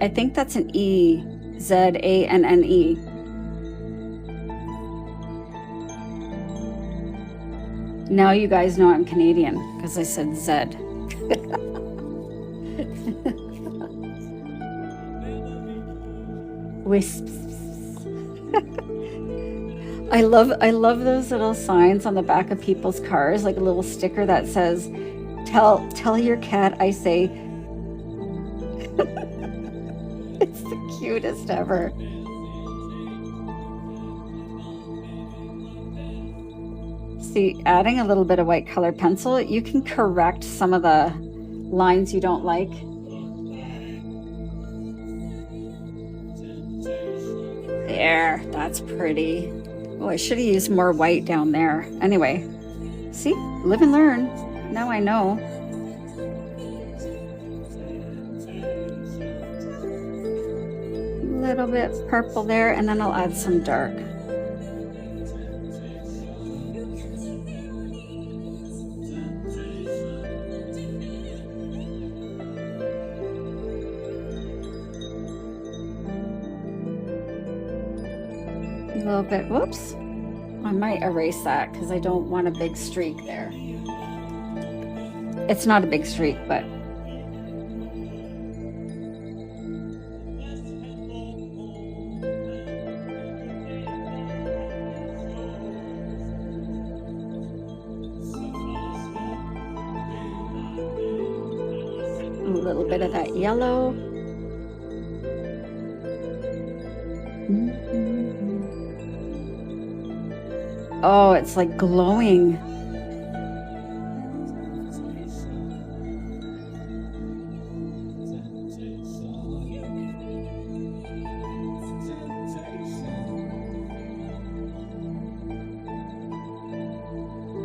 I think that's an E. Zanne. Now you guys know I'm Canadian because I said Zed. Wisps. I love those little signs on the back of people's cars, like a little sticker that says, tell your cat I say. It's the cutest ever. See, adding a little bit of white colored pencil, you can correct some of the lines you don't like. There, that's pretty. Oh, I should have used more white down there. Anyway, see, live and learn. Now I know. A little bit purple there, and then I'll add some dark. A little bit, whoops. I might erase that because I don't want a big streak there. It's not a big streak, but a little bit of that yellow. Oh, it's like glowing.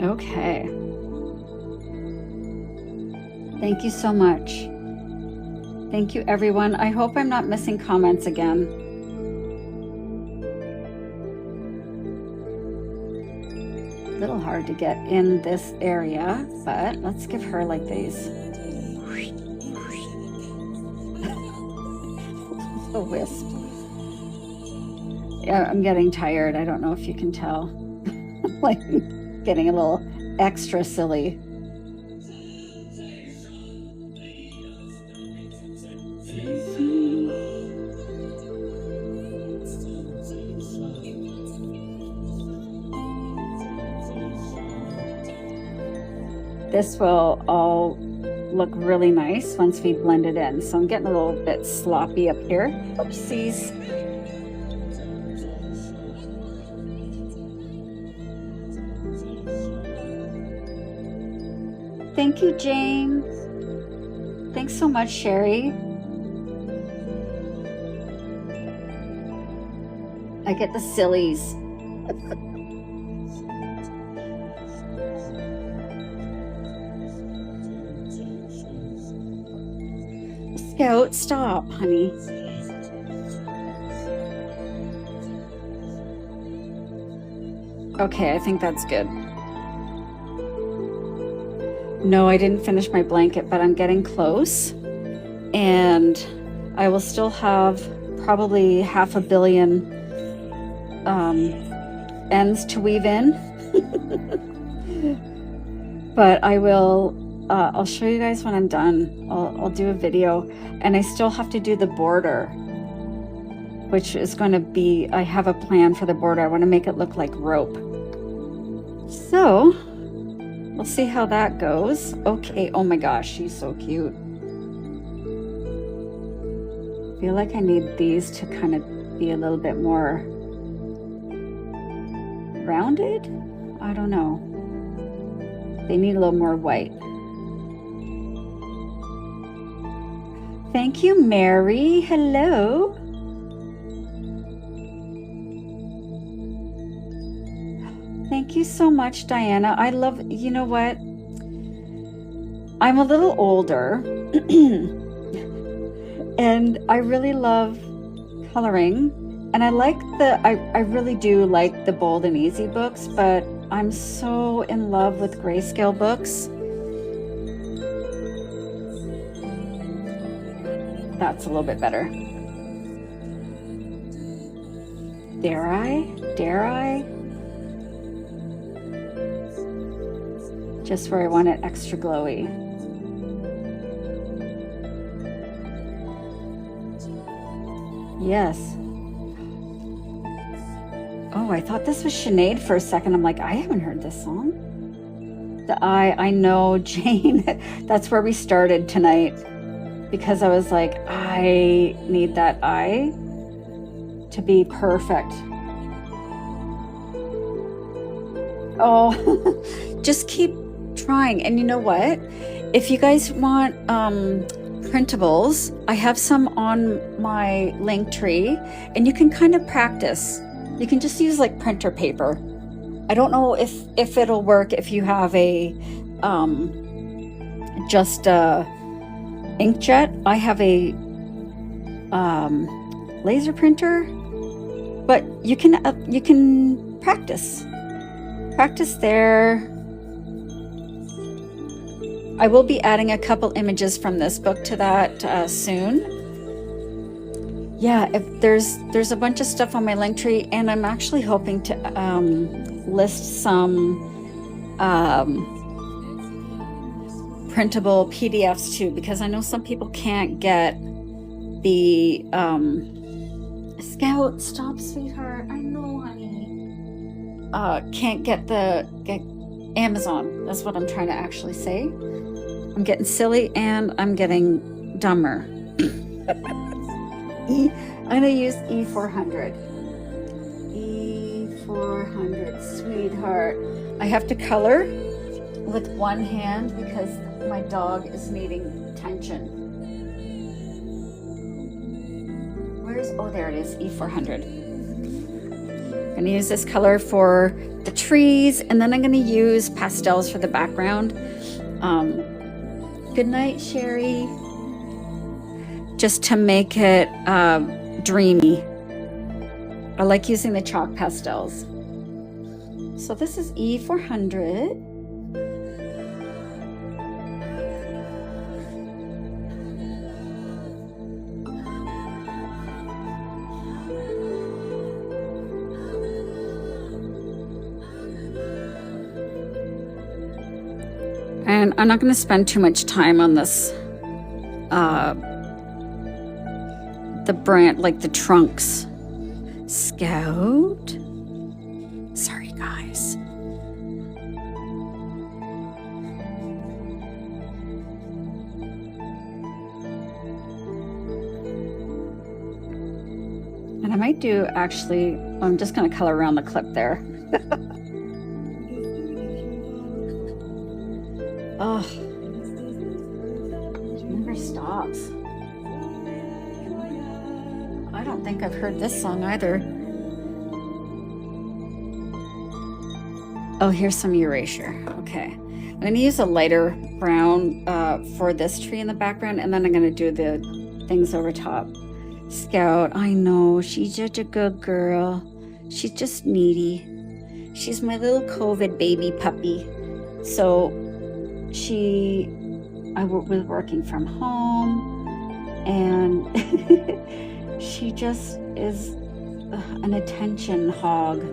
Okay. Thank you so much. Thank you, everyone. I hope I'm not missing comments again. A little hard to get in this area, but let's give her like these. A wisp. Yeah, I'm getting tired. I don't know if you can tell. Like getting a little extra silly. This will all look really nice once we blend it in. So I'm getting a little bit sloppy up here. Oopsies. Thank you, James. Thanks so much, Sherry. I get the sillies. Scout, stop, honey. Okay, I think that's good. No, I didn't finish my blanket, but I'm getting close. And I will still have probably 500 million ends to weave in. But I will, I'll show you guys when I'm done. I'll do a video. And I still have to do the border, which is going to be, I have a plan for the border. I want to make it look like rope. So we'll see how that goes. Okay. Oh my gosh, she's so cute. I feel like I need these to kind of be a little bit more rounded. I don't know. They need a little more white. Thank you, Mary. Hello. Thank you so much, Diana. I love, you know what? I'm a little older and I really love coloring. And I like I really do like the bold and easy books, but I'm so in love with grayscale books. That's a little bit better. Dare I? Dare I? Just where I want it extra glowy. Yes. Oh, I thought this was Sinead for a second. I'm like, I haven't heard this song. The I know, Jane. That's where we started tonight. Because I was like, I need that I to be perfect. Oh, just keep trying. And you know what? If you guys want printables, I have some on my Linktree, and you can kind of practice. You can just use like printer paper. I don't know if it'll work if you have a just a inkjet. I have a laser printer, but you can practice there. I will be adding a couple images from this book to that soon. Yeah, if there's a bunch of stuff on my Linktree, and I'm actually hoping to list some printable PDFs too, because I know some people can't get the Scout. Stop, sweetheart. I know, honey. Can't get Amazon. That's what I'm trying to actually say. I'm getting silly and I'm getting dumber. I'm gonna use E400. E400, sweetheart. I have to color with one hand because my dog is needing attention. Oh, there it is, E400. I'm gonna use this color for the trees, and then I'm gonna use pastels for the background. Good night, Sherry. Just to make it dreamy. I like using the chalk pastels. So this is E400. And I'm not going to spend too much time on this, the brand, like the trunks. Scout. Sorry, guys. And I might do, actually, I'm just going to color around the clip there. Oh, it never stops. I don't think I've heard this song either. Oh, here's some erasure. Okay. I'm going to use a lighter brown for this tree in the background, and then I'm going to do the things over top. Scout, I know, she's such a good girl. She's just needy. She's my little COVID baby puppy. So I was working from home, and she just is an attention hog.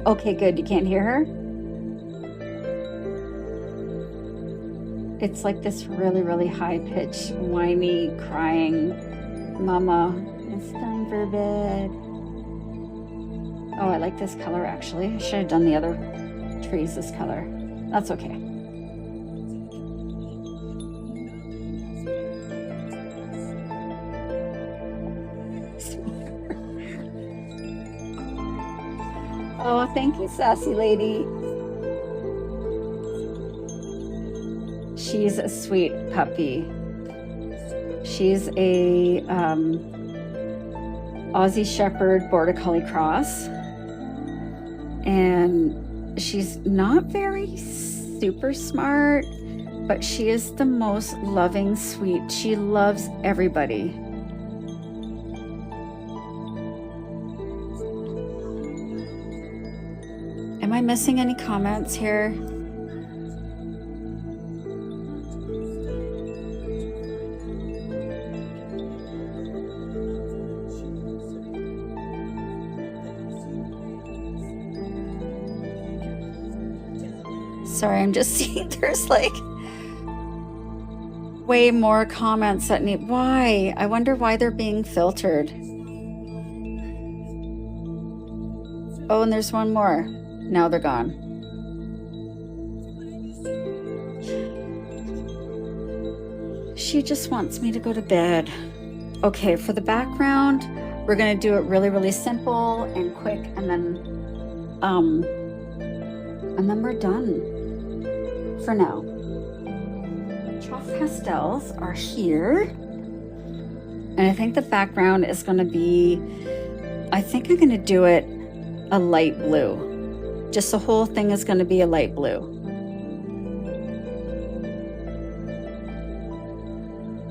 Okay, good. You can't hear her? It's like this really, really high-pitched, whiny, crying, "Mama, it's time for bed." Oh, I like this color, actually. I should have done the other trees this color. That's okay. thank you, sassy lady. She's a sweet puppy. She's a Aussie Shepherd Border Collie cross. And she's not very super smart, but she is the most loving, sweet. She loves everybody. Am I missing any comments here? Sorry, I'm just seeing there's like way more comments that need. Why? I wonder why they're being filtered. Oh, and there's one more. Now they're gone. She just wants me to go to bed. Okay, for the background, we're gonna do it really, really simple and quick, and then we're done for now. Chalk pastels are here, and I think the background is gonna be, I think I'm gonna do it a light blue. Just the whole thing is gonna be a light blue.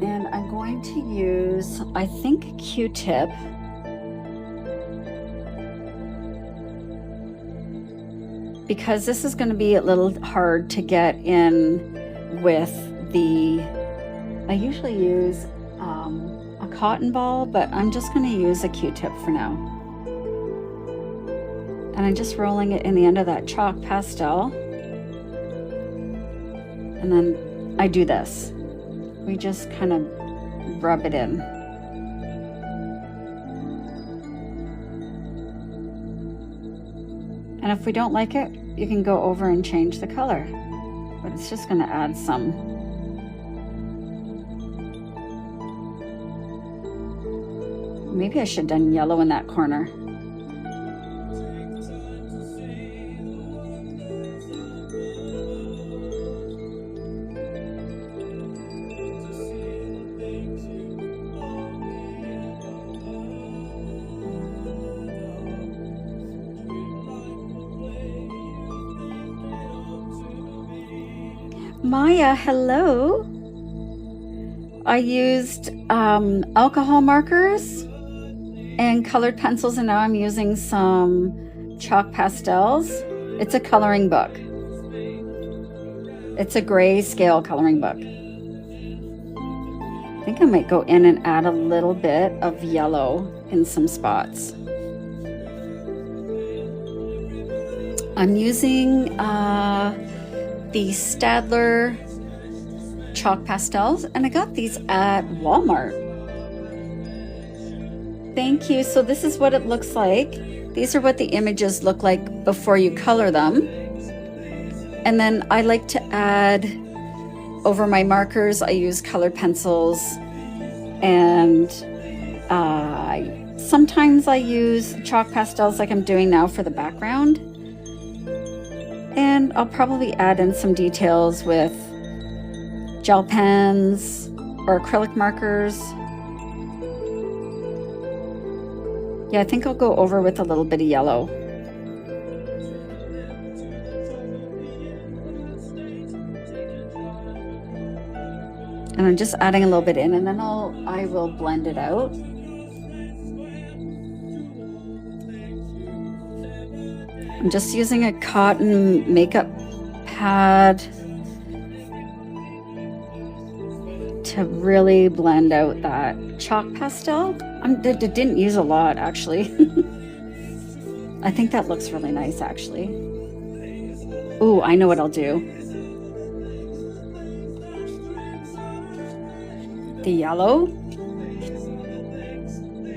And I'm going to use, I think, a Q-tip. Because this is going to be a little hard to get in with the, I usually use a cotton ball, but I'm just going to use a Q-tip for now. And I'm just rolling it in the end of that chalk pastel. And then I do this. We just kind of rub it in. And if we don't like it, you can go over and change the color. But it's just going to add some. Maybe I should have done yellow in that corner. Maya, hello. I used alcohol markers and colored pencils, and now I'm using some chalk pastels. It's a coloring book. It's a Greyscale coloring book. I think I might go in and add a little bit of yellow in some spots. I'm using the Stadler chalk pastels, and I got these at Walmart. Thank you. So this is what it looks like. These are what the images look like before you color them. And then I like to add over my markers, I use colored pencils, and sometimes I use chalk pastels like I'm doing now for the background. And I'll probably add in some details with gel pens or acrylic markers. Yeah, I think I'll go over with a little bit of yellow. And I'm just adding a little bit in, and then I will blend it out. I'm just using a cotton makeup pad to really blend out that chalk pastel. I didn't use a lot, actually. I think that looks really nice, actually. Ooh, I know what I'll do. The yellow.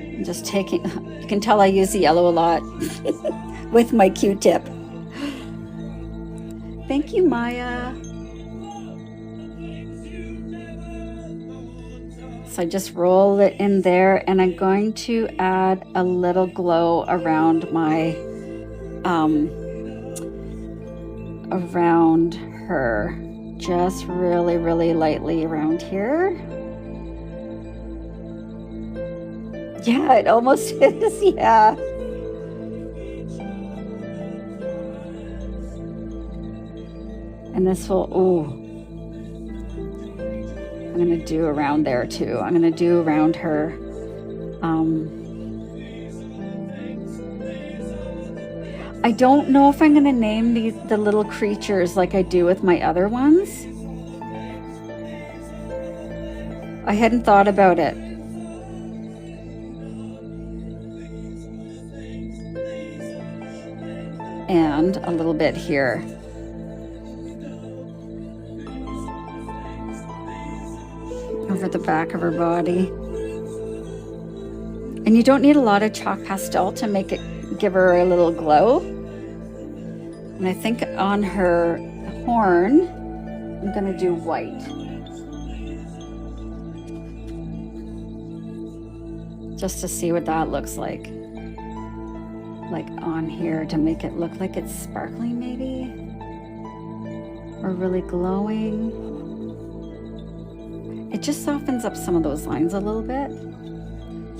I'm just taking, you can tell I use the yellow a lot. With my Q-tip. Thank you, Maya. So I just roll it in there, and I'm going to add a little glow around my around her, just really, really lightly around here. Yeah, it almost is, yeah. And this will, ooh, I'm gonna do around there too. I'm gonna do around her. I don't know if I'm gonna name the little creatures like I do with my other ones. I hadn't thought about it. And a little bit here. Over the back of her body. And you don't need a lot of chalk pastel to make it give her a little glow. And I think on her horn, I'm gonna do white. Just to see what that looks like on here, to make it look like it's sparkling maybe, or really glowing. It just softens up some of those lines a little bit.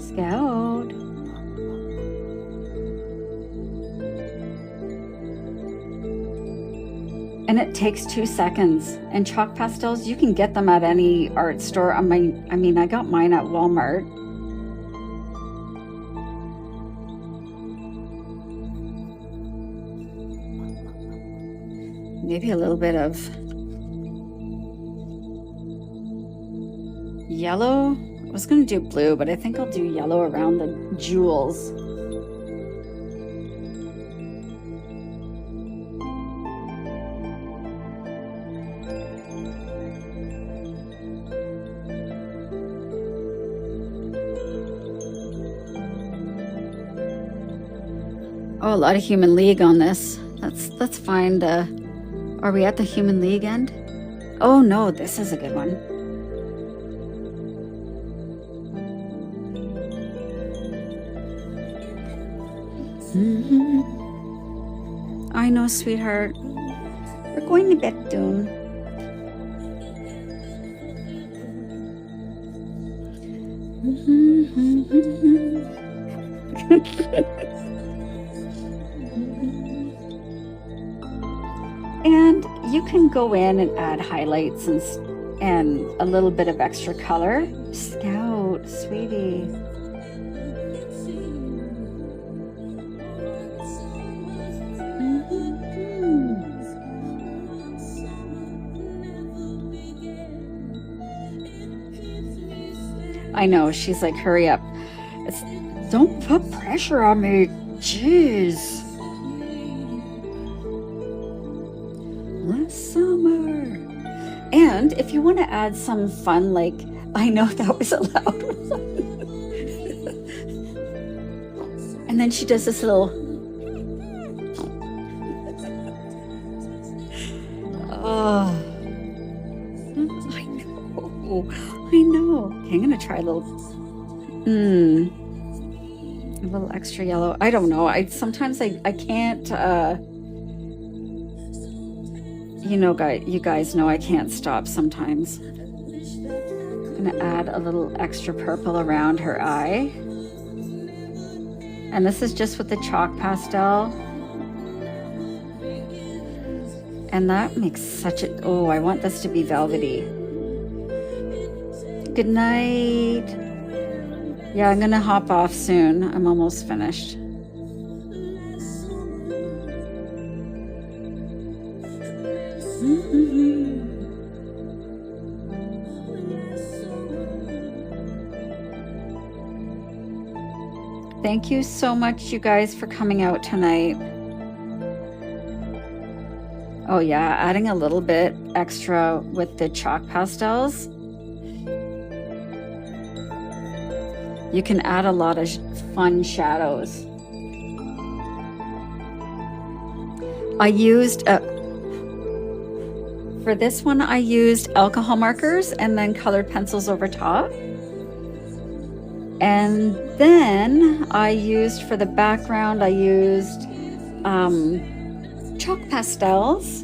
Scout. And it takes 2 seconds. And chalk pastels, you can get them at any art store. I mean, I got mine at Walmart. Maybe a little bit of yellow. I was going to do blue, but I think I'll do yellow around the jewels. Oh, a lot of Human League on this. Let's find, are we at the Human League end? Oh no, this is a good one. I know, sweetheart. We're going to bed soon. And you can go in and add highlights and a little bit of extra color. Scout, sweetie. I know, she's like, hurry up. Don't put pressure on me. Jeez. Last summer. And if you want to add some fun, like, I know that was a loud one. And then she does this little, oh, I know. Okay, I'm gonna try a little extra yellow. I don't know. Sometimes I can't, you guys know I can't stop sometimes. I'm gonna add a little extra purple around her eye. And this is just with the chalk pastel. And that makes such a, oh, I want this to be velvety. Good night. Yeah, I'm gonna hop off soon. I'm almost finished. Thank you so much, you guys, for coming out tonight. Oh yeah, adding a little bit extra with the chalk pastels. You can add a lot of fun shadows. I used, for this one, I used alcohol markers and then colored pencils over top. And then I used, for the background, I used chalk pastels,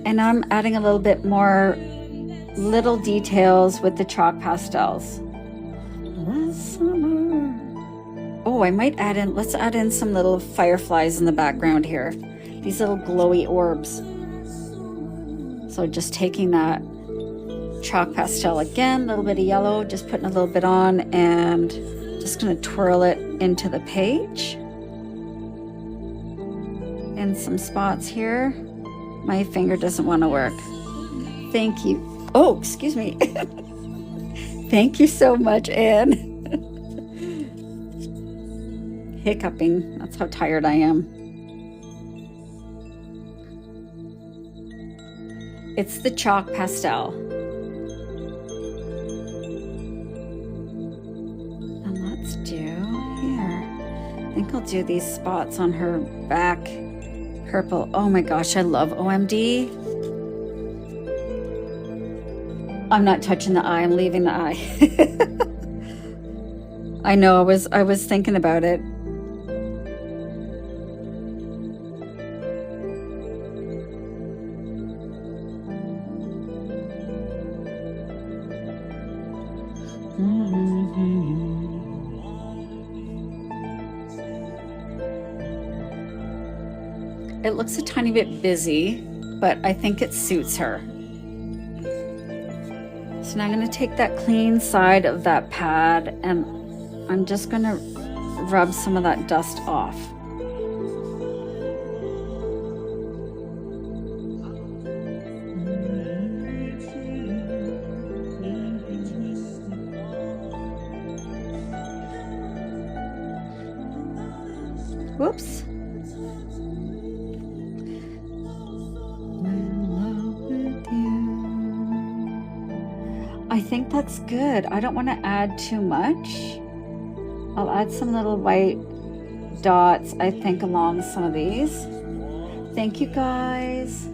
and I'm adding a little bit more little details with the chalk pastels. Oh, I might add in, let's add in some little fireflies in the background here. These little glowy orbs. So just taking that chalk pastel again, a little bit of yellow, just putting a little bit on, and just gonna twirl it into the page. In some spots here. My finger doesn't want to work. Thank you. Oh, excuse me. Thank you so much, Anne. Hiccuping. That's how tired I am. It's the chalk pastel. And let's do here. I think I'll do these spots on her back. Purple. Oh my gosh, I love OMD. I'm not touching the eye, I'm leaving the eye. I know, I was thinking about it. It looks a tiny bit busy, but I think it suits her. So now I'm going to take that clean side of that pad and I'm just going to rub some of that dust off. Whoops. I think that's good. I don't want to add too much. I'll add some little white dots, I think, along some of these. Thank you, guys.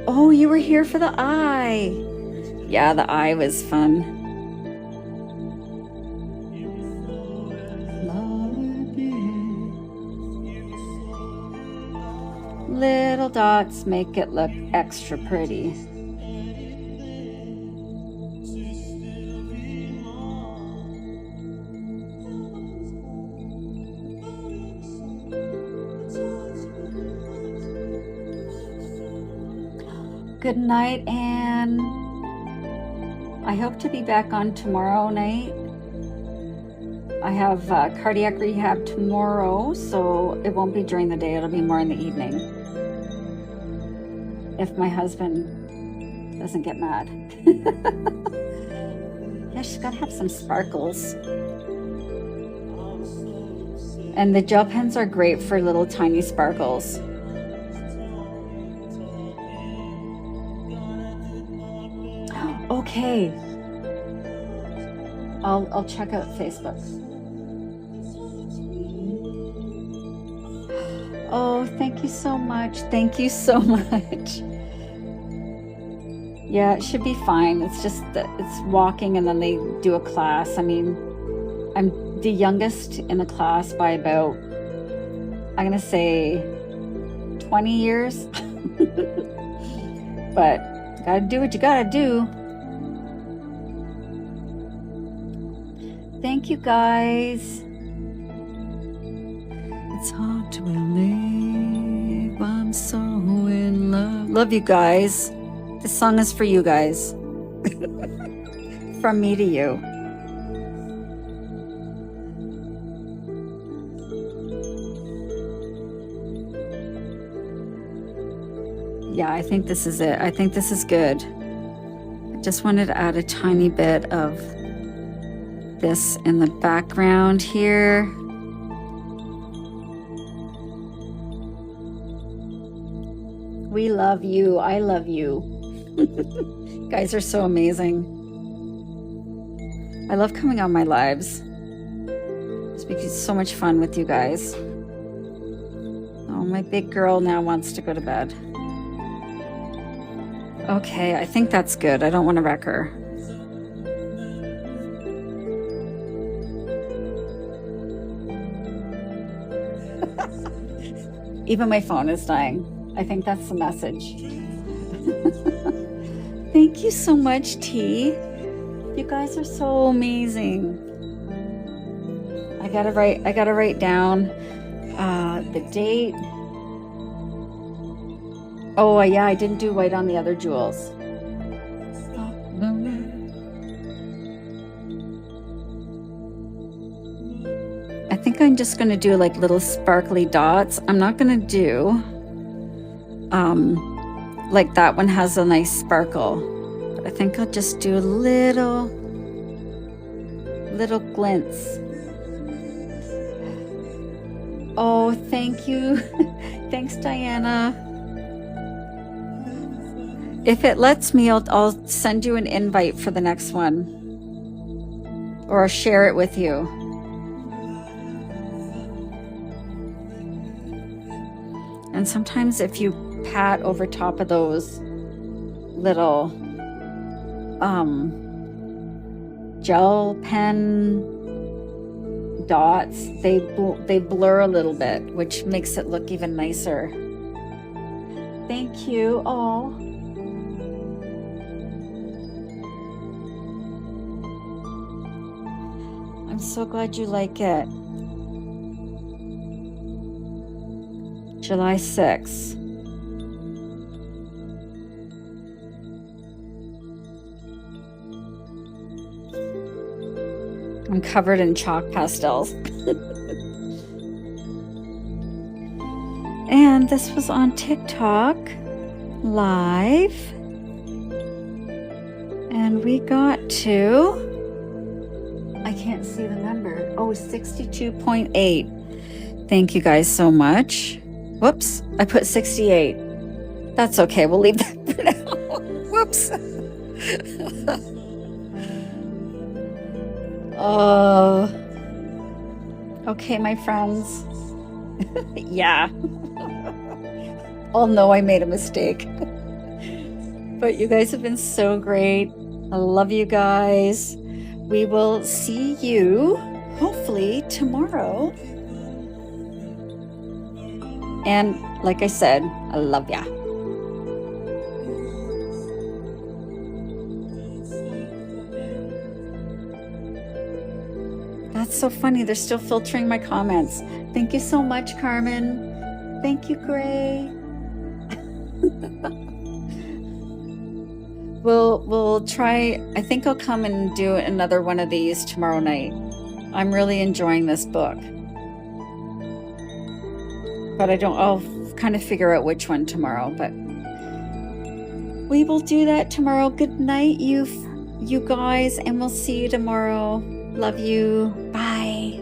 Oh, you were here for the eye. Yeah, the eye was fun. Little dots make it look extra pretty. Good night, Anne. I hope to be back on tomorrow night. I have cardiac rehab tomorrow, so it won't be during the day, it'll be more in the evening. If my husband doesn't get mad. Yeah, she's gotta have some sparkles. And the gel pens are great for little tiny sparkles. Okay. I'll check out Facebook. Oh, thank you so much. Thank you so much. Yeah, it should be fine. It's just that it's walking and then they do a class. I mean, I'm the youngest in the class by about, I'm gonna say 20 years. But gotta do what you gotta do. Thank you, guys. It's hard to believe I'm so in love. Love you guys. This song is for you guys. From me to you. Yeah, I think this is it. I think this is good. I just wanted to add a tiny bit of this in the background here. We love you. I love you. You guys are so amazing. I love coming on my lives. It's because it's so much fun with you guys. Oh, my big girl now wants to go to bed. Okay, I think that's good. I don't want to wreck her. Even my phone is dying. I think that's the message. Thank you so much, T. You guys are so amazing. I gotta write down the date. Oh yeah, I didn't do white on the other jewels. I think I'm just gonna do like little sparkly dots. I'm not gonna do like that one has a nice sparkle. But I think I'll just do little glints. Oh, thank you. Thanks, Diana. If it lets me, I'll send you an invite for the next one. Or I'll share it with you. And sometimes if you pat over top of those little gel pen dots, they blur a little bit, which makes it look even nicer. Thank you. Oh, I'm so glad you like it. July 6th. I'm covered in chalk pastels. And this was on TikTok live. And we got to, I can't see the number. Oh, 62.8. Thank you guys so much. Whoops, I put 68. That's okay, we'll leave that for now. Whoops. Okay, my friends. Yeah. I'll know I made a mistake. But you guys have been so great. I love you guys. We will see you hopefully tomorrow. And like I said, I love ya. That's so funny. They're still filtering my comments. Thank you so much, Carmen. Thank you, Gray. We'll try. I think I'll come and do another one of these tomorrow night. I'm really enjoying this book. But I'll kind of figure out which one tomorrow, but we will do that tomorrow. Good night, you guys, and we'll see you tomorrow. Love you. Bye.